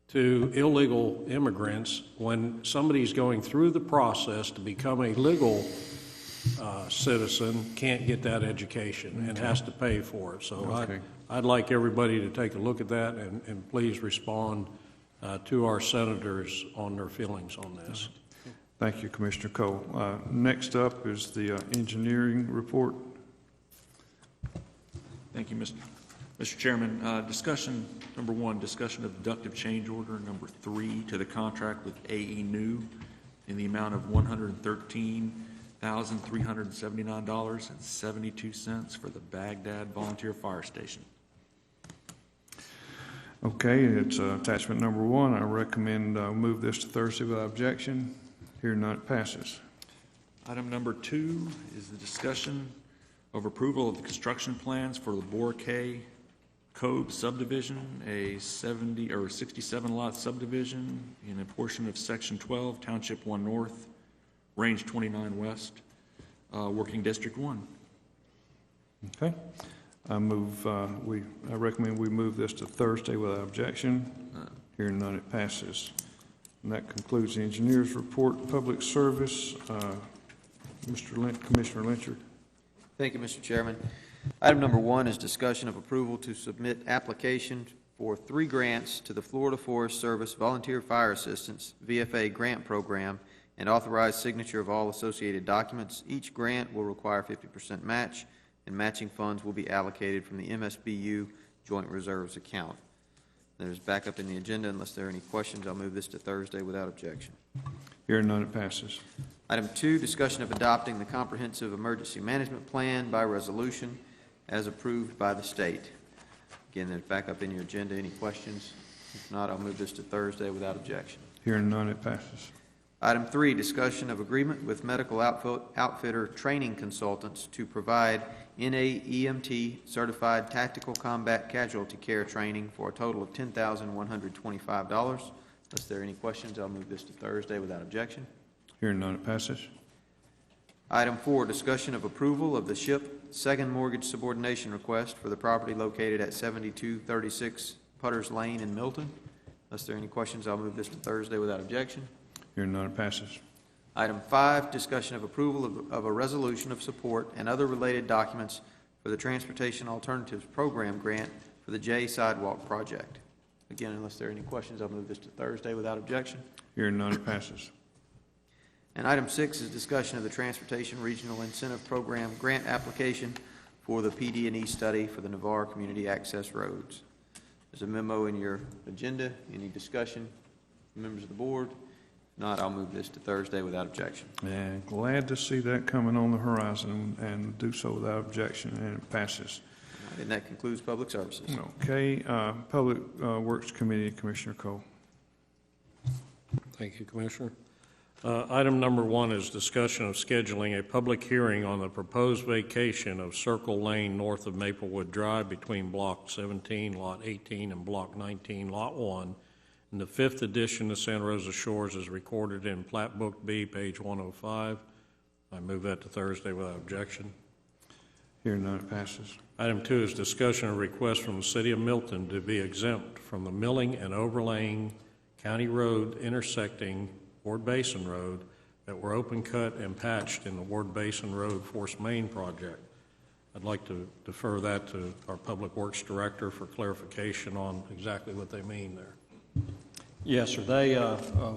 to illegal immigrants when somebody's going through the process to become a legal citizen, can't get that education and has to pay for it? So I'd like everybody to take a look at that and please respond to our senators on their feelings on this. Thank you, Commissioner Cole. Next up is the engineering report. Thank you, Mr. Chairman. Discussion number 1, discussion of deductive change order number 3 to the contract with AE New in the amount of $113,379.72 for the Baghdad Volunteer Fire Station. Okay, it's attachment number 1. I recommend move this to Thursday without objection. Hearing none, it passes. Item number 2 is the discussion of approval of the construction plans for the Boracay Cove subdivision, a 67 lot subdivision in a portion of Section 12, Township 1 North, Range 29 West, Working District 1. Okay. I recommend we move this to Thursday without objection. Hearing none, it passes. And that concludes the engineer's report. Public service, Commissioner Lynchard. Thank you, Mr. Chairman. Item number 1 is discussion of approval to submit application for 3 grants to the Florida Forest Service Volunteer Fire Assistance VFA grant program and authorize signature of all associated documents. Each grant will require 50% match, and matching funds will be allocated from the MSBU Joint Reserves account. There's backup in the agenda. Unless there are any questions, I'll move this to Thursday without objection. Hearing none, it passes. Item 2, discussion of adopting the Comprehensive Emergency Management Plan by resolution as approved by the state. Again, there's backup in your agenda. Any questions? If not, I'll move this to Thursday without objection. Hearing none, it passes. Item 3, discussion of agreement with medical outfitter training consultants to provide NAEMT certified tactical combat casualty care training for a total of $10,125. Unless there are any questions, I'll move this to Thursday without objection. Hearing none, it passes. Item 4, discussion of approval of the SHIP second mortgage subordination request for the property located at 7236 Putters Lane in Milton. Unless there are any questions, I'll move this to Thursday without objection. Hearing none, it passes. Item 5, discussion of approval of a resolution of support and other related documents for the Transportation Alternatives Program grant for the J Sidewalk Project. Again, unless there are any questions, I'll move this to Thursday without objection. Hearing none, it passes. And item 6 is discussion of the Transportation Regional Incentive Program grant application for the PD&E study for the Navarre Community Access Roads. There's a memo in your agenda. Any discussion, members of the board? If not, I'll move this to Thursday without objection. And glad to see that coming on the horizon and do so without objection, and it passes. And that concludes public services. Okay, Public Works Committee, Commissioner Cole. Thank you, Commissioner. Item number 1 is discussion of scheduling a public hearing on the proposed vacation of Circle Lane north of Maplewood Drive between Block 17, Lot 18, and Block 19, Lot 1. And the 5th edition of Santa Rosa Shores is recorded in Plat Book B, page 105. I move that to Thursday without objection. Hearing none, it passes. Item 2 is discussion of request from the City of Milton to be exempt from the milling and overlaying county road intersecting Ward Basin Road that were open cut and patched in the Ward Basin Road Force Main project. I'd like to defer that to our Public Works Director for clarification on exactly what they mean there. Yes, sir. They,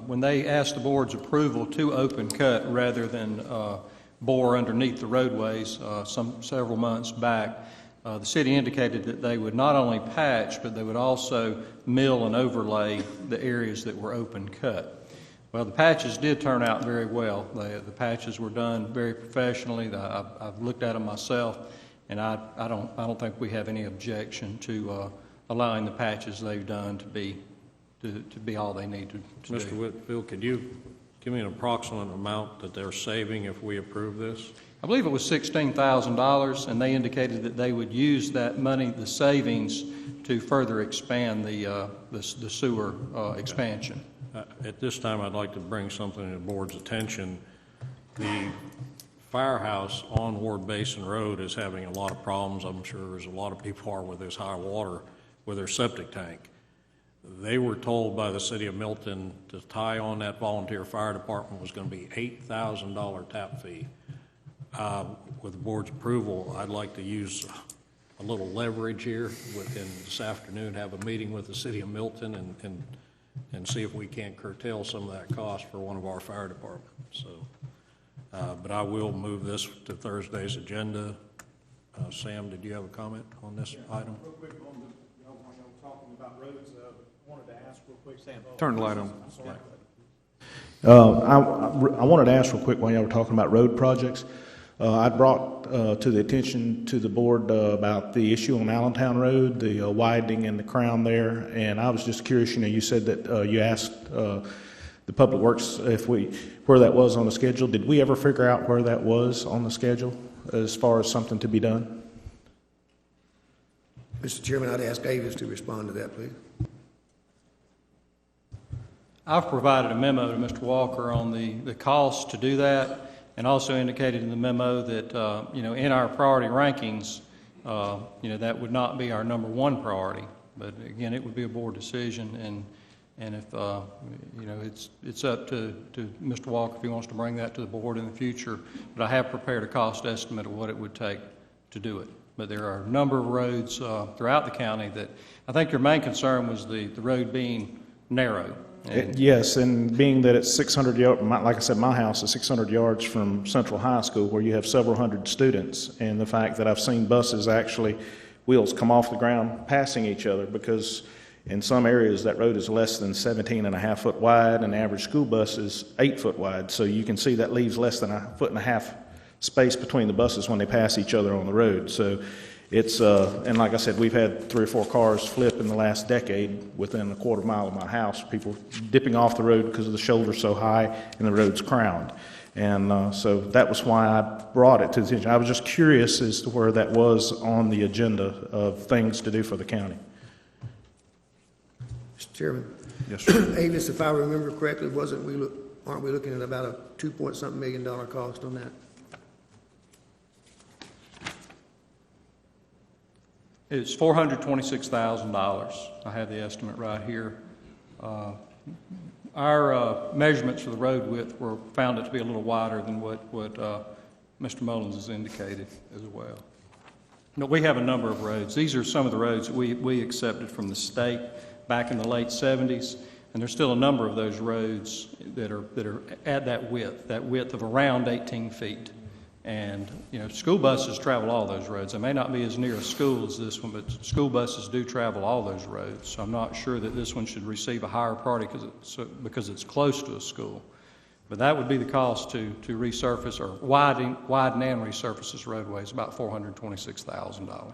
when they asked the board's approval to open cut rather than bore underneath the roadways several months back, the city indicated that they would not only patch, but they would also mill and overlay the areas that were open cut. Well, the patches did turn out very well. The patches were done very professionally. I've looked at them myself, and I don't think we have any objection to allowing the patches they've done to be all they need to Mr. do. Whitfield, could you give me an approximate amount that they're saving if we approve this? I believe it was $16,000, and they indicated that they would use that money, the savings, to further expand the sewer expansion. At this time, I'd like to bring something to the board's attention. The firehouse on Ward Basin Road is having a lot of problems. I'm sure there's a lot of people are with this high water with their septic tank. They were told by the City of Milton to tie on that volunteer fire department was going to be $8,000 tap fee. With the board's approval, I'd like to use a little leverage here within this afternoon, have a meeting with the City of Milton and see if we can't curtail some of that cost for one of our fire departments. So, but I will move this to Thursday's agenda. Sam, did you have a comment on this item? Real quick on the, when you were talking about roads, wanted to ask real quick, Sam. Turn the light on. I wanted to ask real quick while y'all were talking about road projects. I brought to the attention to the board about the issue on Allentown Road, the widening and the crown there, and I was just curious. You said that you asked the Public Works where that was on the schedule. Did we ever figure out where that was on the schedule as far as something to be done? Mr. Chairman, I'd ask Avis to respond to that, please. I've provided a memo to Mr. Walker on the cost to do that, and also indicated in the memo that in our priority rankings, that would not be our number one priority. But again, it would be a board decision, and if it's up to Mr. Walker if he wants to bring that to the board in the future. But I have prepared a cost estimate of what it would take to do it. But there are a number of roads throughout the county that I think your main concern was the road being narrow. Yes, and being that it's 600 yards, like I said, my house is 600 yards from Central High School, where you have several hundred students, and the fact that I've seen buses actually, wheels come off the ground passing each other, because in some areas that road is less than 17.5 foot wide, and the average school bus is 8 foot wide. So you can see that leaves less than 1.5 foot space between the buses when they pass each other on the road. So it's, and like I said, we've had 3 or 4 cars flip in the last decade within a quarter mile of my house, people dipping off the road because the shoulder's so high and the road's crowned. And so that was why I brought it to the attention. I was just curious as to where that was on the agenda of things to do for the county. Mr. Chairman. Yes, sir. Avis, if I remember correctly, aren't we looking at about a $2-point-something million cost on that? It's $426,000. I have the estimate right here. Our measurements for the road width found it to be a little wider than what Mr. Mullins has indicated as well. No, we have a number of roads. These are some of the roads that we accepted from the state back in the late 70s, and there's still a number of those roads that are at that width of around 18 feet. And, school buses travel all those roads. They may not be as near a school as this one, but school buses do travel all those roads. So I'm not sure that this one should receive a higher priority because it's close to a school. But that would be the cost to resurface or widen and resurface this roadway is about $426,000.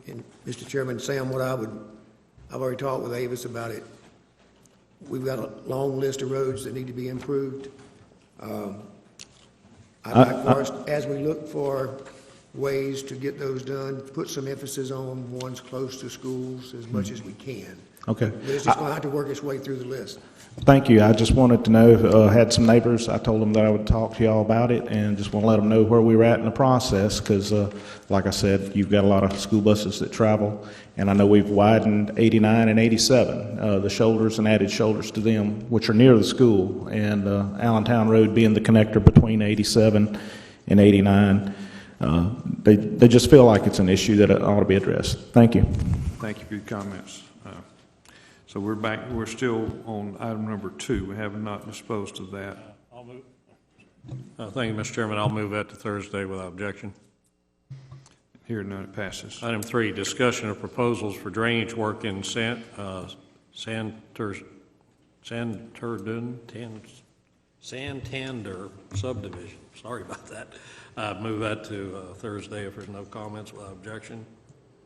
And Mr. Chairman, Sam, I've already talked with Avis about it. We've got a long list of roads that need to be improved. I'd like for us, as we look for ways to get those done, put some emphasis on ones close to schools as much as we can. Okay. But it's just going to have to work its way through the list. Thank you. I just wanted to know, had some neighbors, I told them that I would talk to y'all about it and just want to let them know where we were at in the process because, like I said, you've got a lot of school buses that travel, and I know we've widened 89 and 87, the shoulders and added shoulders to them, which are near the school, and Allentown Road being the connector between 87 and 89. They just feel like it's an issue that ought to be addressed. Thank you. Thank you for your comments. So we're still on item number 2. We have not disposed of that. Thank you, Mr. Chairman. I'll move that to Thursday without objection. Hearing none, it passes. Item 3, discussion of proposals for drainage work in Santander subdivision. Sorry about that. Move that to Thursday if there's no comments without objection.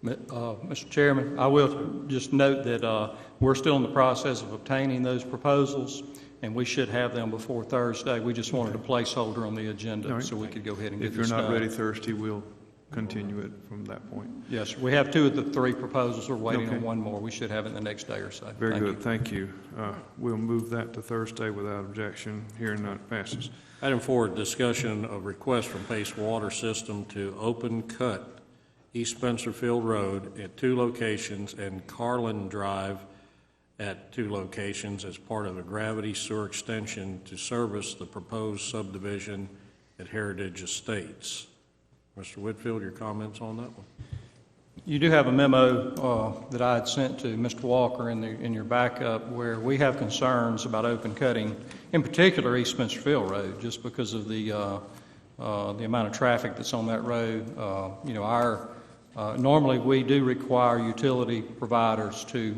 Mr. Chairman, I will just note that we're still in the process of obtaining those proposals, and we should have them before Thursday. We just wanted a placeholder on the agenda so we could go ahead and get this done. If you're not ready Thursday, we'll continue it from that point. Yes, we have 2 of the 3 proposals. We're waiting on 1 more. We should have it in the next day or so. Very good. Thank you. We'll move that to Thursday without objection. Hearing none, it passes. Item 4, discussion of request from Pace Water System to open cut East Spencerfield Road at 2 locations and Carlin Drive at 2 locations as part of a gravity sewer extension to service the proposed subdivision at Heritage Estates. Mr. Whitfield, your comments on that one? You do have a memo that I had sent to Mr. Walker in your backup where we have concerns about open cutting, in particular East Spencerfield Road, just because of the amount of traffic that's on that road. Normally we do require utility providers to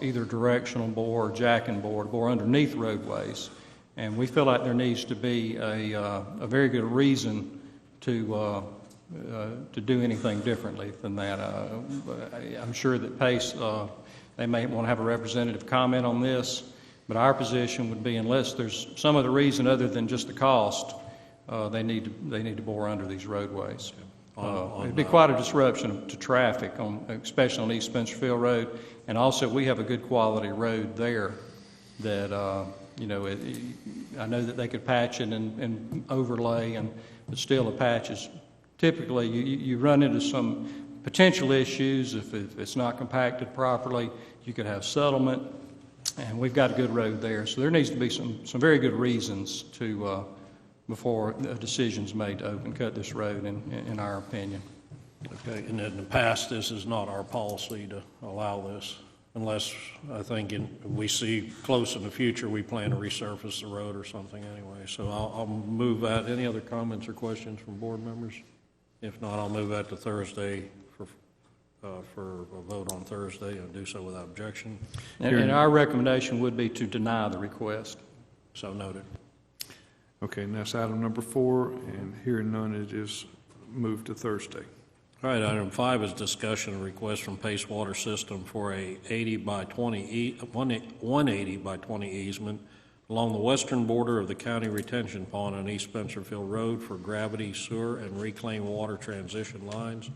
either directional bore or jack and bore underneath roadways, and we feel like there needs to be a very good reason to do anything differently than that. I'm sure that Pace, they may want to have a representative comment on this, but our position would be unless there's some other reason other than just the cost, they need to bore under these roadways. It'd be quite a disruption to traffic, especially on East Spencerfield Road, and also we have a good quality road there that I know that they could patch it and overlay, but still the patches. Typically, you run into some potential issues if it's not compacted properly. You could have settlement, and we've got a good road there. So there needs to be some very good reasons to before a decision's made to open cut this road, in our opinion. Okay, and in the past, this is not our policy to allow this, unless I think we see close in the future we plan to resurface the road or something anyway. So I'll move that. Any other comments or questions from board members? If not, I'll move that to Thursday for a vote on Thursday. I'll do so without objection. And our recommendation would be to deny the request. So noted. Okay, and that's item number 4, and hearing none, it is moved to Thursday. All right, item 5 is discussion and request from Pace Water System for a 180 by 20 easement along the western border of the county retention pond on East Spencerfield Road for gravity, sewer, and reclaimed water transition lines.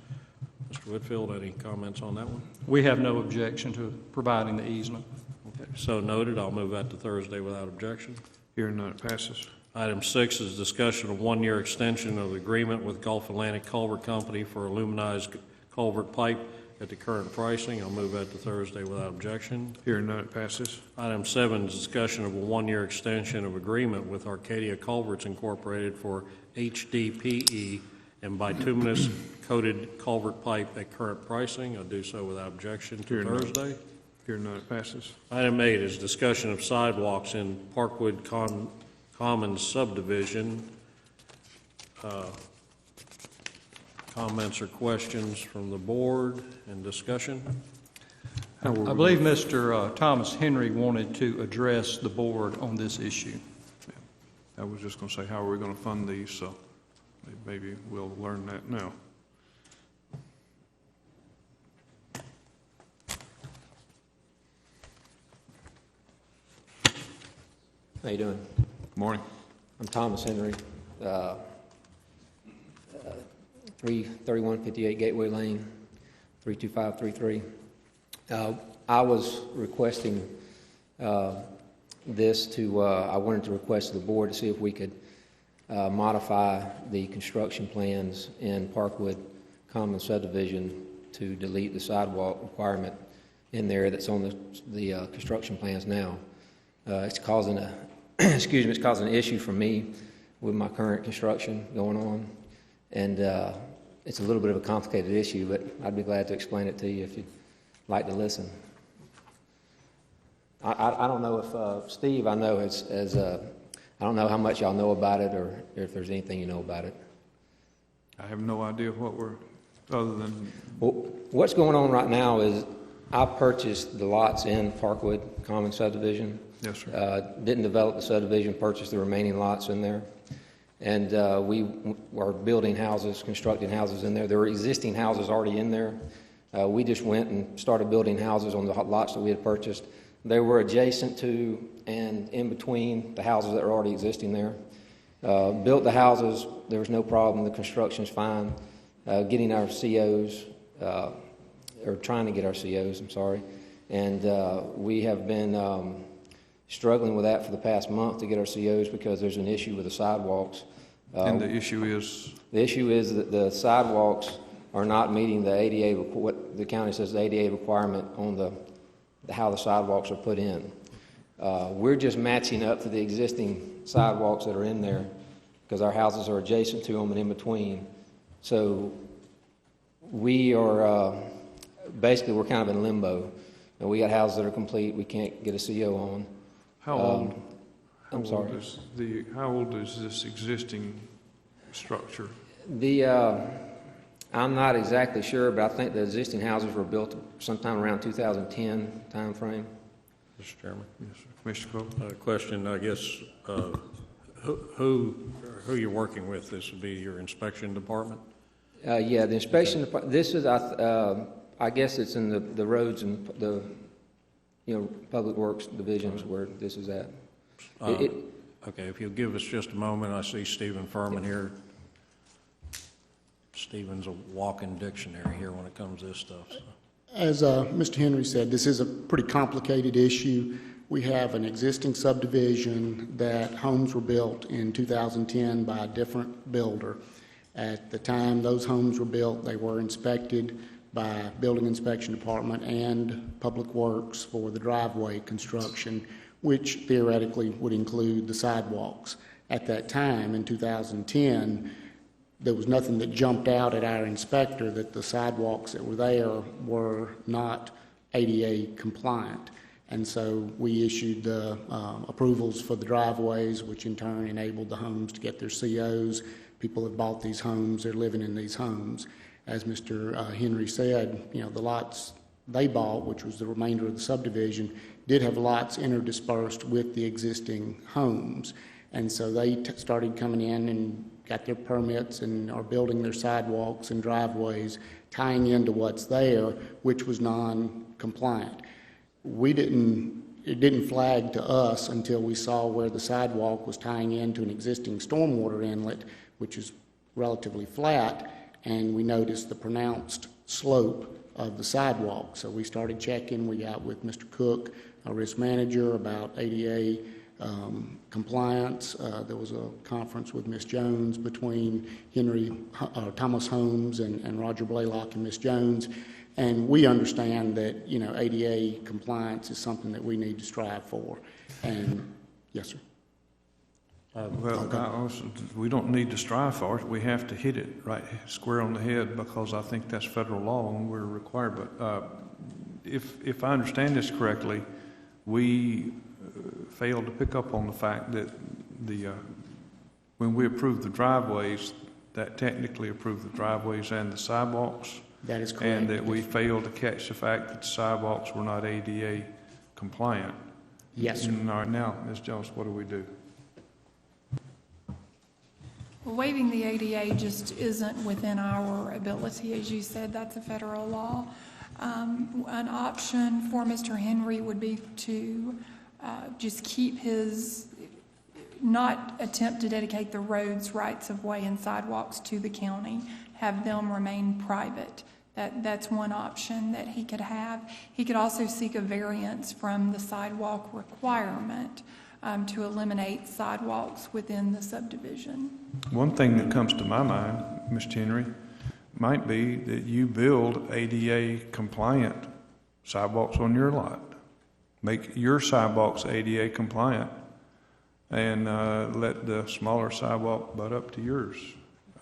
Mr. Whitfield, any comments on that one? We have no objection to providing the easement. Okay, so noted. I'll move that to Thursday without objection. Hearing none, it passes. Item 6 is discussion of 1-year extension of the agreement with Gulf Atlantic Culvert Company for aluminized culvert pipe at the current pricing. I'll move that to Thursday without objection. Hearing none, it passes. Item 7 is discussion of a 1-year extension of agreement with Arcadia Culverts Incorporated for HDPE and bituminous coated culvert pipe at current pricing. I'll do so without objection to Thursday. Hearing none, it passes. Item 8 is discussion of sidewalks in Parkwood Commons subdivision Comments or questions from the board and discussion? I believe Mr. Thomas Henry wanted to address the board on this issue. I was just going to say, how are we going to fund these? So maybe we'll learn that now. How you doing? Morning. I'm Thomas Henry, 3158 Gateway Lane, 32533. I was requesting this to, I wanted to request to the board to see if we could modify the construction plans in Parkwood Common Subdivision to delete the sidewalk requirement in there that's on the construction plans now. It's causing a, excuse me, it's causing an issue for me with my current construction going on, and it's a little bit of a complicated issue, but I'd be glad to explain it to you if you'd like to listen. I don't know if Steve, I know I don't know how much y'all know about it or if there's anything you know about it. I have no idea what we're, other than... Well, what's going on right now is I purchased the lots in Parkwood Common Subdivision. Yes, sir. Didn't develop the subdivision, purchased the remaining lots in there. And we are building houses, constructing houses in there. There were existing houses already in there. We just went and started building houses on the lots that we had purchased. They were adjacent to and in between the houses that were already existing there. Built the houses. There was no problem. The construction's fine. Getting our COs, or trying to get our COs, I'm sorry. And we have been struggling with that for the past month to get our COs because there's an issue with the sidewalks. And the issue is? The issue is that the sidewalks are not meeting the ADA, what the county says the ADA requirement on how the sidewalks are put in. We're just matching up to the existing sidewalks that are in there because our houses are adjacent to them and in between. So we are, basically we're kind of in limbo. And we got houses that are complete we can't get a CO on. How old? I'm sorry. How old is this existing structure? I'm not exactly sure, but I think the existing houses were built sometime around 2010 time frame. Mr. Chairman. Yes, sir. Commissioner Cole? Question, I guess, who you're working with? This would be your inspection department? Yeah, the inspection department. This is, I guess, it's in the roads and the public works divisions where this is at. Okay, if you'll give us just a moment, I see Stephen Furman here. Stephen's a walking dictionary here when it comes to this stuff. So. As Mr. Henry said, this is a pretty complicated issue. We have an existing subdivision that homes were built in 2010 by a different builder. At the time those homes were built, they were inspected by Building Inspection Department and Public Works for the driveway construction, which theoretically would include the sidewalks. At that time, in 2010, there was nothing that jumped out at our inspector that the sidewalks that were there were not ADA compliant. And so we issued the approvals for the driveways, which in turn enabled the homes to get their COs. People have bought these homes, they're living in these homes. As Mr. Henry said, the lots they bought, which was the remainder of the subdivision, did have lots interdispersed with the existing homes. And so they started coming in and got their permits and are building their sidewalks and driveways, tying into what's there, which was non-compliant. It didn't flag to us until we saw where the sidewalk was tying into an existing stormwater inlet, which is relatively flat, and we noticed the pronounced slope of the sidewalk. So we started checking. We got with Mr. Cook, our risk manager, about ADA compliance. There was a conference with Ms. Jones between Thomas Holmes and Roger Blaylock and Ms. Jones. And we understand that, ADA compliance is something that we need to strive for. And yes, sir. We don't need to strive for it. We have to hit it right square on the head because I think that's federal law and we're required. But if I understand this correctly, we failed to pick up on the fact that when we approved the driveways, that technically approved the driveways and the sidewalks. That is correct. And that we failed to catch the fact that the sidewalks were not ADA compliant. Yes, sir. All right, now, Ms. Jones, what do we do? Waiving the ADA just isn't within our ability. As you said, that's a federal law. An option for Mr. Henry would be to just keep not attempt to dedicate the roads, rights of way, and sidewalks to the county, have them remain private. That's one option that he could have. He could also seek a variance from the sidewalk requirement to eliminate sidewalks within the subdivision. One thing that comes to my mind, Mr. Henry, might be that you build ADA compliant sidewalks on your lot. Make your sidewalks ADA compliant and let the smaller sidewalk butt up to yours.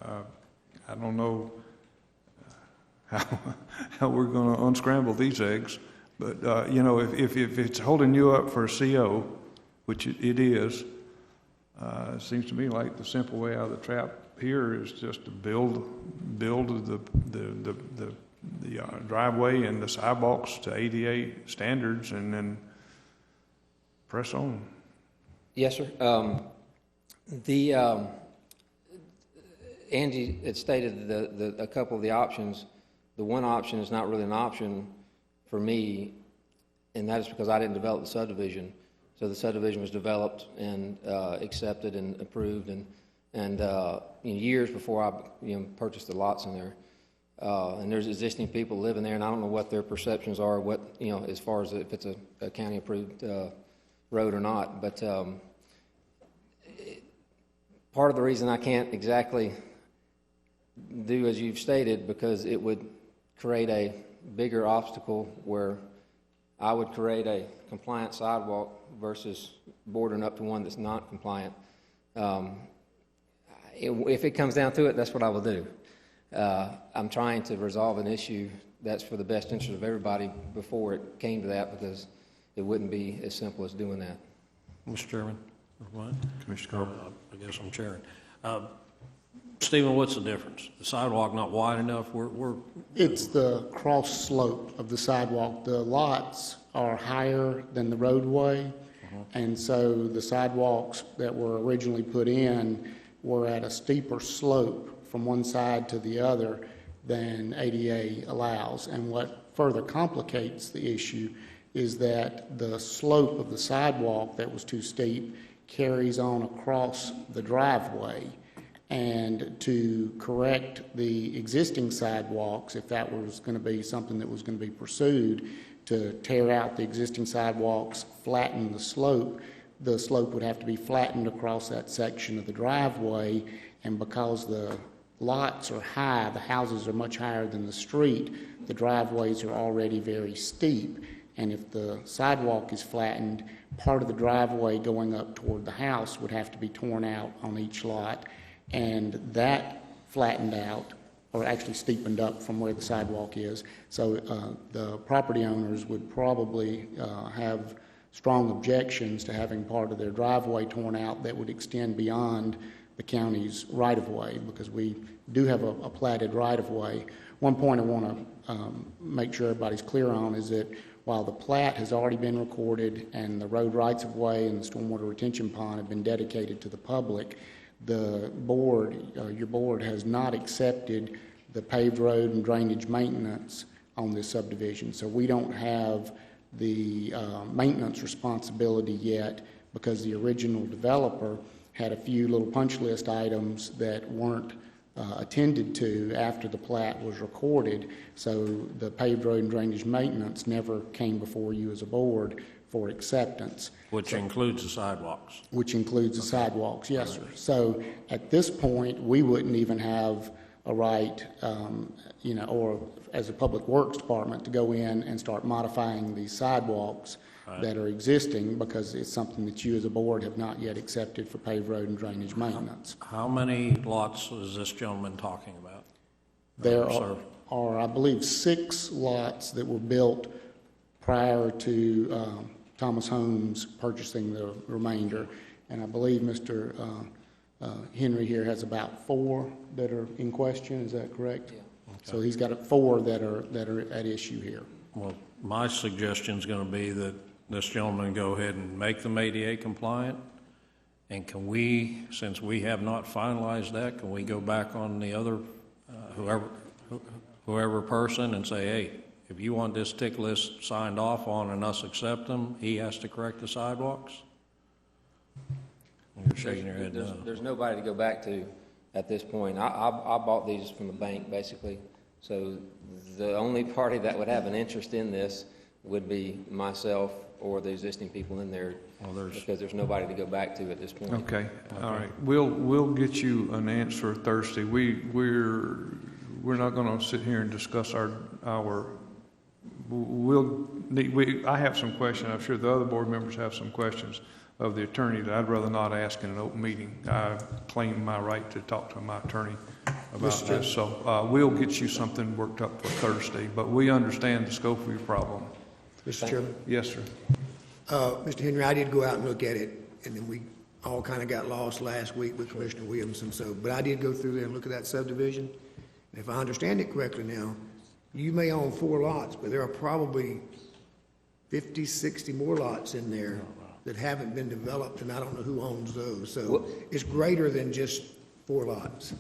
I don't know how we're going to unscramble these eggs, but you know, if it's holding you up for a CO, which it is, it seems to me like the simple way out of the trap here is just to build the driveway and the sidewalks to ADA standards, and then press on. Yes, sir. Angie had stated a couple of the options. The one option is not really an option for me, and that is because I didn't develop the subdivision. So the subdivision was developed and accepted and approved, and in years before I purchased the lots in there. And there's existing people living there, and I don't know what their perceptions are, as far as if it's a county approved road or not. But part of the reason I can't exactly do as you've stated, because it would create a bigger obstacle where I would create a compliant sidewalk versus bordering up to one that's not compliant. If it comes down to it, that's what I will do. I'm trying to resolve an issue that's for the best interest of everybody before it came to that, because it wouldn't be as simple as doing that. Mr. Chairman, or what? Commissioner Carter. I guess I'm chairing. Stephen, what's the difference? The sidewalk not wide enough? It's the cross slope of the sidewalk. The lots are higher than the roadway, and so the sidewalks that were originally put in were at a steeper slope from one side to the other than ADA allows. And what further complicates the issue is that the slope of the sidewalk that was too steep carries on across the driveway. And to correct the existing sidewalks, if that was going to be something that was going to be pursued, to tear out the existing sidewalks, flatten the slope would have to be flattened across that section of the driveway. And because the lots are high, the houses are much higher than the street, the driveways are already very steep. And if the sidewalk is flattened, part of the driveway going up toward the house would have to be torn out on each lot. And that flattened out, or actually steepened up from where the sidewalk is. So the property owners would probably have strong objections to having part of their driveway torn out that would extend beyond the county's right-of-way, because we do have a platted right-of-way. One point I want to make sure everybody's clear on is that while the plat has already been recorded and the road rights-of-way and the stormwater retention pond have been dedicated to the public, the board, your board, has not accepted the paved road and drainage maintenance on this subdivision. So we don't have the maintenance responsibility yet, because the original developer had a few little punch list items that weren't attended to after the plat was recorded. So the paved road and drainage maintenance never came before you as a board for acceptance. Which includes the sidewalks. Which includes the sidewalks, yes, sir. So at this point, we wouldn't even have a right, or as a public works department, to go in and start modifying these sidewalks that are existing, because it's something that you as a board have not yet accepted for paved road and drainage maintenance. How many lots is this gentleman talking about? There are, I believe, 6 lots that were built prior to Thomas Holmes purchasing the remainder. And I believe Mr. Henry here has about 4 that are in question, is that correct? Yeah. So he's got 4 that are at issue here. Well, my suggestion is going to be that this gentleman go ahead and make them ADA compliant. And can we, since we have not finalized that, can we go back on the other, whoever person and say, hey, if you want this tick list signed off on and us accept them, he has to correct the sidewalks? You're shaking your head no. There's nobody to go back to at this point. I bought these from the bank, basically. So the only party that would have an interest in this would be myself or the existing people in there, because there's nobody to go back to at this point. Okay. All right. We'll get you an answer Thursday. We're not going to sit here and discuss I have some questions. I'm sure the other board members have some questions of the attorney that I'd rather not ask in an open meeting. I claim my right to talk to my attorney about this. So we'll get you something worked up for Thursday, but we understand the scope of your problem. Mr. Chairman? Yes, sir. Mr. Henry, I did go out and look at it, and then we all kind of got lost last week with Commissioner Williamson. But I did go through there and look at that subdivision. And if I understand it correctly now, you may own 4 lots, but there are probably 50, 60 more lots in there that haven't been developed, and I don't know who owns those. So it's greater than just 4 lots.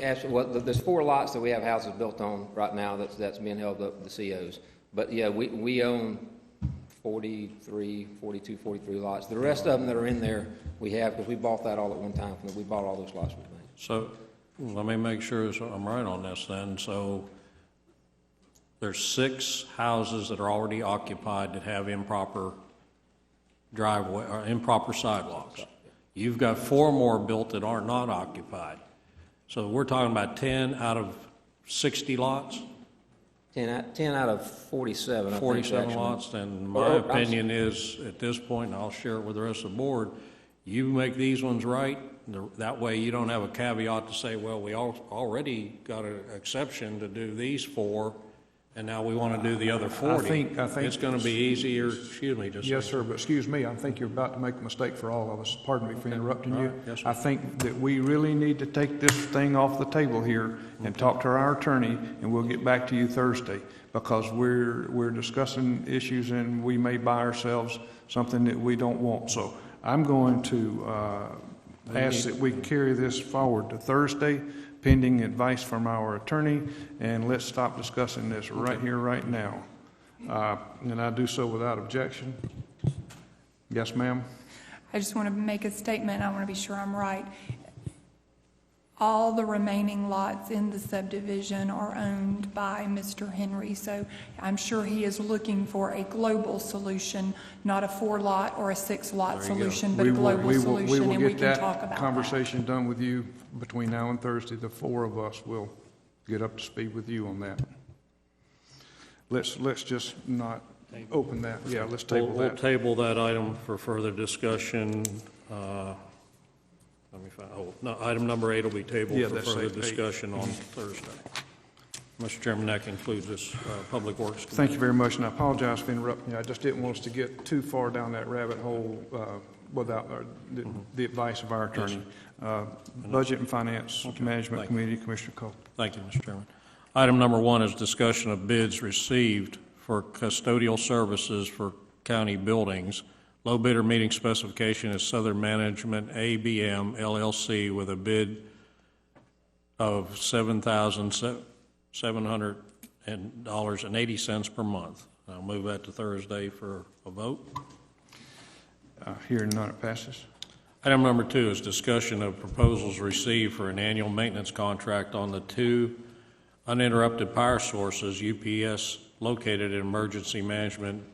Actually, well, there's 4 lots that we have houses built on right now that's being held up the COs. But yeah, we own 43 lots. The rest of them that are in there we have, because we bought that all at one time. We bought all those lots from the bank. So let me make sure I'm right on this then. So there's 6 houses that are already occupied that have improper driveway or improper sidewalks. You've got 4 more built that are not occupied. So we're talking about 10 out of 60 lots? 10 out of 47. 47 lots, and my opinion is, at this point, and I'll share it with the rest of the board, you make these ones right, that way you don't have a caveat to say, well, we already got an exception to do these 4, and now we want to do the other 40. I think it's going to be easier. Excuse me. Yes, sir, but excuse me, I think you're about to make a mistake for all of us. Pardon me for interrupting you. Yes, sir. I think that we really need to take this thing off the table here and talk to our attorney, and we'll get back to you Thursday, because we're discussing issues and we may buy ourselves something that we don't want. So I'm going to ask that we carry this forward to Thursday, pending advice from our attorney, and let's stop discussing this right here, right now. And I do so without objection. Yes, ma'am? I just want to make a statement. I want to be sure I'm right. All the remaining lots in the subdivision are owned by Mr. Henry, so I'm sure he is looking for a global solution, not a 4-lot or a 6-lot solution, but a global solution, and we can talk about that. We will get that conversation done with you between now and Thursday. The 4 of us will get up to speed with you on that. Let's just not open that. Yeah, let's table that. We'll table that item for further discussion. Let me find, no, item number 8 will be tabled for further discussion on Thursday. Mr. Chairman, that concludes this Public Works Committee. Thank you very much, and I apologize for interrupting you. I just didn't want us to get too far down that rabbit hole without the advice of our attorney. Yes, Budget and Finance Management Committee, Commissioner Cole. Thank you, Mr. Chairman. Item number 1 is discussion of bids received for custodial services for county buildings. Low bidder meeting specification is Southern Management ABM LLC with a bid of $7,700.80 per month. I'll move that to Thursday for a vote. Hearing none, it passes. Item number 2 is discussion of proposals received for an annual maintenance contract on the 2 uninterrupted power sources, UPS, located in Emergency Management.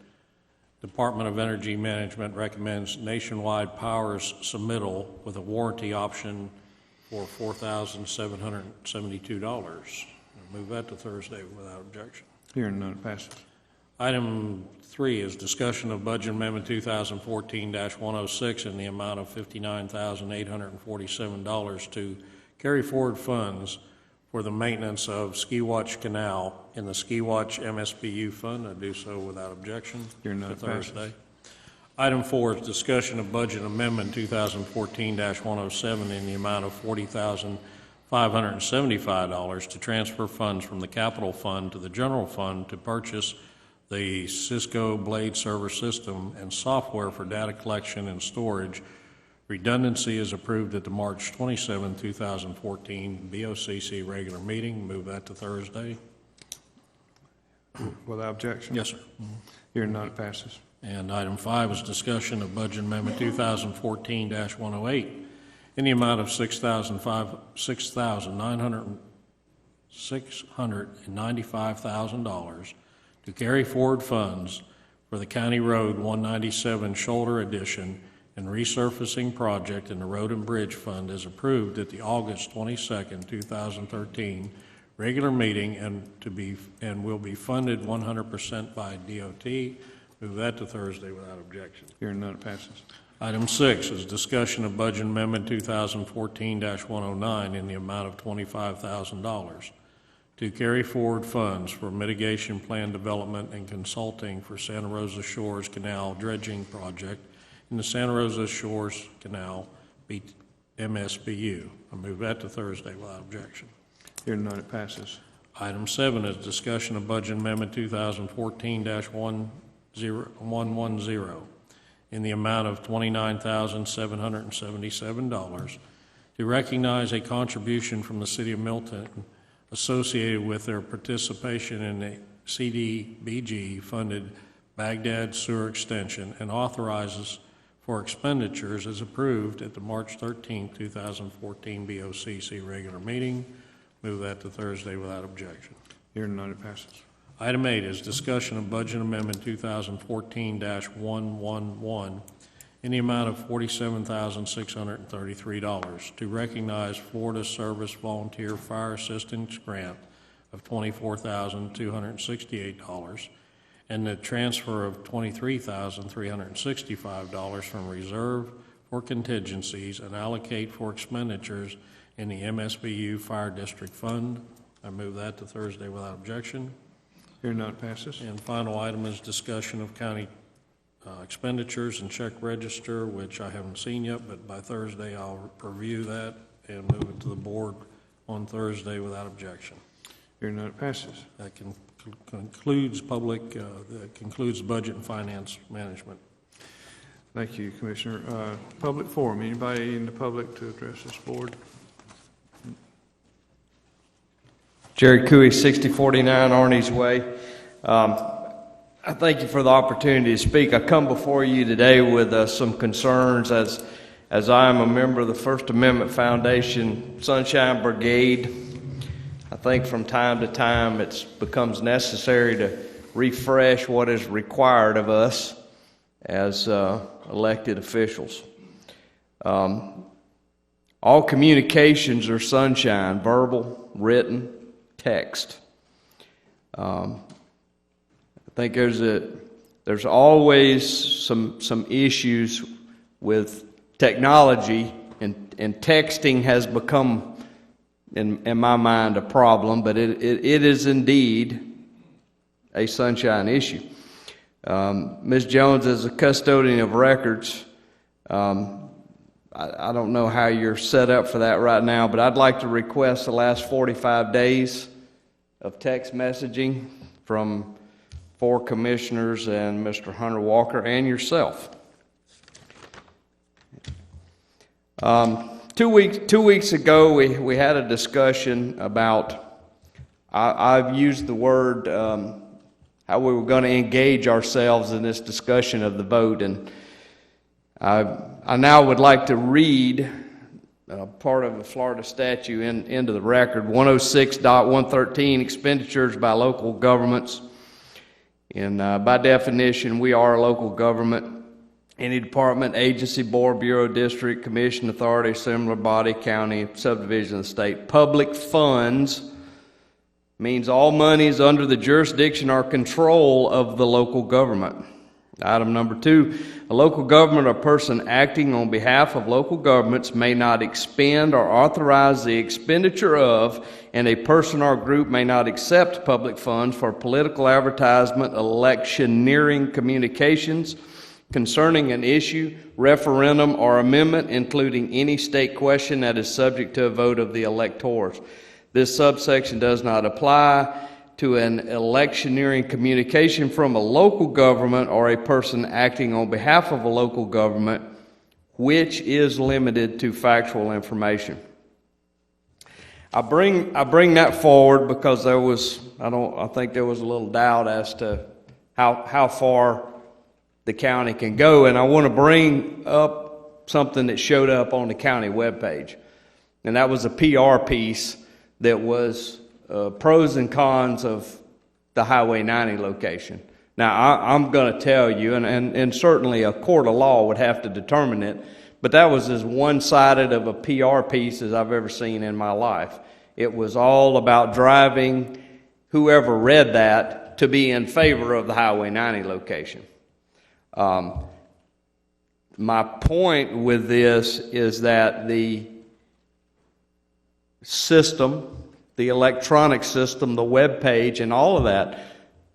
Department of Energy Management recommends Nationwide Power's submittal with a warranty option for $4,772. I'll move that to Thursday without objection. Hearing none, it passes. Item 3 is discussion of Budget Amendment 2014-106 in the amount of $59,847 to carry forward funds for the maintenance of Ski Watch Canal in the Ski Watch MSBU fund. I do so without objection. Hearing none, to Thursday. Item 4 is discussion of budget amendment 2014-107 in the amount of $40,575 to transfer funds from the capital fund to the general fund to purchase the Cisco Blade server system and software for data collection and storage. Redundancy is approved at the March 27, 2014 BOCC regular meeting. Move that to Thursday. Without objection? Yes, sir. Hearing none, it passes. And item 5 is discussion of budget amendment 2014-108 in the amount of $695,000 to carry forward funds for the County Road 197 shoulder addition and resurfacing project in the Road and Bridge Fund as approved at the August 22, 2013 regular meeting and will be funded 100% by DOT. Move that to Thursday without objection. Hearing none, it passes. Item 6 is discussion of budget amendment 2014-109 in the amount of $25,000 to carry forward funds for mitigation plan development and consulting for Santa Rosa Shores Canal dredging project in the Santa Rosa Shores Canal MSBU. I move that to Thursday without objection. Hearing none, it passes. Item 7 is discussion of budget amendment 2014-110 in the amount of $29,777 to recognize a contribution from the City of Milton associated with their participation in a CDBG-funded Baghdad sewer extension and authorizes for expenditures as approved at the March 13, 2014 BOCC regular meeting. Move that to Thursday without objection. Hearing none, it passes. Item 8 is discussion of budget amendment 2014-111 in the amount of $47,633 to recognize Florida Service Volunteer Fire Assistance Grant of $24,268 and the transfer of $23,365 from reserve for contingencies and allocate for expenditures in the MSBU Fire District Fund. I move that to Thursday without objection. Hearing none, it passes. And final item is discussion of county expenditures and check register, which I haven't seen yet, but by Thursday I'll review that and move it to the board on Thursday without objection. Hearing none, it passes. That concludes concludes budget and finance management. Thank you, Commissioner. Public forum. Anybody in the public to address this board? Jerry Cooey, 6049 Arnie's Way. I thank you for the opportunity to speak. I come before you today with some concerns as I am a member of the First Amendment Foundation Sunshine Brigade. I think from time to time it becomes necessary to refresh what is required of us as elected officials. All communications are sunshine, verbal, written, text. I think there's always some issues with technology, and texting has become, in my mind, a problem, but it is indeed a sunshine issue. Ms. Jones, as a custodian of records, I don't know how you're set up for that right now, but I'd like to request the last 45 days of text messaging from 4 commissioners and Mr. Hunter Walker and yourself. 2 weeks ago, we had a discussion about, I've used the word, how we were going to engage ourselves in this discussion of the vote, and I now would like to read part of the Florida statute into the record. 106.113, expenditures by local governments. And by definition, we are a local government. Any department, agency, board, bureau, district, commission, authority, similar body, county, subdivision of the state. Public funds means all monies under the jurisdiction or control of the local government. Item number 2, a local government or person acting on behalf of local governments may not expend or authorize the expenditure of, and a person or group may not accept public funds for political advertisement, electioneering communications, concerning an issue, referendum, or amendment, including any state question that is subject to a vote of the electors. This subsection does not apply to an electioneering communication from a local government or a person acting on behalf of a local government, which is limited to factual information. I bring that forward because I think there was a little doubt as to how far the county can go, and I want to bring up something that showed up on the county webpage, and that was a PR piece that was pros and cons of the Highway 90 location. Now, I'm going to tell you, and certainly a court of law would have to determine it, but that was as one-sided of a PR piece as I've ever seen in my life. It was all about driving whoever read that to be in favor of the Highway 90 location. My point with this is that the system, the electronic system, the web page, and all of that,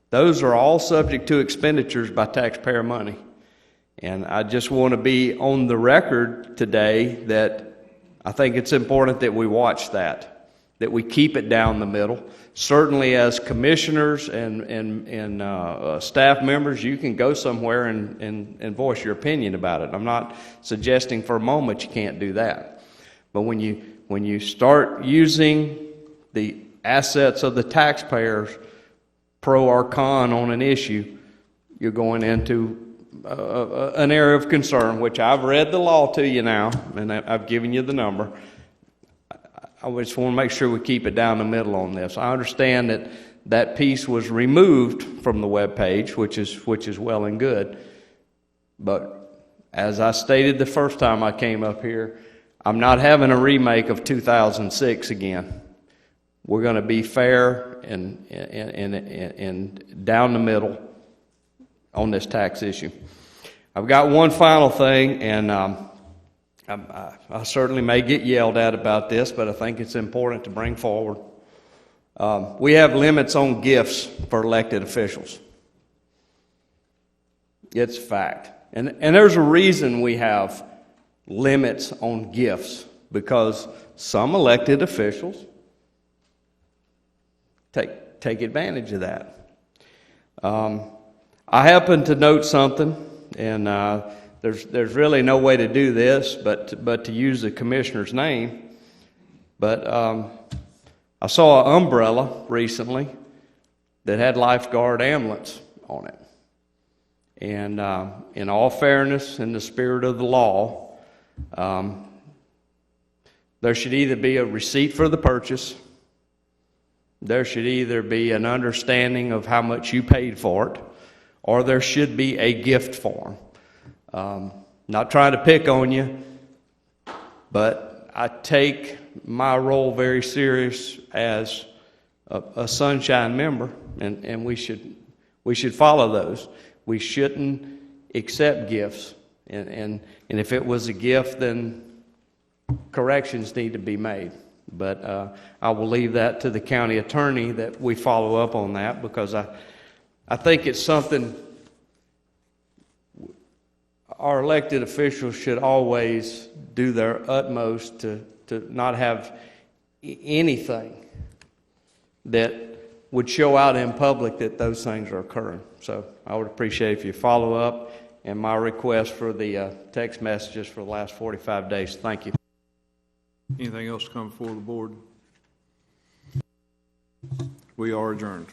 those are all subject to expenditures by taxpayer money. And I just want to be on the record today that I think it's important that we watch that we keep it down the middle. Certainly as commissioners and staff members, you can go somewhere and voice your opinion about it. I'm not suggesting for a moment you can't do that. But when you start using the assets of the taxpayers, pro or con on an issue, you're going into an area of concern, which I've read the law to you now, and I've given you the number. I just want to make sure we keep it down the middle on this. I understand that that piece was removed from the web page, which is well and good. But as I stated the first time I came up here, I'm not having a remake of 2006 again. We're going to be fair and down the middle on this tax issue. I've got one final thing, and I certainly may get yelled at about this, but I think it's important to bring forward. We have limits on gifts for elected officials. It's a fact. And there's a reason we have limits on gifts, because some elected officials take advantage of that. I happen to note something, and there's really no way to do this but to use the commissioner's name. But I saw an umbrella recently that had lifeguard ambulance on it. And in all fairness, in the spirit of the law, there should either be a receipt for the purchase, there should either be an understanding of how much you paid for it, or there should be a gift form. Not trying to pick on you, but I take my role very serious as a Sunshine member, and we should follow those. We shouldn't accept gifts, and if it was a gift, then corrections need to be made. But I will leave that to the county attorney that we follow up on that, because I think it's something our elected officials should always do their utmost to not have anything that would show out in public that those things are occurring. So I would appreciate if you follow up, and my request for the text messages for the last 45 days. Thank you. Anything else to come before the board? We are adjourned.